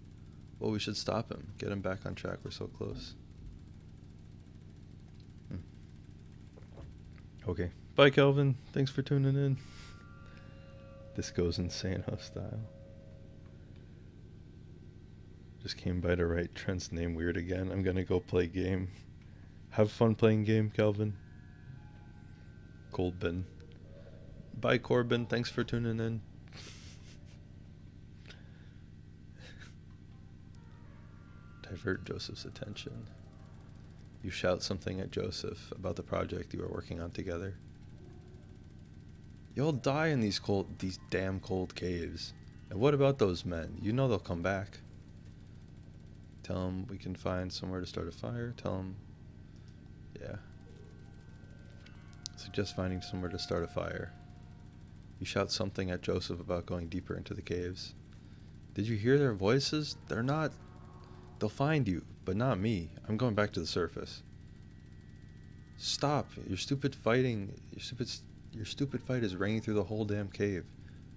Well, we should stop him. Get him back on track. We're so close. Okay. Bye, Kelvin. Thanks for tuning in. This goes insane style. Just came by to write Trent's name weird again. I'm gonna go play game. Have fun playing game, Calvin. Coldbin. Bye, Corbin. Thanks for tuning in. Divert Joseph's attention. You shout something at Joseph about the project you are working on together. You'll die in these damn cold caves. And what about those men? You know they'll come back. Tell them we can find somewhere to start a fire. Tell them, yeah. Suggest finding somewhere to start a fire. You shout something at Joseph about going deeper into the caves. Did you hear their voices? They're not... They'll find you, but not me. I'm going back to the surface. Stop. Your stupid fight is ringing through the whole damn cave.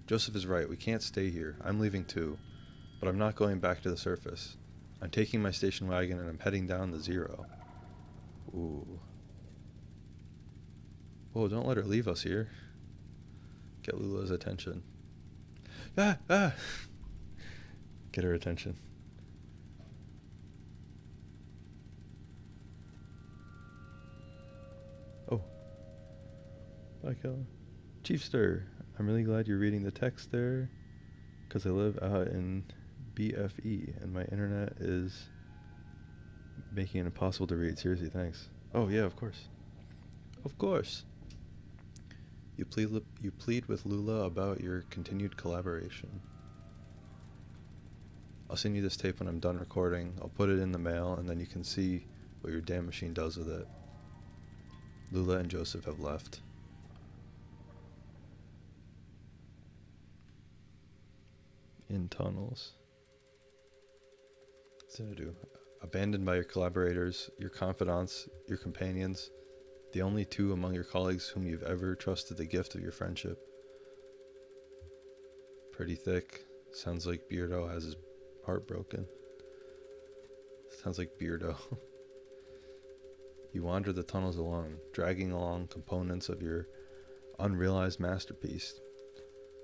Joseph is right. We can't stay here. I'm leaving too. But I'm not going back to the surface. I'm taking my station wagon and I'm heading down the zero. Ooh. Whoa, don't let her leave us here. Get Lula's attention. Ah! Get her attention. Oh. Bye, Kella. Chiefster, I'm really glad you're reading the text there, because I live out in BFE, and my internet is making it impossible to read. Seriously, thanks. Oh, yeah, of course. Of course. You plead with Lula about your continued collaboration. I'll send you this tape when I'm done recording. I'll put it in the mail, and then you can see what your damn machine does with it. Lula and Joseph have left. In tunnels. Xanadu. Abandoned by your collaborators, your confidants, your companions, the only two among your colleagues whom you've ever trusted the gift of your friendship. Pretty thick. Sounds like Beardo has his heart broken. Sounds like Beardo. You wander the tunnels alone, dragging along components of your unrealized masterpiece,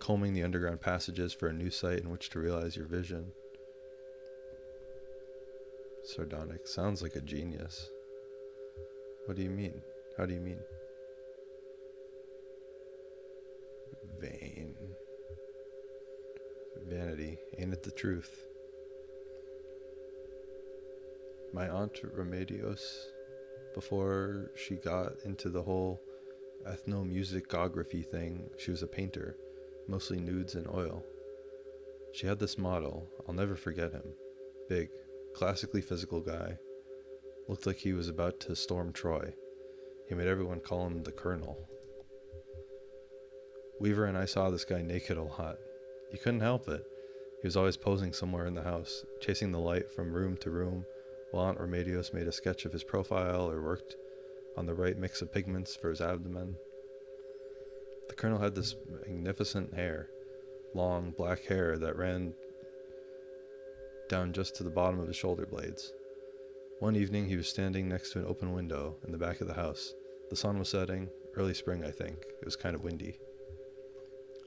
combing the underground passages for a new site in which to realize your vision. Sardonic. Sounds like a genius. What do you mean? How do you mean? Vain. Vanity. Ain't it the truth? My aunt Remedios, before she got into the whole ethnomusicography thing, she was a painter, mostly nudes and oil. She had this model. I'll never forget him. Big, classically physical guy. Looked like he was about to storm Troy. He made everyone call him the Colonel. Weaver and I saw this guy naked a lot. You couldn't help it. He was always posing somewhere in the house, chasing the light from room to room, while Aunt Remedios made a sketch of his profile or worked on the right mix of pigments for his abdomen. The Colonel had this magnificent hair, long black hair that ran down just to the bottom of his shoulder blades. One evening he was standing next to an open window in the back of the house. The sun was setting, early spring I think. It was kind of windy.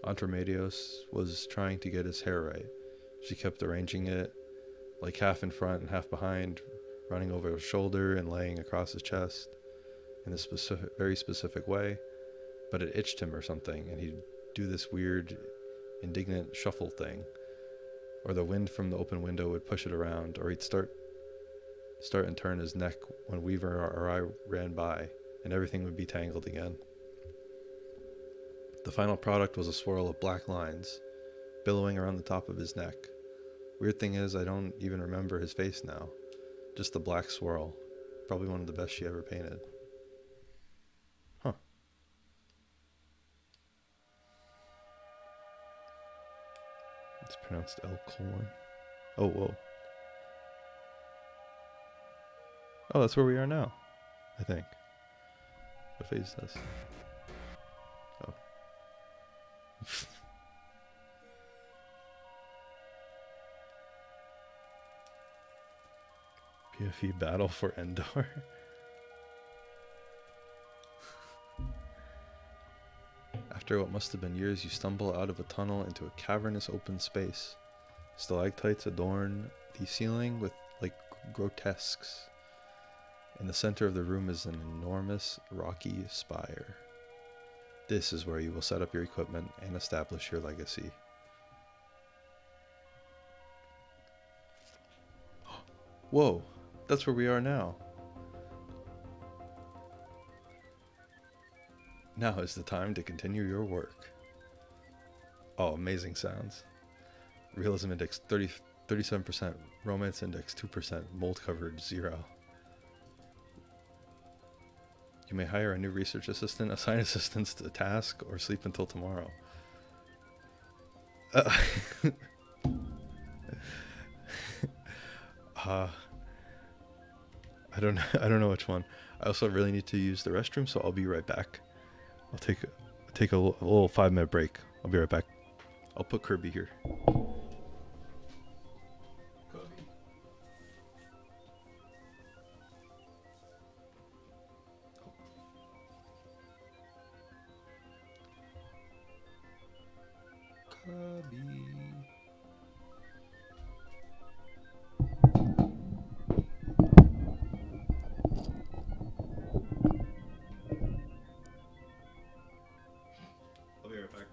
Aunt Remedios was trying to get his hair right. She kept arranging it, like half in front and half behind, running over his shoulder and laying across his chest in a very specific way, but it itched him or something, and he'd do this weird, indignant shuffle thing, or the wind from the open window would push it around, or he'd start and turn his neck when Weaver or I ran by, and everything would be tangled again. The final product was a swirl of black lines, billowing around the top of his neck. Weird thing is, I don't even remember his face now. Just the black swirl. Probably one of the best she ever painted. Huh. It's pronounced L colon. Oh, whoa. Oh, that's where we are now, I think. What phase is this? Oh. PFE battle for Endor. After what must have been years, you stumble out of a tunnel into a cavernous open space. Stalactites adorn the ceiling with like grotesques. In the center of the room is an enormous rocky spire. This is where you will set up your equipment and establish your legacy. Whoa, that's where we are now. Now is the time to continue your work. Oh, amazing sounds. Realism index 37%, romance index 2%, mold coverage 0. You may hire a new research assistant, assign assistants to a task, or sleep until tomorrow. I don't know which one. I also really need to use the restroom, so I'll be right back. I'll take a little 5-minute break. I'll be right back. I'll put Kirby here. Kirby. I'll be right back.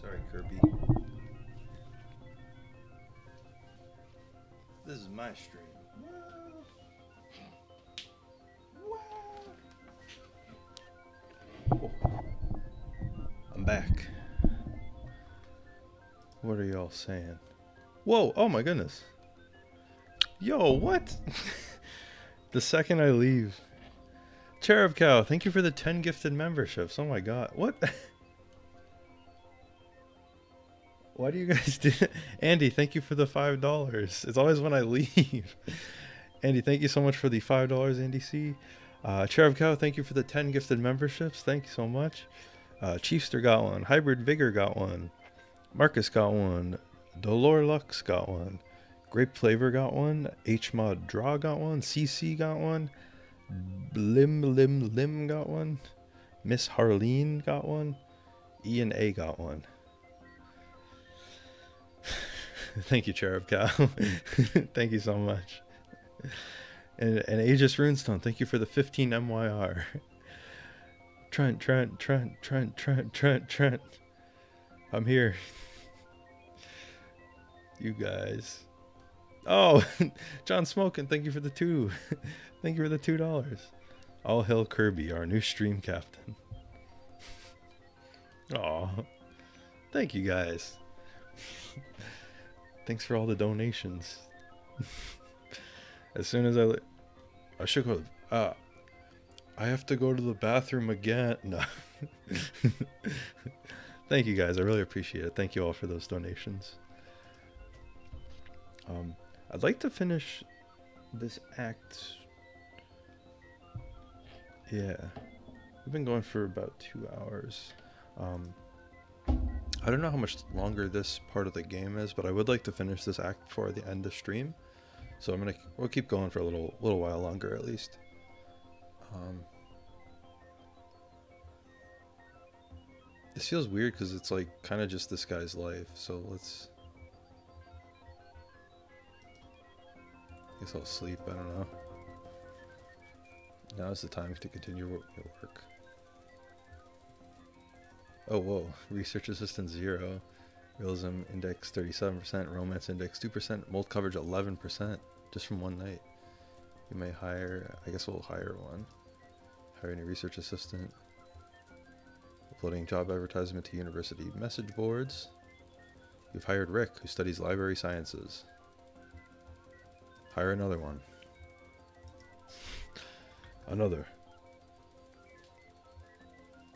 Sorry, Kirby. This is my stream. Oh. back. What are y'all saying? Whoa, oh my goodness. Yo, what? The second I leave. Cherub Cow, thank you for the 10 gifted memberships. Oh my god. What? Why do you guys do that? Andy, thank you for the $5. It's always when I leave. Andy, thank you so much for the $5, Andy C. Cherub Cow, thank you for the 10 gifted memberships. Thank you so much. Chiefster got one. Hybrid Vigor got one. Marcus got one. Dolor Lux got one. Grape Flavor got one. HMod Draw got one. CC got one. Lim got one. Miss Harleen got one. Ian A got one. Thank you, Cherub Cow. Thank you so much. And Aegis Runestone, thank you for the 15 MYR. Trent. I'm here. You guys. Oh, John Smokin, thank you for the 2. Thank you for the $2. All hail Kirby, our new stream captain. Aw. Thank you guys. Thanks for all the donations. As soon as I should go. I have to go to the bathroom again. No. Thank you guys. I really appreciate it. Thank you all for those donations. I'd like to finish this act. Yeah. We've been going for about 2 hours. I don't know how much longer this part of the game is, but I would like to finish this act before the end of stream. So we'll keep going for a little while longer at least. This feels weird because it's like kind of just this guy's life. So let's. I guess I'll sleep. I don't know. Now is the time to continue your work. Oh, whoa. Research Assistant 0. Realism Index 37%. Romance Index 2%. Mold Coverage 11%. Just from one night. You may hire... I guess we'll hire one. Hire any Research Assistant. Uploading job advertisement to university message boards. You've hired Rick, who studies library sciences. Hire another one. Another.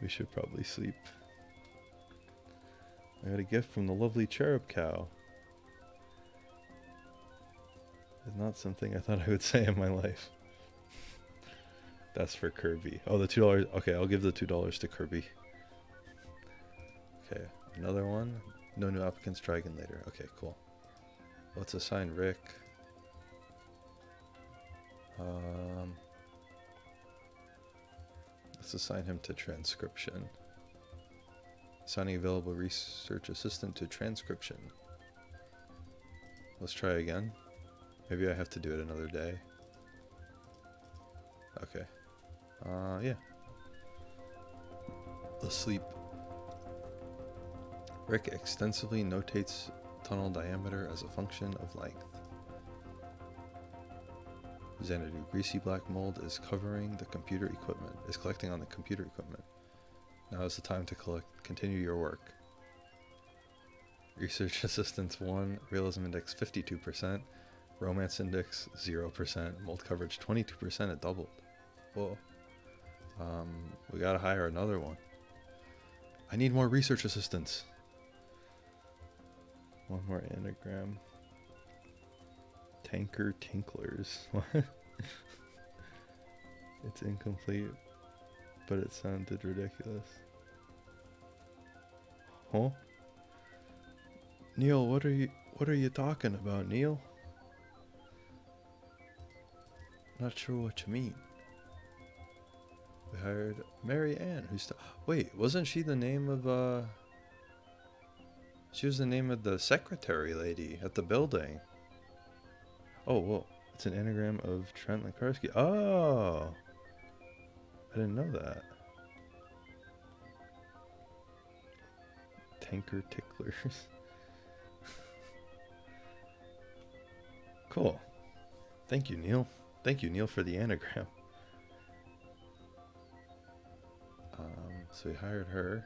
We should probably sleep. I got a gift from the lovely Cherub Cow. It's not something I thought I would say in my life. That's for Kirby. Oh, the $2. Okay, I'll give the $2 to Kirby. Okay, another one. No new applicants, try again later. Okay, cool. Let's assign Rick. Let's assign him to transcription. Assigning available research assistant to transcription. Let's try again. Maybe I have to do it another day. Okay. Yeah. Let's sleep. Rick extensively notates tunnel diameter as a function of length. Xanadu, greasy black mold is covering the computer equipment, is collecting on the computer equipment. Now is the time to continue your work. Research Assistance 1, Realism Index 52%, Romance Index 0%, Mold Coverage 22%, it doubled. Whoa. We gotta hire another one. I need more research assistants. One more anagram. Tanker Tinklers. What? It's incomplete, but it sounded ridiculous. Huh? Neil, what are you talking about, Neil? Not sure what you mean. We hired Mary Ann, who's wait, wasn't she the name of she was the name of the secretary lady at the building. Oh, whoa. It's an anagram of Trent Lekarsky. Oh! I didn't know that. Tanker Ticklers. Cool. Thank you, Neil. Thank you, Neil, for the anagram. So we hired her.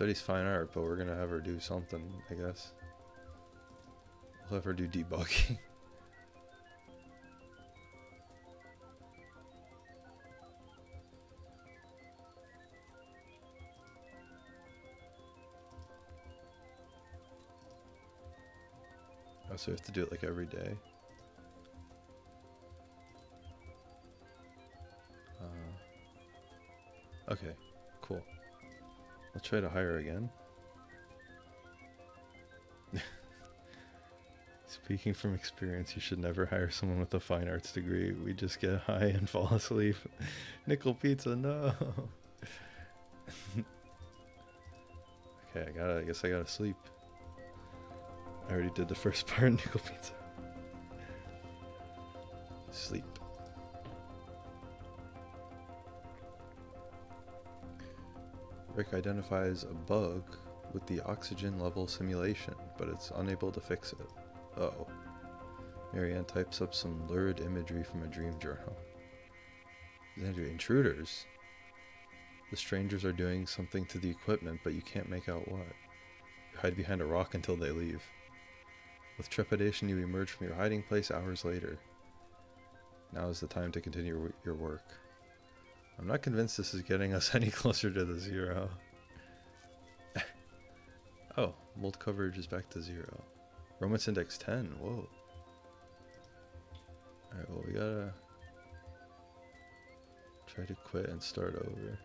studies fine art, but we're gonna have her do something, I guess. We'll have her do debugging. Oh, so we have to do it like every day. Okay, cool. I'll try to hire again. Speaking from experience, you should never hire someone with a fine arts degree. We just get high and fall asleep. Nickel pizza, no. Okay, I guess I gotta sleep. I already did the first part, nickel pizza. Sleep. Rick identifies a bug with the oxygen level simulation, but it's unable to fix it. Uh-oh. Marianne types up some lurid imagery from a dream journal. Intruders. The strangers are doing something to the equipment, but you can't make out what. You hide behind a rock until they leave. With trepidation, you emerge from your hiding place hours later. Now is the time to continue your work. I'm not convinced this is getting us any closer to the 0. Oh, mold coverage is back to 0. Romance index 10, whoa. Alright, well we gotta try to quit and start over.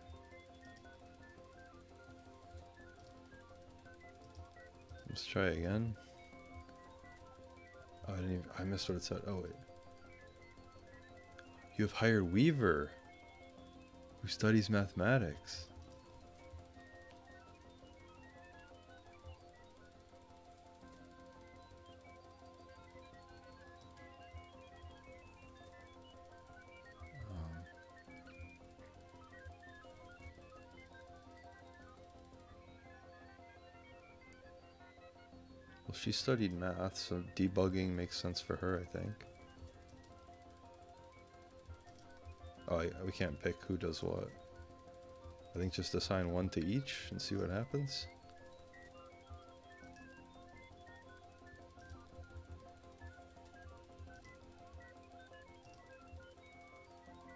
Let's try again. Oh, I missed what it said. Oh wait. You have hired Weaver, who studies mathematics. Well, she studied math, so debugging makes sense for her, I think. Oh, we can't pick who does what. I think just assign one to each and see what happens.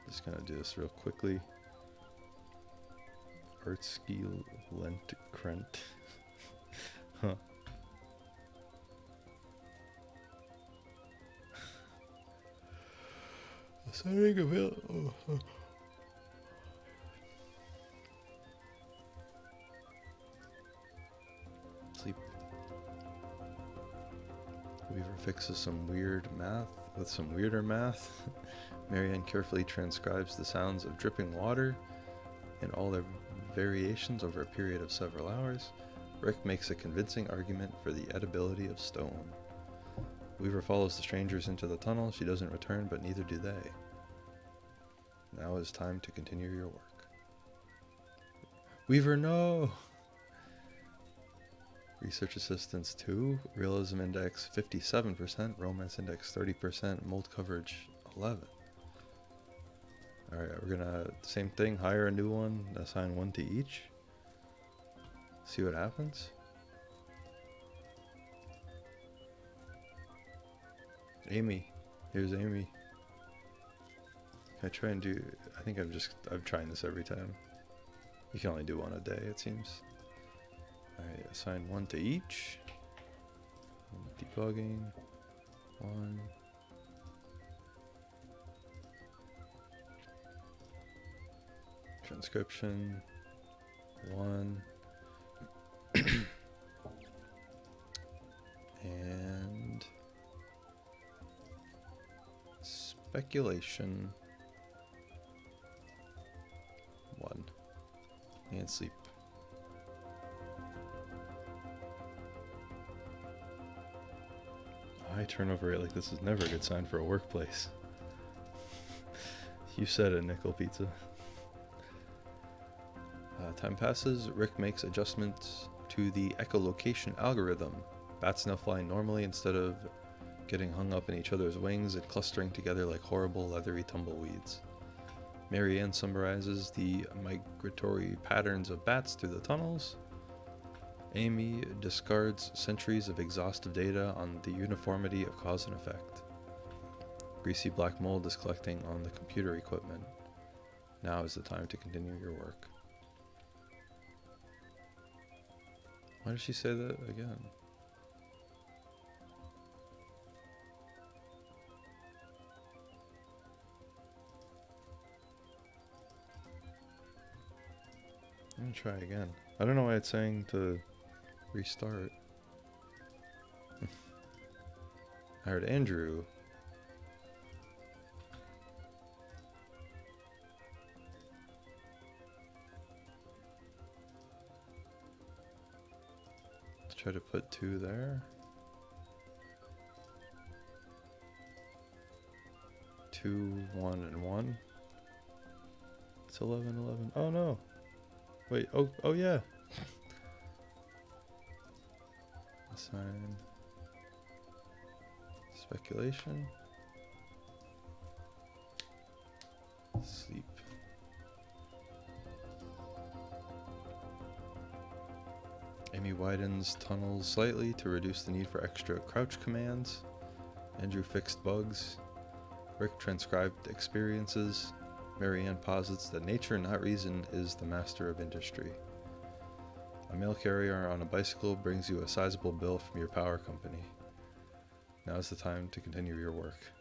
Just gonna do this real quickly. Artsky Lent Trent. Huh. Assigning available. Sleep. Weaver fixes some weird math with some weirder math. Marianne carefully transcribes the sounds of dripping water in all their variations over a period of several hours. Rick makes a convincing argument for the edibility of stone. Weaver follows the strangers into the tunnel. She doesn't return, but neither do they. Now is time to continue your work. Weaver, no! Research assistance 2, realism index 57%, romance index 30%, mold coverage 11. Alright, we're gonna, same thing, hire a new one, assign one to each. See what happens. Amy. Here's Amy. Can I try and do... I think I'm trying this every time. You can only do one a day, it seems. Alright, assign one to each. Debugging. One. Transcription. One. And... speculation. 1. And sleep. High turnover rate like this is never a good sign for a workplace. You said it, nickel pizza. Time passes. Rick makes adjustments to the echolocation algorithm. Bats now fly normally instead of getting hung up in each other's wings and clustering together like horrible leathery tumbleweeds. Marianne summarizes the migratory patterns of bats through the tunnels. Amy discards centuries of exhaustive data on the uniformity of cause and effect. Greasy black mold is collecting on the computer equipment. Now is the time to continue your work. Why did she say that again? I'm gonna try again. I don't know why it's saying to restart. I heard Andrew. Let's try to put 2 there. 2, 1, and 1. It's 11, 11. Oh no. Wait, oh yeah. Assign speculation. Sleep. Amy widens tunnels slightly to reduce the need for extra crouch commands. Andrew fixed bugs. Rick transcribed experiences. Marianne posits that nature, not reason, is the master of industry. A mail carrier on a bicycle brings you a sizable bill from your power company. Now is the time to continue your work.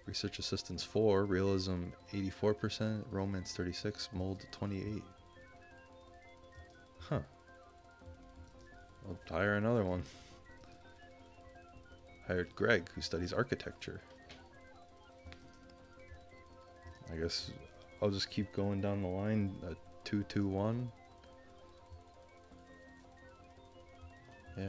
Research Assistance 4, Realism 84%, Romance 36, Mold 28. Huh. I'll hire another one. Hired Greg, who studies architecture. I guess I'll just keep going down the line. 2, 2, 1. Yeah.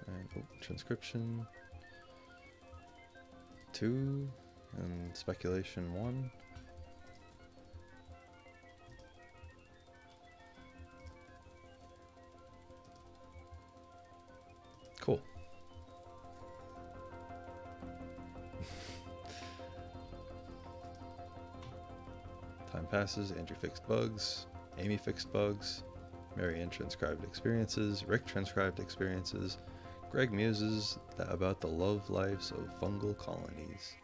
And transcription 2 and speculation 1. Cool. Time passes. Andrew fixed bugs. Amy fixed bugs. Marianne transcribed experiences. Rick transcribed experiences. Greg muses about the love lives of fungal colonies.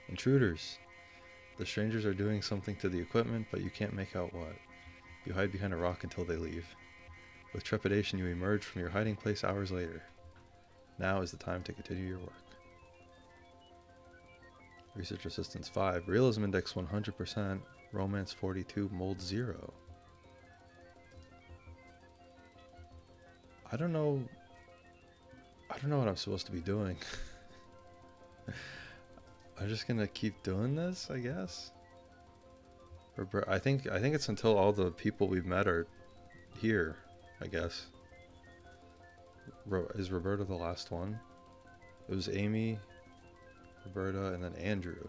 Intruders. The strangers are doing something to the equipment, but you can't make out what. You hide behind a rock until they leave. With trepidation, you emerge from your hiding place hours later. Now is the time to continue your work. Research Assistance 5, Realism Index 100%, Romance 42, Mold 0. I don't know what I'm supposed to be doing. I'm just gonna keep doing this, I guess. I think it's until all the people we've met are here, I guess. Is Roberta the last one? It was Amy, Roberta, and then Andrew.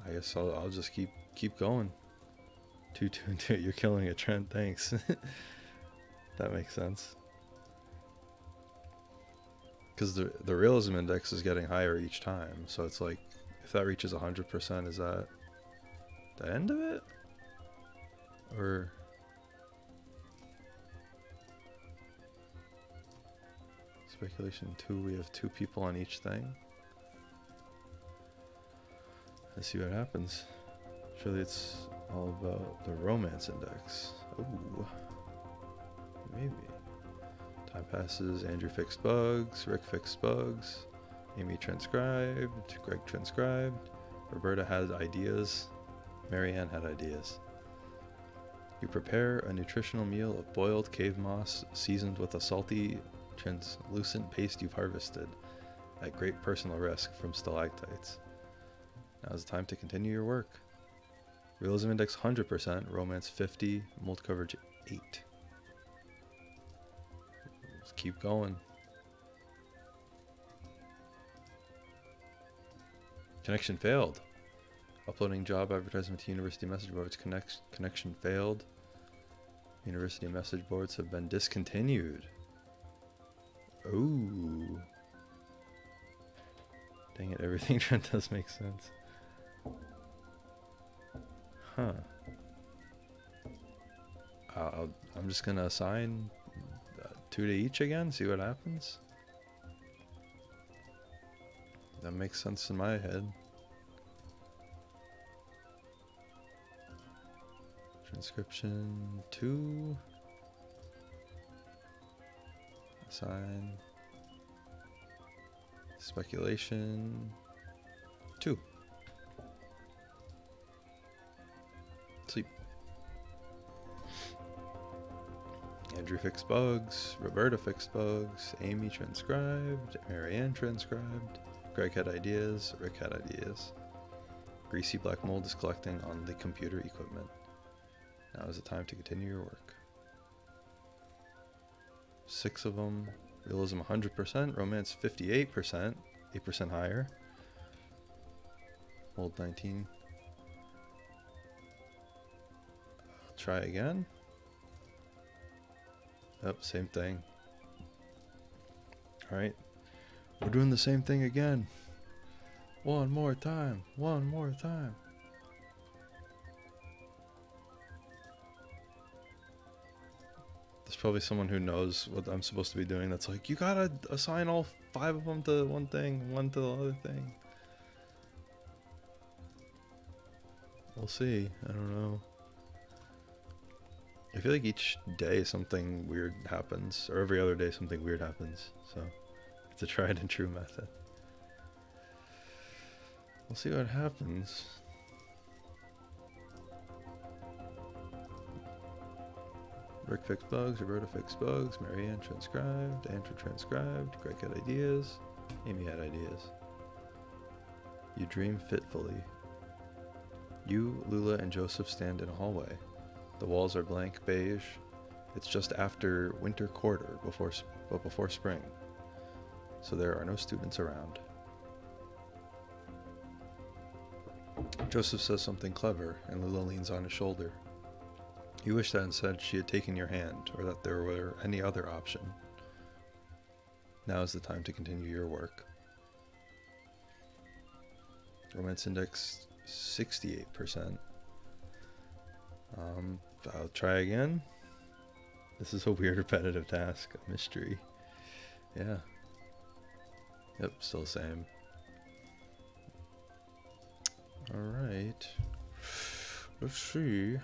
I guess I'll just keep going. 2, 2, 2. You're killing it, Trent. Thanks. That makes sense. Because the realism index is getting higher each time, so it's like if that reaches 100%, is that the end of it? Or speculation 2, we have 2 people on each thing. Let's see what happens. Surely it's all about the romance index. Ooh. Maybe. Time passes. Andrew fixed bugs. Rick fixed bugs. Amy transcribed. Greg transcribed. Roberta had ideas. Marianne had ideas. You prepare a nutritional meal of boiled cave moss seasoned with a salty, translucent paste you've harvested at great personal risk from stalactites. Now is the time to continue your work. Realism Index 100%, Romance 50, Mold Coverage 8. Let's keep going. Connection failed. Uploading job advertisement to university message boards. Connection failed. University message boards have been discontinued. Ooh. Dang it, everything Trent does make sense. Huh. I'm just gonna assign 2 to each again, see what happens. That makes sense in my head. Transcription 2. Assign. Speculation 2. Sleep. Andrew fixed bugs, Roberta fixed bugs, Amy transcribed, Marianne transcribed, Greg had ideas, Rick had ideas. Greasy black mold is collecting on the computer equipment. Now is the time to continue your work. 6 of them. Realism 100%, romance 58%, 8% higher. Mold 19. I'll try again. Yep, same thing. Alright. We're doing the same thing again. One more time. One more time. There's probably someone who knows what I'm supposed to be doing that's like, you gotta assign all 5 of them to one thing, one to the other thing. We'll see. I don't know. I feel like each day something weird happens, or every other day something weird happens, so it's a tried and true method. We'll see what happens. Rick fixed bugs, Roberta fixed bugs, Marianne transcribed, Andrew transcribed, Greg had ideas, Amy had ideas. You dream fitfully. You, Lula, and Joseph stand in a hallway. The walls are blank beige. It's just after winter quarter, but before spring. So there are no students around. Joseph says something clever, and Lula leans on his shoulder. You wish that instead she had taken your hand, or that there were any other option. Now is the time to continue your work. Romance index 68%. I'll try again. This is a weird repetitive task, a mystery. Yeah. Yep, still the same. Alright. Let's see.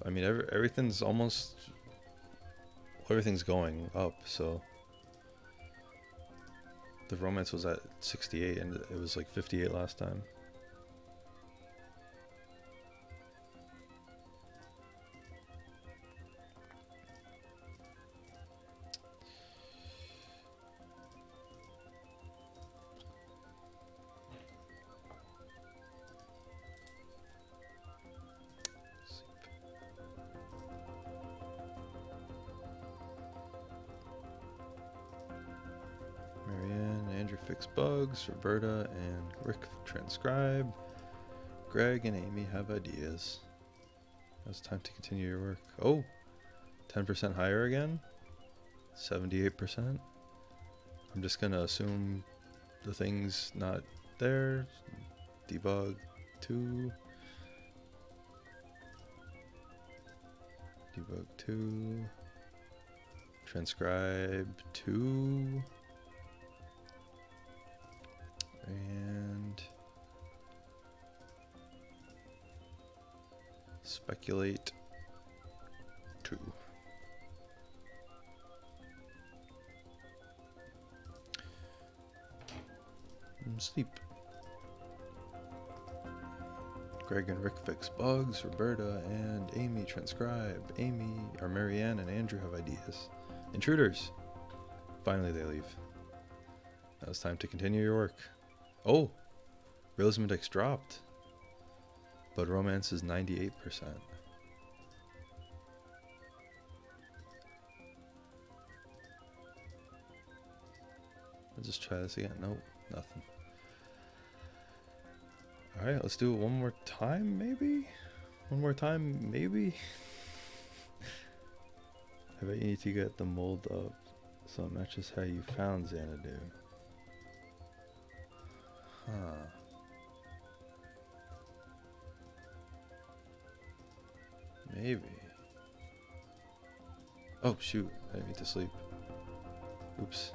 I mean, everything's going up, so. The romance was at 68 and it was like 58 last time. Fix bugs, Roberta and Rick transcribe, Greg and Amy have ideas. Now it's time to continue your work. Oh, 10% higher again, 78%. I'm just gonna assume the thing's not there. Debug 2, debug 2, transcribe 2. And speculate 2. And sleep. Greg and Rick fix bugs, Roberta and Amy transcribe, Marianne and Andrew have ideas. Intruders! Finally they leave. Now it's time to continue your work. Oh! Realism index dropped. But romance is 98%. I'll just try this again. Nope, nothing. Alright, let's do it one more time, maybe? One more time, maybe? I bet you need to get the mold up so it matches how you found Xanadu. Huh. Maybe. Oh shoot, I didn't mean to sleep. Oops.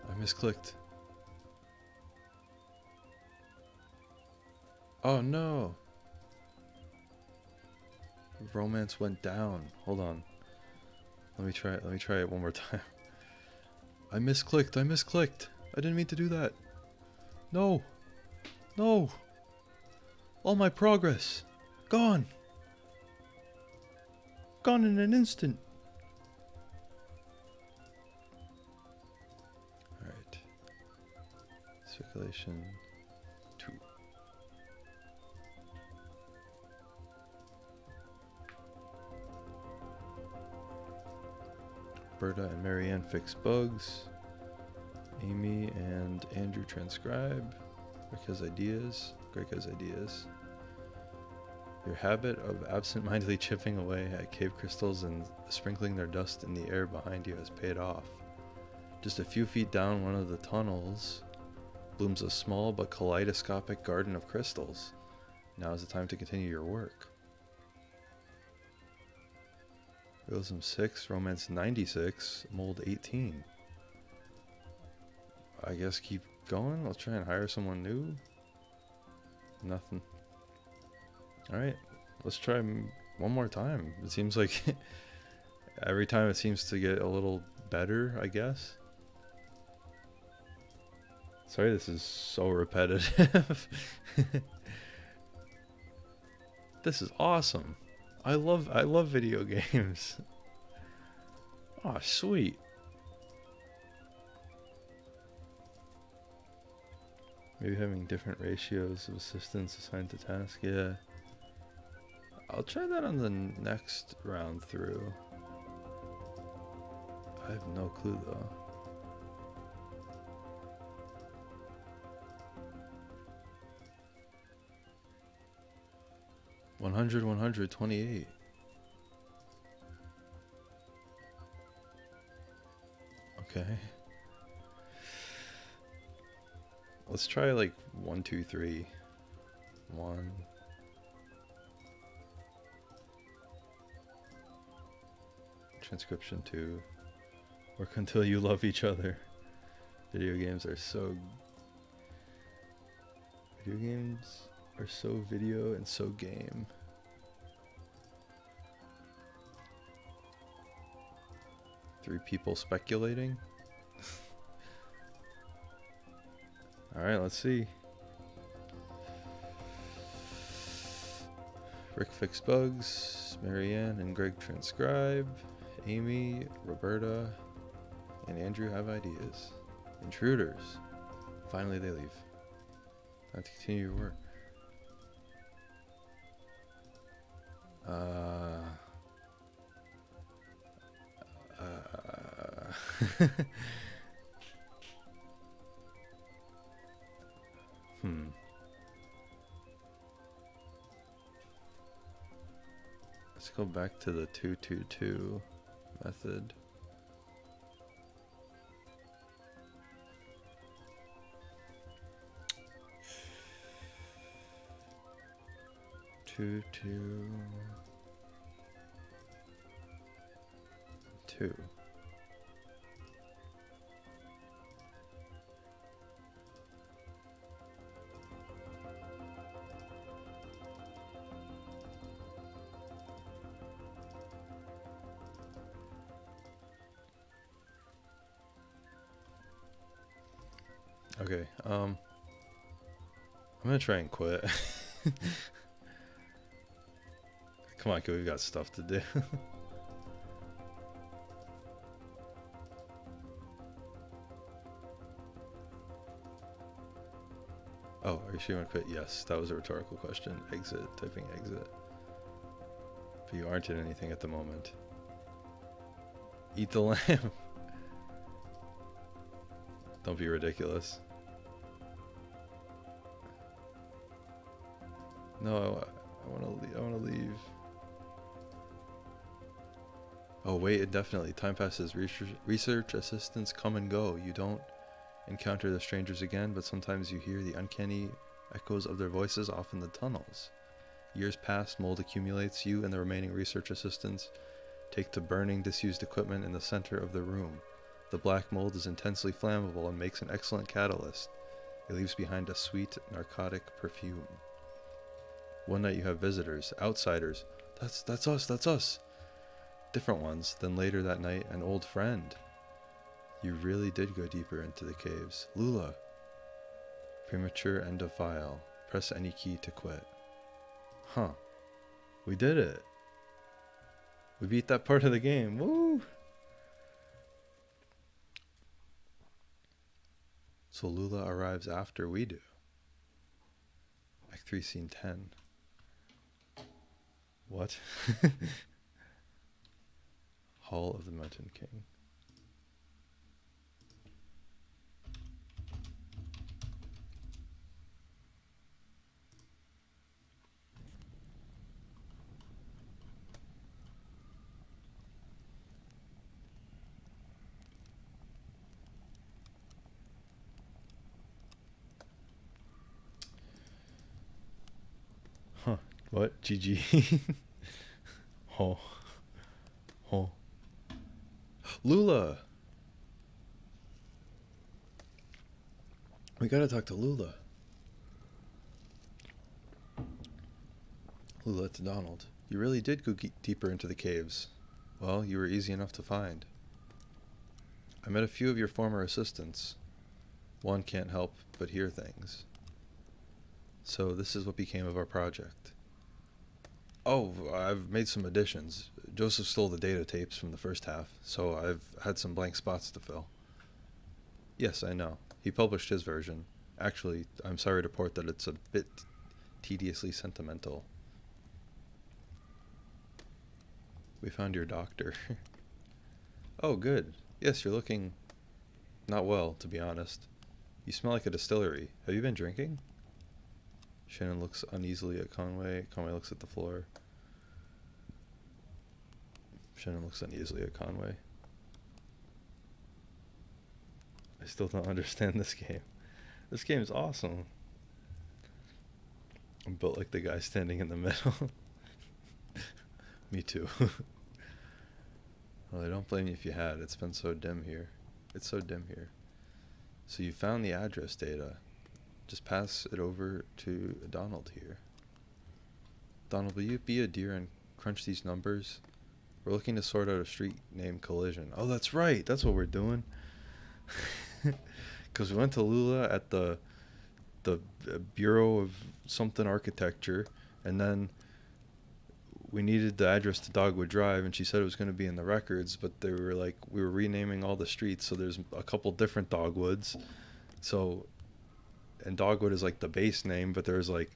I misclicked. Oh no! Romance went down. Hold on. Let me try it one more time. I misclicked. I didn't mean to do that. No. No. All my progress. Gone. Gone in an instant. Alright. Circulation 2. Berta and Marianne fix bugs. Amy and Andrew transcribe. Greg has ideas. Your habit of absent-mindedly chipping away at cave crystals and sprinkling their dust in the air behind you has paid off. Just a few feet down one of the tunnels blooms a small but kaleidoscopic garden of crystals. Now is the time to continue your work. Realism 6, Romance 96, Mold 18. I guess keep going. Let's try and hire someone new. Nothing. Alright, let's try one more time. It seems like every time it seems to get a little better, I guess. Sorry, this is so repetitive. This is awesome. I love video games. Oh, sweet. Maybe having different ratios of assistants assigned to tasks. Yeah. I'll try that on the next round through. I have no clue though. $100, 28. Okay. Let's try like 1, 2, 3. 1. Transcription 2. Work until you love each other. Video games are so video and so game. Three people speculating. Alright, let's see. Rick fix bugs. Marianne and Greg transcribe. Amy, Roberta, and Andrew have ideas. Intruders. Finally they leave. Time to continue your work. Let's go back to the 222 method. Two. Okay, I'm gonna try and quit. Come on, kid, we've got stuff to do. Oh, are you sure you want to quit? Yes, that was a rhetorical question. Exit, typing exit. But you aren't in anything at the moment. Eat the lamb. Don't be ridiculous. No, I want to leave. Oh, wait indefinitely. Time passes. Research assistants come and go. You don't encounter the strangers again, but sometimes you hear the uncanny echoes of their voices off in the tunnels. Years pass, mold accumulates. You and the remaining research assistants take to burning disused equipment in the center of the room. The black mold is intensely flammable and makes an excellent catalyst. It leaves behind a sweet, narcotic perfume. One night you have visitors, outsiders. That's us. Different ones. Then later that night, an old friend. You really did go deeper into the caves. Lula. Premature end of file. Press any key to quit. Huh. We did it. We beat that part of the game. Woo! So Lula arrives after we do. Act 3, Scene 10. What? Hall of the Mountain King. Huh. What? GG. Oh. Oh. Lula! We gotta talk to Lula. Lula to Donald. You really did go deeper into the caves. Well, you were easy enough to find. I met a few of your former assistants. One can't help but hear things. So this is what became of our project. Oh, I've made some additions. Joseph stole the data tapes from the first half, so I've had some blank spots to fill. Yes, I know. He published his version. Actually, I'm sorry to report that it's a bit tediously sentimental. We found your doctor. Oh, good. Yes, you're looking not well, to be honest. You smell like a distillery. Have you been drinking? Shannon looks uneasily at Conway. Conway looks at the floor. Shannon looks uneasily at Conway. I still don't understand this game. This game is awesome. I'm built like the guy standing in the middle. Me too. Well, I don't blame you if you had. It's been so dim here. It's so dim here. So you found the address data. Just pass it over to Donald here. Donald, will you be a dear and crunch these numbers? We're looking to sort out a street name collision. Oh, that's right. That's what we're doing. Because we went to Lula at the Bureau of something architecture, and then we needed the address to Dogwood Drive, and she said it was going to be in the records, but they were like, we were renaming all the streets, so there's a couple different Dogwoods. So, and Dogwood is like the base name, but there's like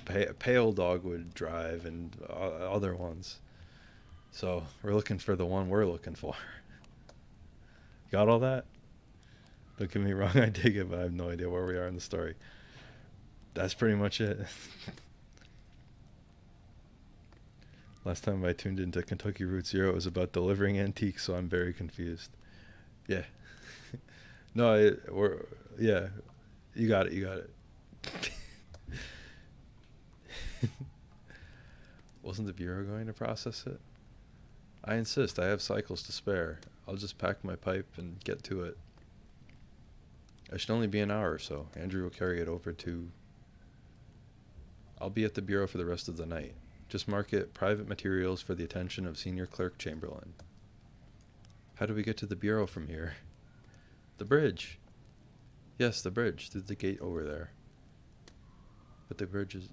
Pale Dogwood Drive and other ones. So we're looking for the one we're looking for. Got all that? Don't get me wrong, I dig it, but I have no idea where we are in the story. That's pretty much it. Last time I tuned into Kentucky Route Zero, it was about delivering antiques, so I'm very confused. Yeah. No, yeah. You got it. Wasn't the Bureau going to process it? I insist, I have cycles to spare. I'll just pack my pipe and get to it. I should only be an hour or so. Andrew will carry it over to... I'll be at the Bureau for the rest of the night. Just mark it private materials for the attention of Senior Clerk Chamberlain. How do we get to the Bureau from here? The bridge. Yes, the bridge, through the gate over there. But the bridge is...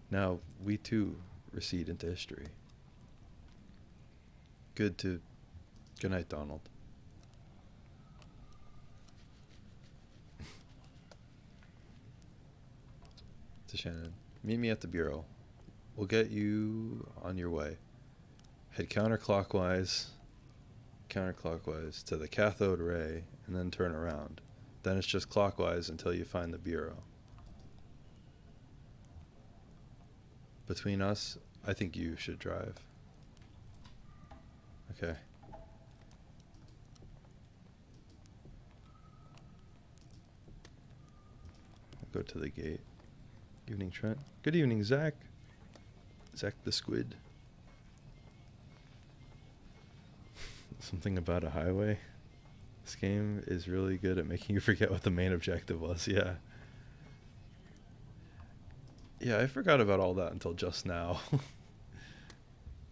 Now, we too recede into history. Good night, Donald. To Shannon. Meet me at the Bureau. We'll get you on your way. Head counterclockwise to the cathode ray, and then turn around. Then it's just clockwise until you find the Bureau. Between us, I think you should drive. Okay. I'll go to the gate. Evening, Trent. Good evening, Zach. Zach the Squid. Something about a highway. This game is really good at making you forget what the main objective was. Yeah. Yeah, I forgot about all that until just now.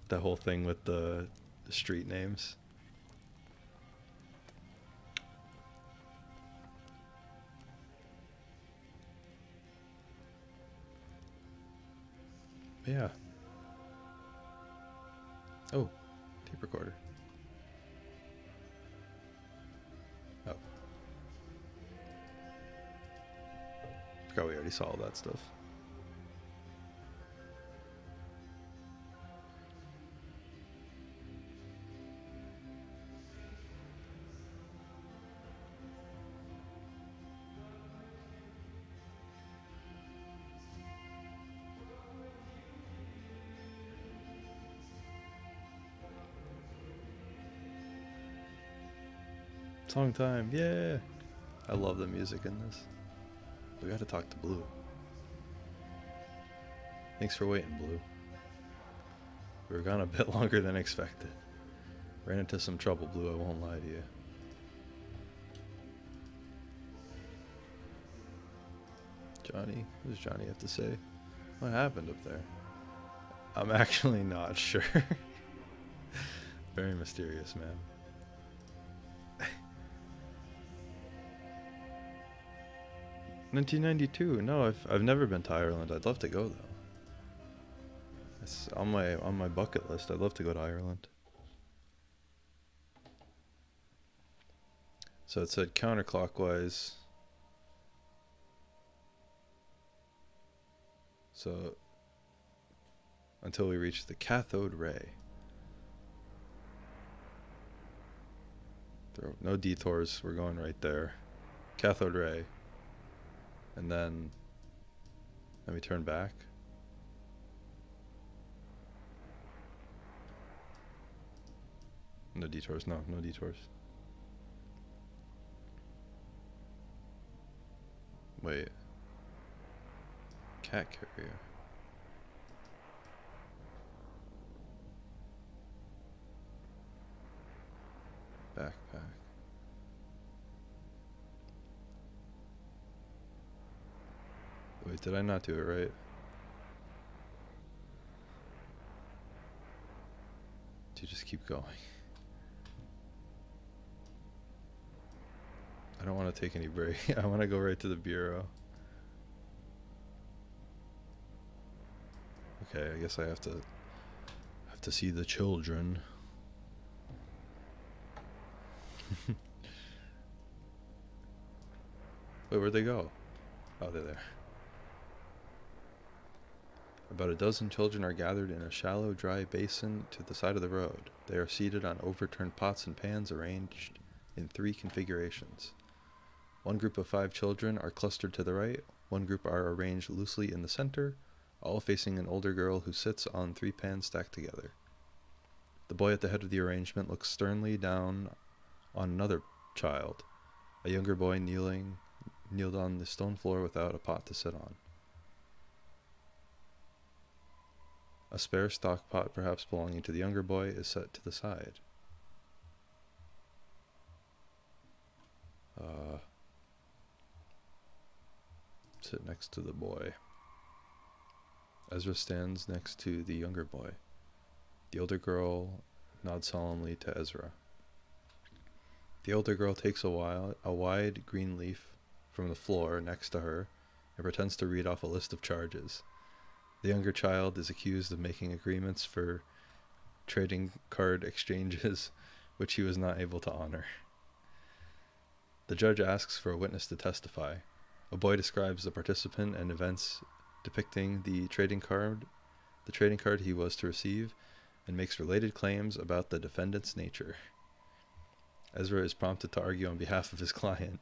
That whole thing with the street names. Yeah. Oh, tape recorder. Oh. Forgot we already saw all that stuff. Song time, yeah! I love the music in this. We gotta talk to Blue. Thanks for waiting, Blue. We were gone a bit longer than expected. Ran into some trouble, Blue, I won't lie to you. Johnny? What does Johnny have to say? What happened up there? I'm actually not sure. Very mysterious, man. 1992. No, I've never been to Ireland. I'd love to go though. It's on my bucket list. I'd love to go to Ireland. So it said counterclockwise. So until we reach the cathode ray. No detours. We're going right there. Cathode ray. And then we turn back. No detours. No detours. Wait. Cat carrier. Backpack. Wait, did I not do it right? Do you just keep going? I don't want to take any break. I want to go right to the bureau. Okay, I guess I have to see the children. Wait, where'd they go? Oh, they're there. About a dozen children are gathered in a shallow, dry basin to the side of the road. They are seated on overturned pots and pans arranged in 3 configurations. One group of 5 children are clustered to the right. One group are arranged loosely in the center, all facing an older girl who sits on 3 pans stacked together. The boy at the head of the arrangement looks sternly down on another child. A younger boy kneeled on the stone floor without a pot to sit on. A spare stock pot, perhaps belonging to the younger boy, is set to the side. Sit next to the boy. Ezra stands next to the younger boy. The older girl nods solemnly to Ezra. The older girl takes a wide green leaf from the floor next to her and pretends to read off a list of charges. The younger child is accused of making agreements for trading card exchanges, which he was not able to honor. The judge asks for a witness to testify. A boy describes the participant and events depicting the trading card he was to receive, and makes related claims about the defendant's nature. Ezra is prompted to argue on behalf of his client.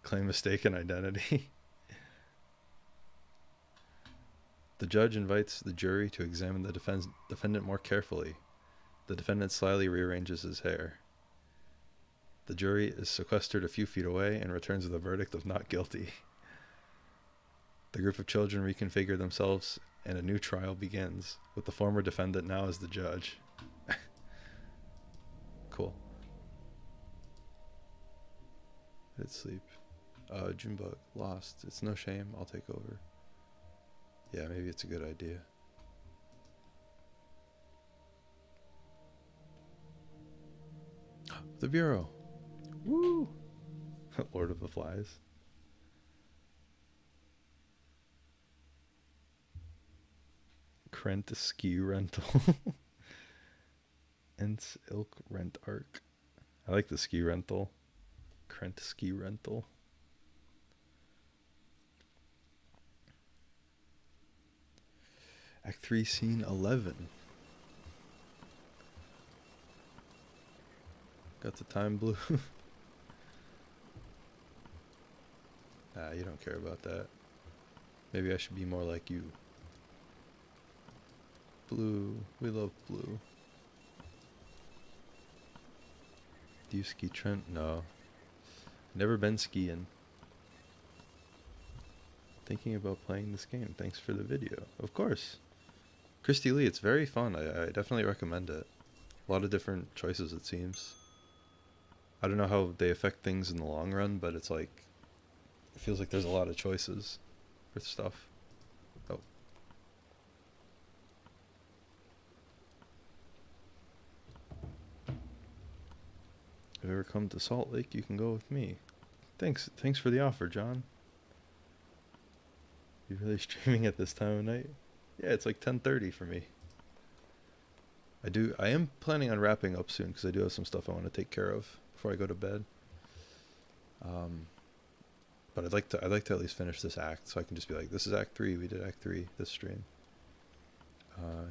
Claim mistaken identity. The judge invites the jury to examine the defendant more carefully. The defendant slyly rearranges his hair. The jury is sequestered a few feet away and returns with a verdict of not guilty. The group of children reconfigure themselves and a new trial begins, with the former defendant now as the judge. Cool. I did sleep. Junebug, lost. It's no shame, I'll take over. Yeah, maybe it's a good idea. The Bureau. Woo! Lord of the Flies. Trent ski rental. Ents ilk rent arc. I like the ski rental. Trent ski rental. Act 3, Scene 11. Got the time blue. Nah, you don't care about that. Maybe I should be more like you. Blue. We love blue. Do you ski, Trent? No. Never been skiing. Thinking about playing this game. Thanks for the video. Of course. Christy Lee, it's very fun. I definitely recommend it. A lot of different choices, it seems. I don't know how they affect things in the long run, but it's like, it feels like there's a lot of choices for stuff. Oh. If you ever come to Salt Lake, you can go with me. Thanks for the offer, John. You really streaming at this time of night? Yeah, it's like 10:30 for me. I am planning on wrapping up soon because I do have some stuff I want to take care of before I go to bed. But I'd like to at least finish this act so I can just be like, this is Act 3. We did Act 3 this stream.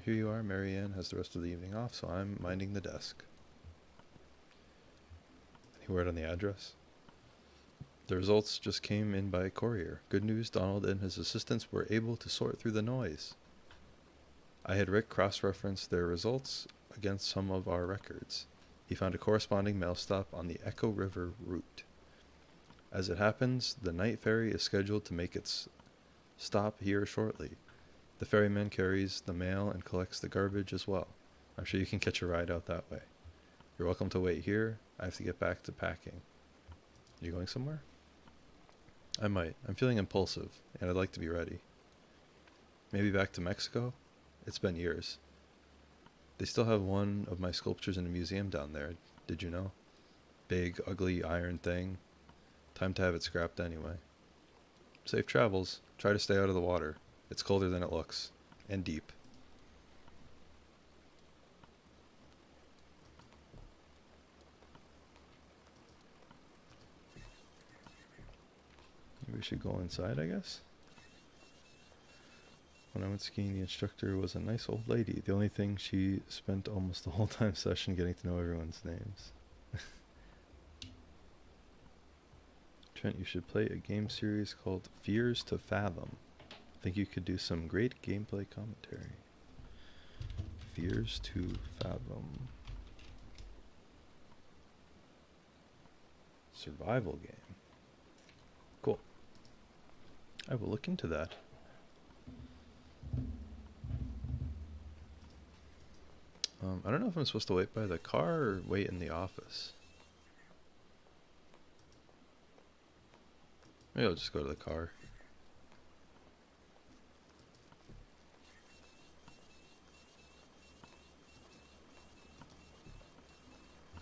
Here you are. Marianne has the rest of the evening off, so I'm minding the desk. Any word on the address? The results just came in by courier. Good news, Donald and his assistants were able to sort through the noise. I had Rick cross-reference their results against some of our records. He found a corresponding mail stop on the Echo River route. As it happens, the night ferry is scheduled to make its stop here shortly. The ferryman carries the mail and collects the garbage as well. I'm sure you can catch a ride out that way. You're welcome to wait here. I have to get back to packing. You going somewhere? I might. I'm feeling impulsive, and I'd like to be ready. Maybe back to Mexico? It's been years. They still have one of my sculptures in a museum down there. Did you know? Big, ugly iron thing. Time to have it scrapped anyway. Safe travels. Try to stay out of the water. It's colder than it looks. And deep. We should go inside, I guess. When I went skiing, the instructor was a nice old lady. The only thing, she spent almost the whole time session getting to know everyone's names. Trent, you should play a game series called Fears to Fathom. I think you could do some great gameplay commentary. Fears to Fathom. Survival game. Cool. I will look into that. I don't know if I'm supposed to wait by the car or wait in the office. Maybe I'll just go to the car.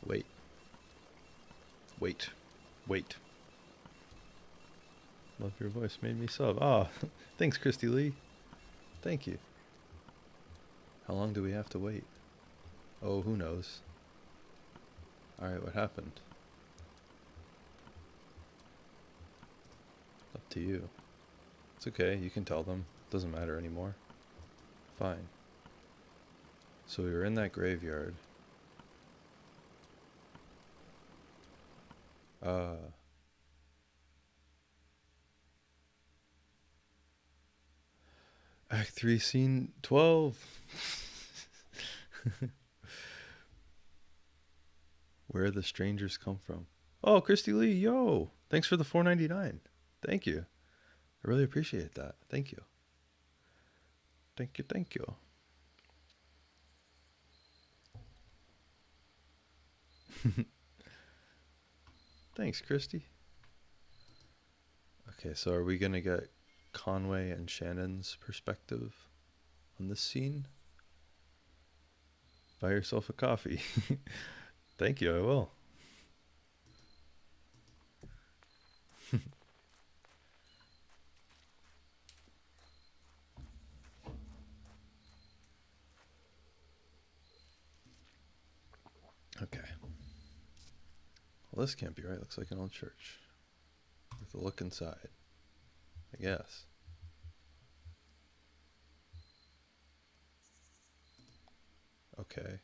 Wait. Wait. Wait. Love your voice, made me sub. Ah, thanks, Christy Lee. Thank you. How long do we have to wait? Oh, who knows? Alright, what happened? Up to you. It's okay, you can tell them. Doesn't matter anymore. Fine. So we were in that graveyard. Act 3, Scene 12. Where the strangers come from. Oh, Christy Lee, yo! Thanks for the 4.99. Thank you. I really appreciate that. Thank you. Thank you, thank you. Thanks, Christy. Okay, so are we gonna get Conway and Shannon's perspective on this scene? Buy yourself a coffee. Thank you, I will. Okay. Well, this can't be right. Looks like an old church. With a look inside. I guess. Okay.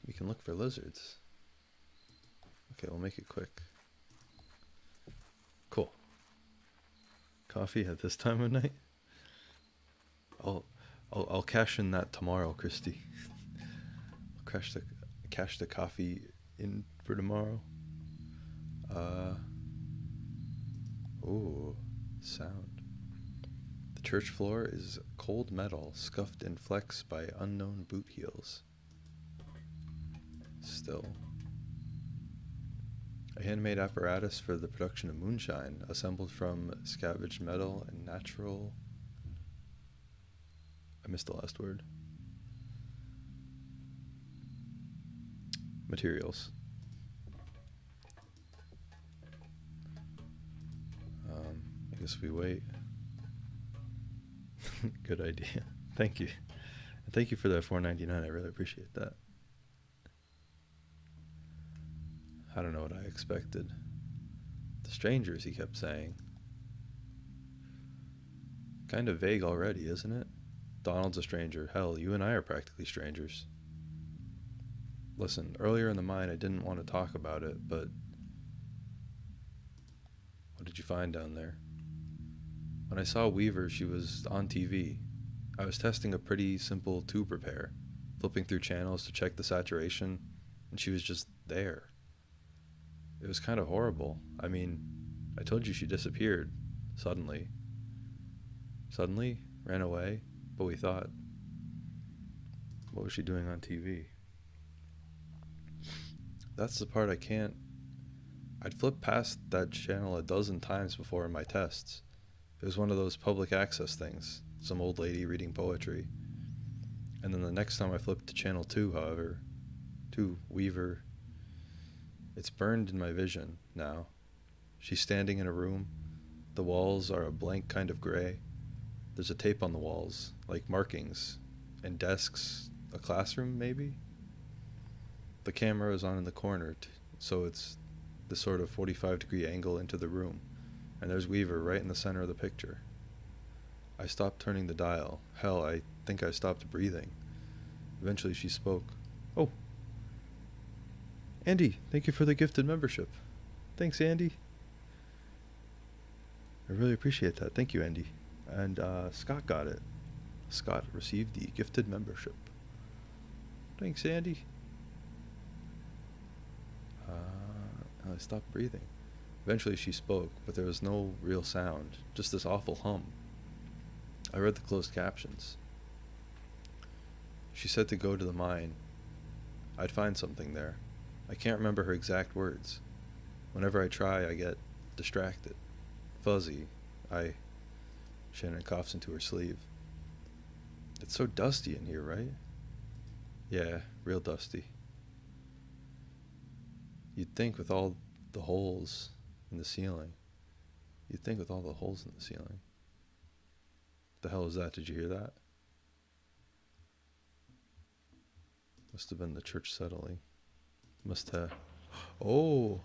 We can look for lizards. Okay, we'll make it quick. Cool. Coffee at this time of night? I'll cash in that tomorrow, Christy. I'll cash the coffee in for tomorrow. Ooh, sound. The church floor is cold metal, scuffed in flecks by unknown boot heels. Still. A handmade apparatus for the production of moonshine, assembled from scavenged metal and natural... I missed the last word. Materials. I guess we wait. Good idea. Thank you. And thank you for that $4.99. I really appreciate that. I don't know what I expected. The strangers, he kept saying. Kind of vague already, isn't it? Donald's a stranger. Hell, you and I are practically strangers. Listen, earlier in the mine I didn't want to talk about it, but... What did you find down there? When I saw Weaver, she was on TV. I was testing a pretty simple tube repair, flipping through channels to check the saturation, and she was just there. It was kind of horrible. I mean, I told you she disappeared. Suddenly. Suddenly? Ran away? But we thought. What was she doing on TV? That's the part I can't... I'd flipped past that channel a dozen times before in my tests. It was one of those public access things. Some old lady reading poetry. And then the next time I flipped to channel 2, however, to Weaver... It's burned in my vision now. She's standing in a room. The walls are a blank kind of gray. There's a tape on the walls, like markings, and desks. A classroom, maybe? The camera is on in the corner, so it's this sort of 45-degree angle into the room, and there's Weaver right in the center of the picture. I stopped turning the dial. Hell, I think I stopped breathing. Eventually she spoke. Oh, Andy, thank you for the gifted membership. Thanks, Andy. I really appreciate that. Thank you, Andy. And Scott got it. Scott received the gifted membership. Thanks, Andy. I stopped breathing. Eventually she spoke, but there was no real sound, just this awful hum. I read the closed captions. She said to go to the mine. I'd find something there. I can't remember her exact words. Whenever I try, I get distracted. Fuzzy. Shannon coughs into her sleeve. It's so dusty in here, right? Yeah, real dusty. You'd think with all the holes in the ceiling. The hell is that? Did you hear that? Must have been the church settling. Must have. Oh!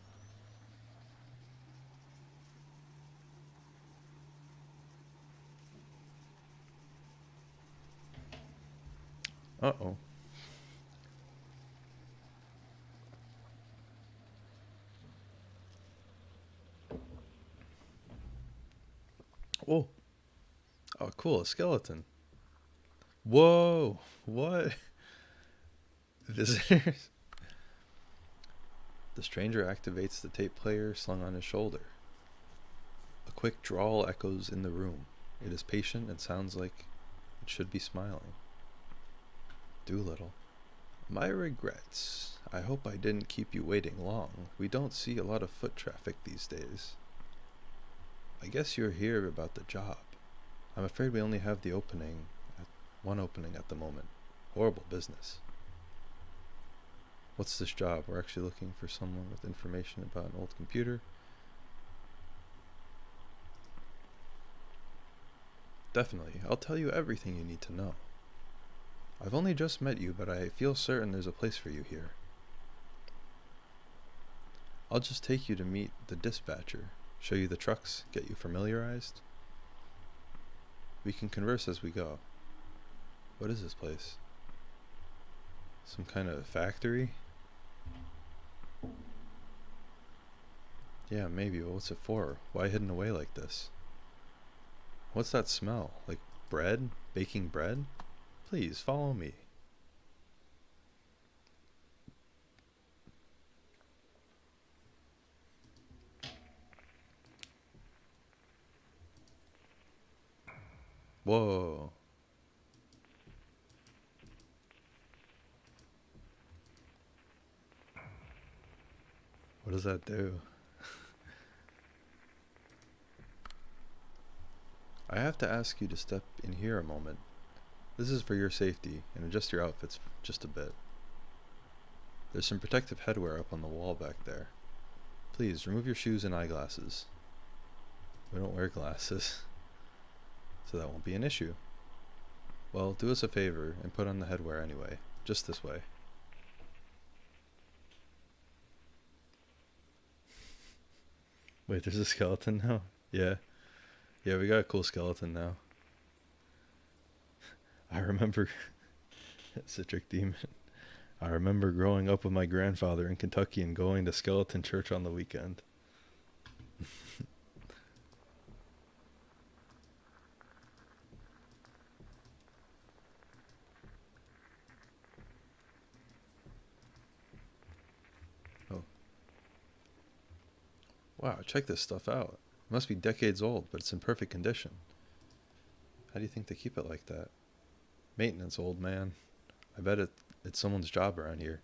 Uh-oh. Oh! Oh, cool, a skeleton. Whoa, what? Visitors? The stranger activates the tape player slung on his shoulder. A quick drawl echoes in the room. It is patient and sounds like it should be smiling. Doolittle. My regrets. I hope I didn't keep you waiting long. We don't see a lot of foot traffic these days. I guess you're here about the job. I'm afraid we only have one opening at the moment. Horrible business. What's this job? We're actually looking for someone with information about an old computer. Definitely. I'll tell you everything you need to know. I've only just met you, but I feel certain there's a place for you here. I'll just take you to meet the dispatcher, show you the trucks, get you familiarized. We can converse as we go. What is this place? Some kind of factory? Yeah, maybe, but what's it for? Why hidden away like this? What's that smell? Like bread? Baking bread? Please, follow me. Whoa. What does that do? I have to ask you to step in here a moment. This is for your safety, and adjust your outfits just a bit. There's some protective headwear up on the wall back there. Please, remove your shoes and eyeglasses. We don't wear glasses, so that won't be an issue. Well, do us a favor and put on the headwear anyway. Just this way. Wait, there's a skeleton now? Yeah. Yeah, we got a cool skeleton now. I remember... Citric Demon. I remember growing up with my grandfather in Kentucky and going to skeleton church on the weekend. Oh. Wow, check this stuff out. It must be decades old, but it's in perfect condition. How do you think they keep it like that? Maintenance, old man. I bet it's someone's job around here.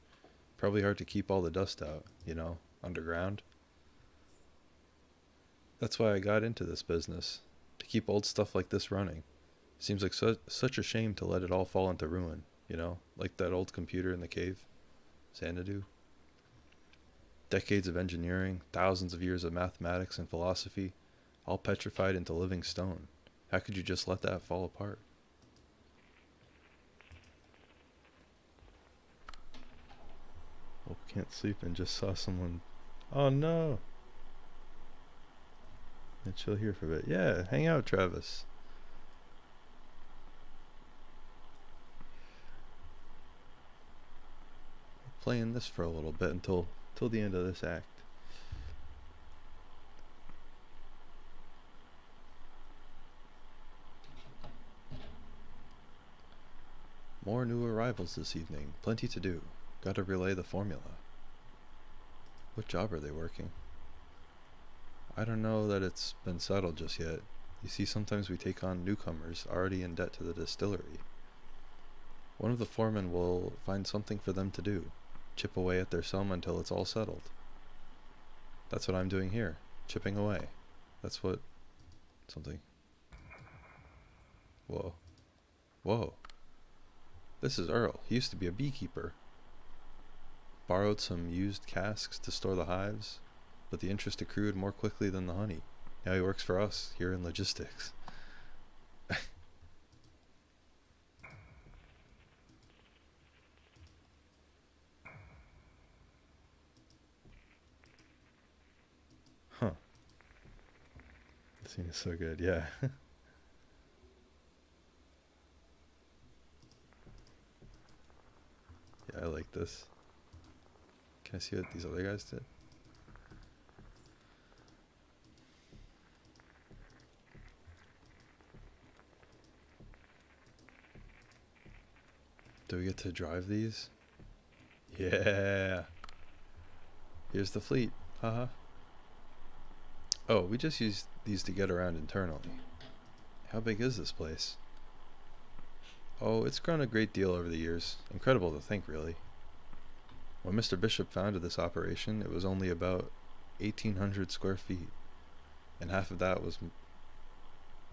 Probably hard to keep all the dust out, underground. That's why I got into this business, to keep old stuff like this running. Seems like such a shame to let it all fall into ruin, like that old computer in the cave. Xanadu. Decades of engineering, thousands of years of mathematics and philosophy, all petrified into living stone. How could you just let that fall apart? Oh, can't sleep and just saw someone. Oh no! And chill here for a bit. Yeah, hang out, Travis. Playing this for a little bit until the end of this act. More new arrivals this evening. Plenty to do. Gotta relay the formula. What job are they working? I don't know that it's been settled just yet. You see, sometimes we take on newcomers already in debt to the distillery. One of the foremen will find something for them to do. Chip away at their sum until it's all settled. That's what I'm doing here. Chipping away. That's what... something. Whoa. Whoa. This is Earl. He used to be a beekeeper. Borrowed some used casks to store the hives, but the interest accrued more quickly than the honey. Now he works for us, here in logistics. Huh. This scene is so good, yeah. Yeah, I like this. Can I see what these other guys did? Do we get to drive these? Yeah. Here's the fleet. Haha. Oh, we just used these to get around internally. How big is this place? Oh, it's grown a great deal over the years. Incredible to think, really. When Mr. Bishop founded this operation, it was only about 1,800 square feet, and half of that was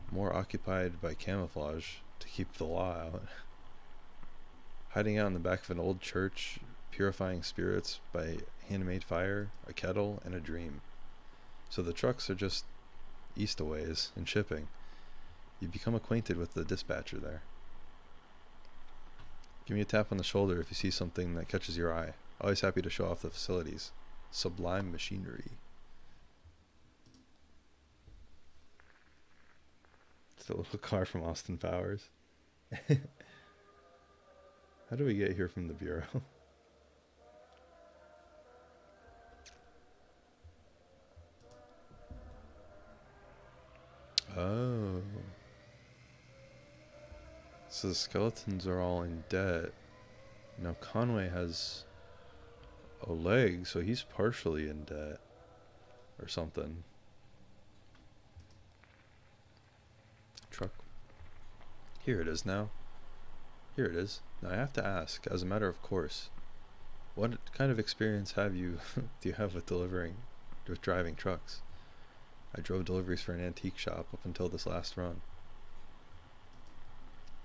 more occupied by camouflage to keep the law out. Hiding out in the back of an old church, purifying spirits by handmade fire, a kettle, and a dream. So the trucks are just east-a-ways in shipping. You become acquainted with the dispatcher there. Give me a tap on the shoulder if you see something that catches your eye. Always happy to show off the facilities. Sublime machinery. It's the little car from Austin Powers. How do we get here from the Bureau? Oh. So the skeletons are all in debt. Now Conway has a leg, so he's partially in debt. Or something. Truck. Here it is now. Here it is. Now I have to ask, as a matter of course, what kind of experience do you have with driving trucks? I drove deliveries for an antique shop up until this last run.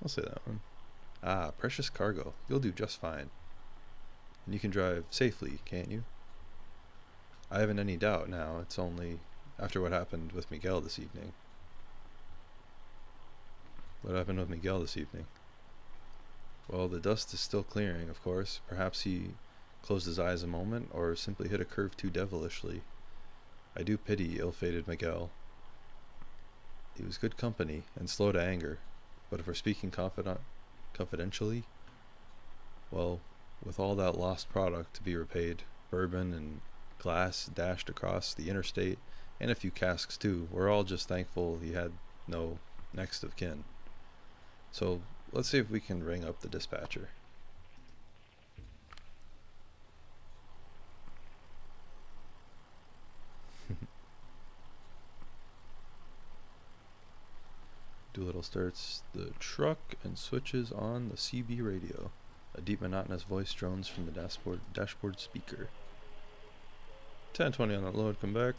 I'll say that one. Ah, precious cargo. You'll do just fine. And you can drive safely, can't you? I haven't any doubt now. It's only after what happened with Miguel this evening. What happened with Miguel this evening? Well, the dust is still clearing, of course. Perhaps he closed his eyes a moment, or simply hit a curve too devilishly. I do pity ill-fated Miguel. He was good company, and slow to anger. But if we're speaking confidentially, well, with all that lost product to be repaid, bourbon and glass dashed across the interstate, and a few casks too, we're all just thankful he had no next of kin. So, let's see if we can ring up the dispatcher. Doolittle starts the truck and switches on the CB radio. A deep monotonous voice drones from the dashboard speaker. 10:20 on that load, come back.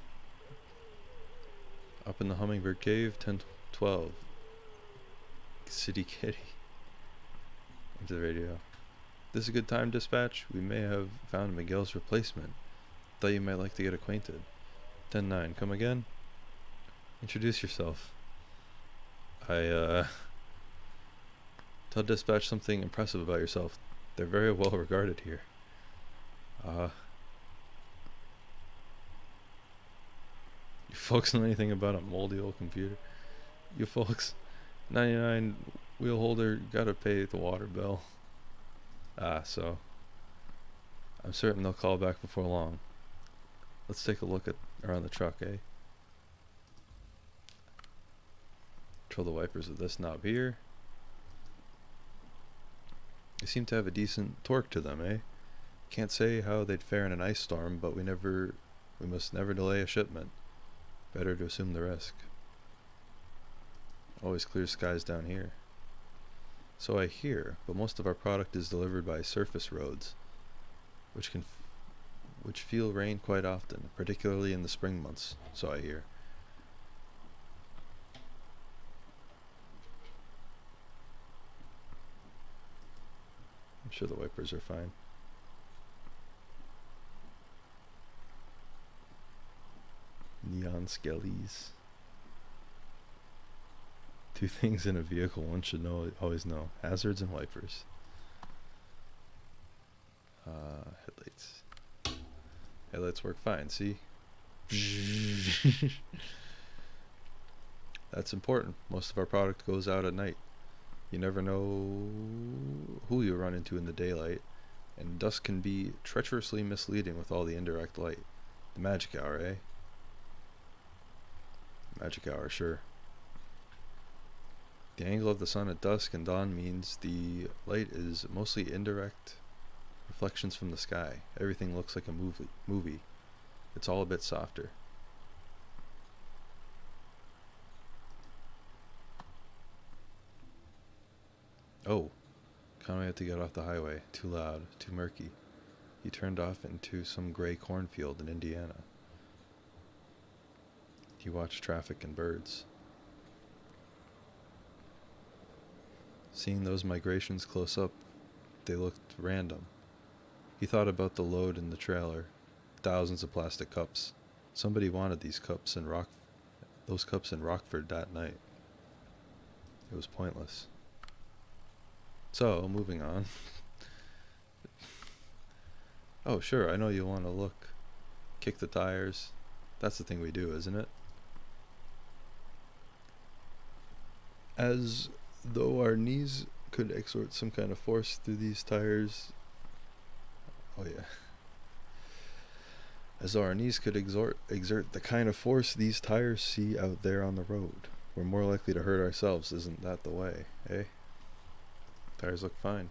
Up in the Hummingbird Cave, 10:12. City Kitty. Into the radio. This is a good time, dispatch. We may have found Miguel's replacement. Thought you might like to get acquainted. 10:09, come again? Introduce yourself. Tell dispatch something impressive about yourself. They're very well regarded here. You folks know anything about a moldy old computer? You folks, 99 wheel holder, gotta pay the water bill. So I'm certain they'll call back before long. Let's take a look around the truck, eh? Control the wipers with this knob here. They seem to have a decent torque to them, eh? Can't say how they'd fare in an ice storm, but we must never delay a shipment. Better to assume the risk. Always clear skies down here. So I hear, but most of our product is delivered by surface roads, which feel rain quite often, particularly in the spring months, so I hear. I'm sure the wipers are fine. Neon skellies. Two things in a vehicle one should always know. Hazards and wipers. Headlights. Headlights work fine, see? That's important. Most of our product goes out at night. You never know who you run into in the daylight, and dusk can be treacherously misleading with all the indirect light. The magic hour, eh? Magic hour, sure. The angle of the sun at dusk and dawn means the light is mostly indirect reflections from the sky. Everything looks like a movie. It's all a bit softer. Oh, Conway had to get off the highway. Too loud, too murky. He turned off into some gray cornfield in Indiana. He watched traffic and birds. Seeing those migrations close up, they looked random. He thought about the load in the trailer. Thousands of plastic cups. Somebody wanted those cups in Rockford that night. It was pointless. So, moving on. Oh, sure, I know you want to look. Kick the tires. That's the thing we do, isn't it? As though our knees could exert some kind of force through these tires. Oh, yeah. As though our knees could exert the kind of force these tires see out there on the road. We're more likely to hurt ourselves, isn't that the way, eh? Tires look fine.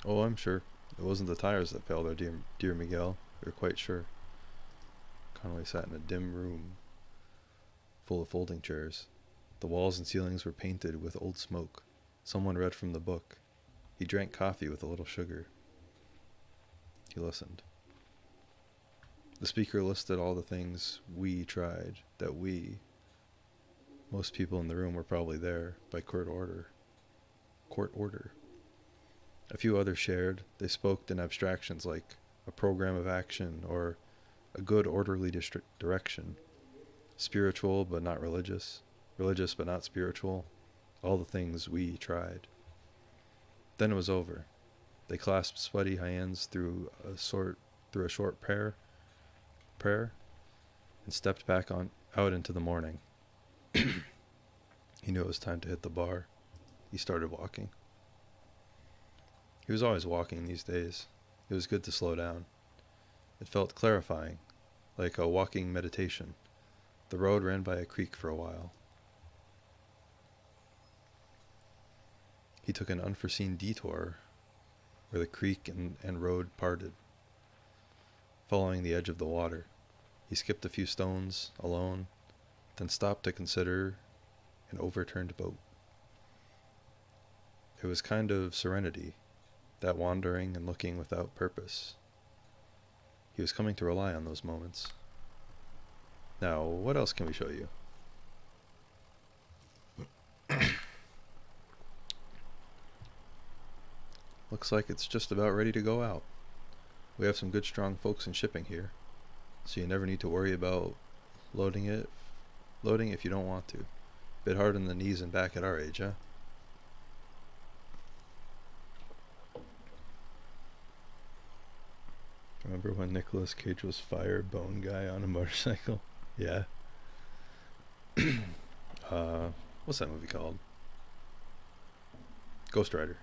Oh, I'm sure. It wasn't the tires that failed our dear Miguel. We're quite sure. Conway sat in a dim room full of folding chairs. The walls and ceilings were painted with old smoke. Someone read from the book. He drank coffee with a little sugar. He listened. The speaker listed all the things we tried, that we, most people in the room were probably there, by court order. A few others shared. They spoke in abstractions like a program of action or a good orderly direction. Spiritual but not religious. Religious but not spiritual. All the things we tried. Then it was over. They clasped sweaty hands through a short prayer and stepped back out into the morning. He knew it was time to hit the bar. He started walking. He was always walking these days. It was good to slow down. It felt clarifying, like a walking meditation. The road ran by a creek for a while. He took an unforeseen detour where the creek and road parted, following the edge of the water. He skipped a few stones, alone, then stopped to consider an overturned boat. It was kind of serenity, that wandering and looking without purpose. He was coming to rely on those moments. Now, what else can we show you? Looks like it's just about ready to go out. We have some good strong folks in shipping here, so you never need to worry about loading if you don't want to. Bit hard on the knees and back at our age, huh? Remember when Nicolas Cage was Fire Bone Guy on a motorcycle? Yeah. What's that movie called? Ghost Rider.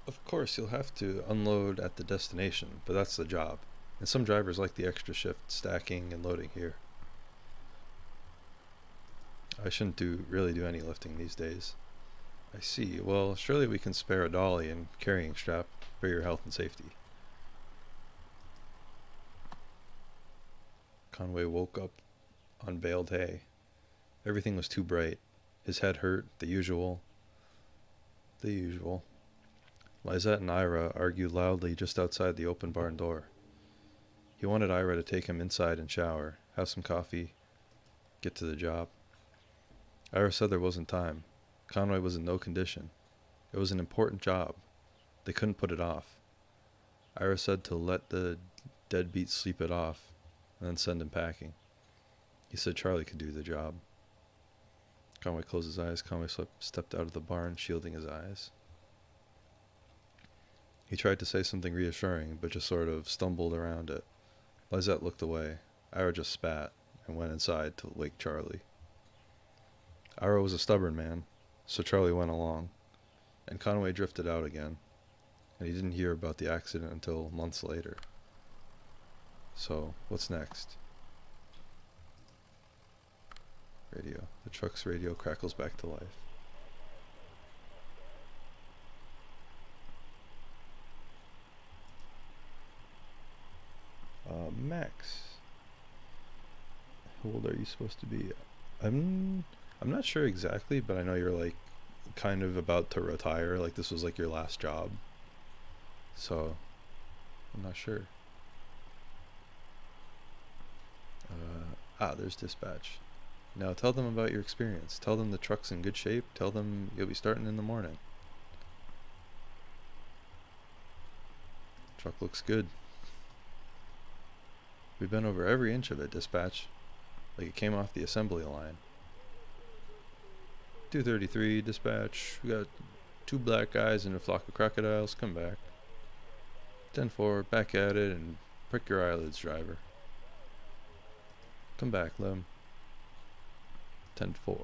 Of course, you'll have to unload at the destination, but that's the job. And some drivers like the extra shift stacking and loading here. I shouldn't really do any lifting these days. I see. Well, surely we can spare a dolly and carrying strap for your health and safety. Conway woke up on baled hay. Everything was too bright. His head hurt, the usual. Lizette and Ira argued loudly just outside the open barn door. He wanted Ira to take him inside and shower, have some coffee, get to the job. Ira said there wasn't time. Conway was in no condition. It was an important job. They couldn't put it off. Ira said to let the deadbeat sleep it off, and then send him packing. He said Charlie could do the job. Conway closed his eyes. Conway stepped out of the barn, shielding his eyes. He tried to say something reassuring, but just sort of stumbled around it. Lizette looked away. Ira just spat and went inside to wake Charlie. Ira was a stubborn man, so Charlie went along, and Conway drifted out again, and he didn't hear about the accident until months later. So, what's next? Radio. The truck's radio crackles back to life. Max. How old are you supposed to be? I'm not sure exactly, but I know you're like kind of about to retire. Like this was like your last job. So, I'm not sure. There's dispatch. Now tell them about your experience. Tell them the truck's in good shape. Tell them you'll be starting in the morning. Truck looks good. We've been over every inch of it, dispatch. Like it came off the assembly line. 233, dispatch. We got 2 black guys and a flock of crocodiles. Come back. 10-4, back at it and prick your eyelids, driver. Come back, Lem. 10-4.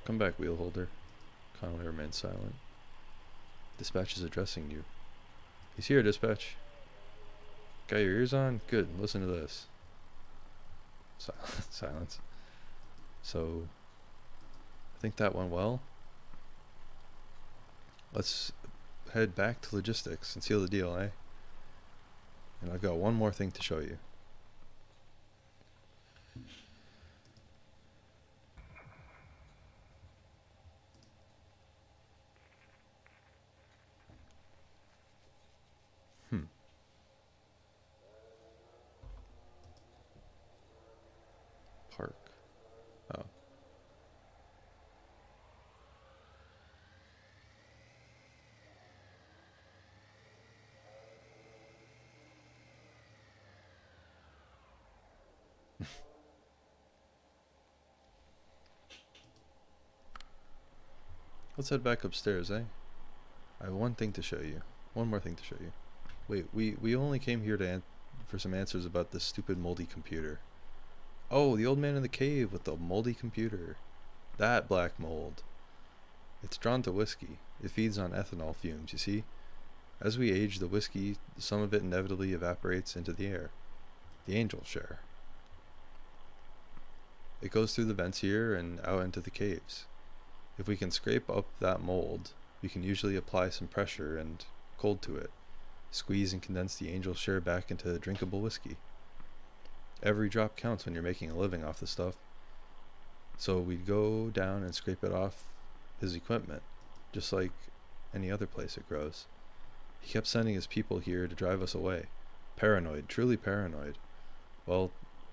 Come back, wheel holder. Conway remains silent. Dispatch is addressing you. He's here, dispatch. Got your ears on? Good, listen to this. Silence. So, I think that went well. Let's head back to logistics and seal the deal, eh? And I've got one more thing to show you. Park. Oh. Let's head back upstairs, eh? I have one thing to show you. One more thing to show you. Wait, we only came here to for some answers about this stupid moldy computer. Oh, the old man in the cave with the moldy computer. That black mold. It's drawn to whiskey. It feeds on ethanol fumes, you see? As we age the whiskey, some of it inevitably evaporates into the air. The angel share. It goes through the vents here and out into the caves. If we can scrape up that mold, we can usually apply some pressure and cold to it, squeeze and condense the angel share back into drinkable whiskey. Every drop counts when you're making a living off the stuff. So we'd go down and scrape it off his equipment, just like any other place it grows. He kept sending his people here to drive us away. Paranoid, truly paranoid. Well,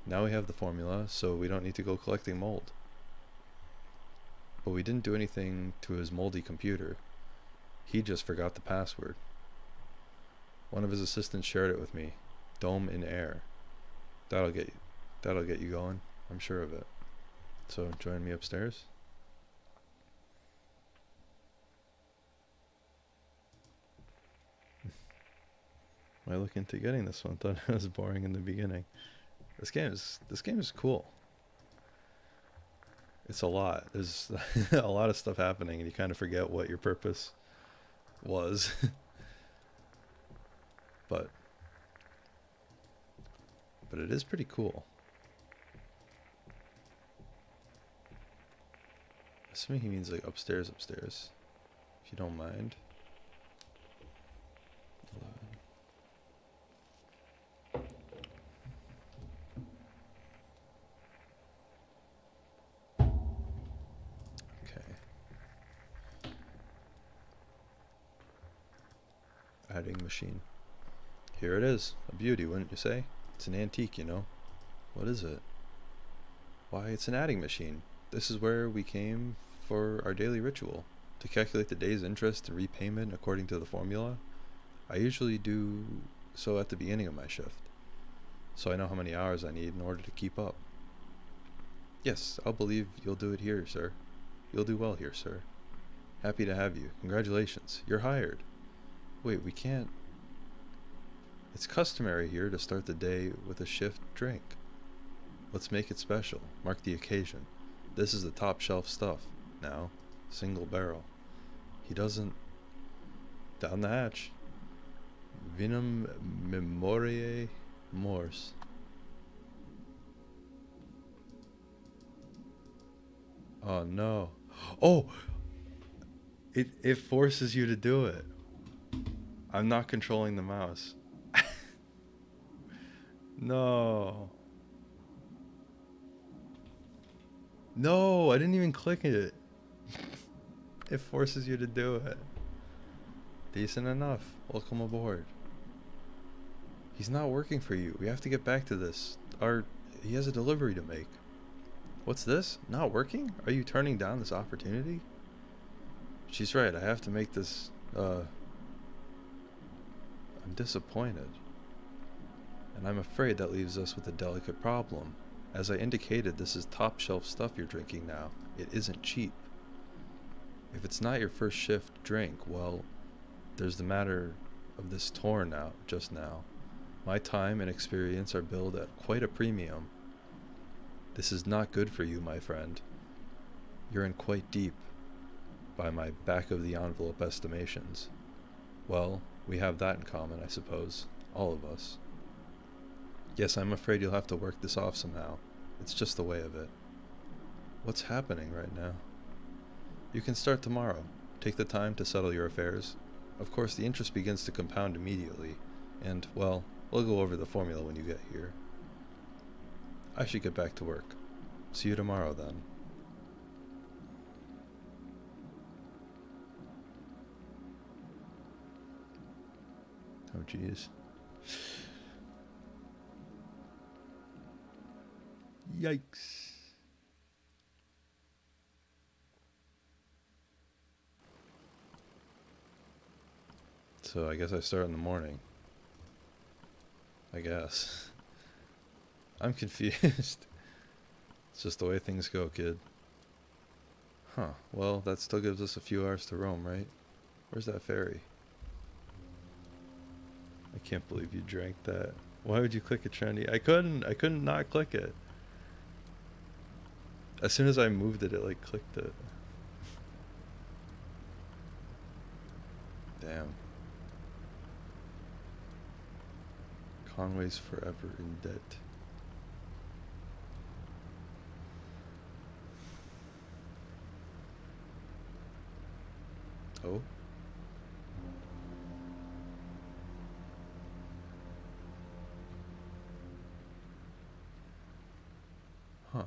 now we have the formula, so we don't need to go collecting mold. But we didn't do anything to his moldy computer. He just forgot the password. One of his assistants shared it with me. Dome in air. That'll get you going. I'm sure of it. So join me upstairs. Am I looking into getting this one? Thought it was boring in the beginning. This game is cool. It's a lot. There's a lot of stuff happening, and you kind of forget what your purpose was. but it is pretty cool. Assuming he means like upstairs, if you don't mind. Adding machine. Here it is. A beauty, wouldn't you say? It's an antique, you know. What is it? Why, it's an adding machine. This is where we came for our daily ritual. To calculate the day's interest and repayment according to the formula. I usually do so at the beginning of my shift. So I know how many hours I need in order to keep up. Yes, I'll believe you'll do it here, sir. You'll do well here, sir. Happy to have you. Congratulations. You're hired. Wait, we can't... It's customary here to start the day with a shift drink. Let's make it special. Mark the occasion. This is the top shelf stuff. Now, single barrel. He doesn't... Down the hatch. Vinum memoriae mors. Oh no. Oh, it forces you to do it. I'm not controlling the mouse. No. No, I didn't even click it. It forces you to do it. Decent enough. Welcome aboard. He's not working for you. We have to get back to this. He has a delivery to make. What's this? Not working? Are you turning down this opportunity? She's right. I have to make this. I'm disappointed. And I'm afraid that leaves us with a delicate problem. As I indicated, this is top shelf stuff you're drinking now. It isn't cheap. If it's not your first shift drink, well, there's the matter of this tour now, just now. My time and experience are billed at quite a premium. This is not good for you, my friend. You're in quite deep, by my back-of-the-envelope estimations. Well, we have that in common, I suppose. All of us. Yes, I'm afraid you'll have to work this off somehow. It's just the way of it. What's happening right now? You can start tomorrow. Take the time to settle your affairs. Of course, the interest begins to compound immediately. And, well, we'll go over the formula when you get here. I should get back to work. See you tomorrow, then. Oh, jeez. Yikes. So I guess I start in the morning. I guess. I'm confused. It's just the way things go, kid. Huh. Well, that still gives us a few hours to roam, right? Where's that ferry? I can't believe you drank that. Why would you click it, Trendy? I couldn't not click it. As soon as I moved it, it like clicked it. Damn. Conway's forever in debt. Oh? Huh.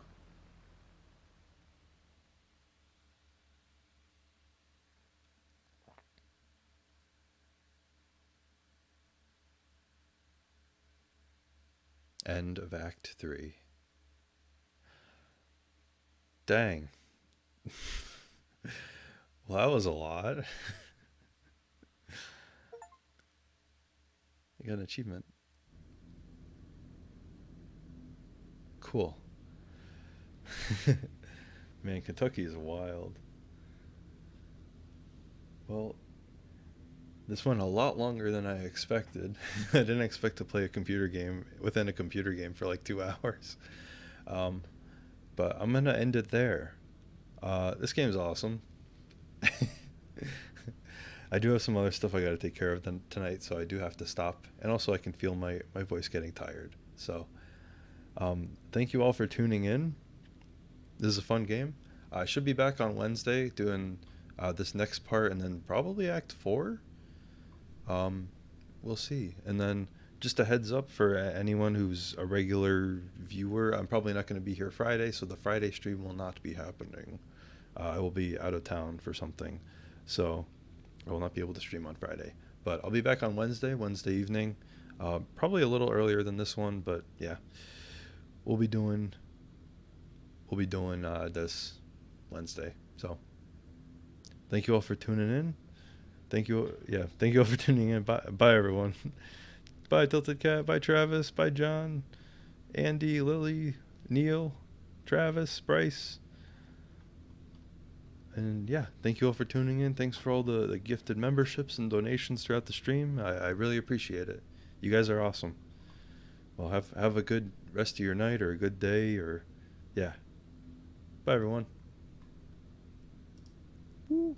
End of Act 3. Dang. Well, that was a lot. I got an achievement. Cool. Man, Kentucky is wild. Well, this went a lot longer than I expected. I didn't expect to play a computer game within a computer game for like 2 hours. Um, but I'm gonna end it there. This game's awesome. I do have some other stuff I gotta take care of tonight, so I do have to stop. And also I can feel my voice getting tired. So, thank you all for tuning in. This is a fun game. I should be back on Wednesday doing this next part and then probably Act 4. We'll see. And then just a heads up for anyone who's a regular viewer, I'm probably not going to be here Friday, so the Friday stream will not be happening. I will be out of town for something, so I will not be able to stream on Friday. But I'll be back on Wednesday evening, probably a little earlier than this one, but yeah, we'll be doing this Wednesday. So thank you all for tuning in. Thank you all for tuning in. Bye everyone. Bye Tilted Cat, bye Travis, bye John, Andy, Lily, Neil, Travis, Bryce. And yeah, thank you all for tuning in. Thanks for all the gifted memberships and donations throughout the stream. I really appreciate it. You guys are awesome. Well, have a good rest of your night or a good day, or yeah. Bye everyone. Woo.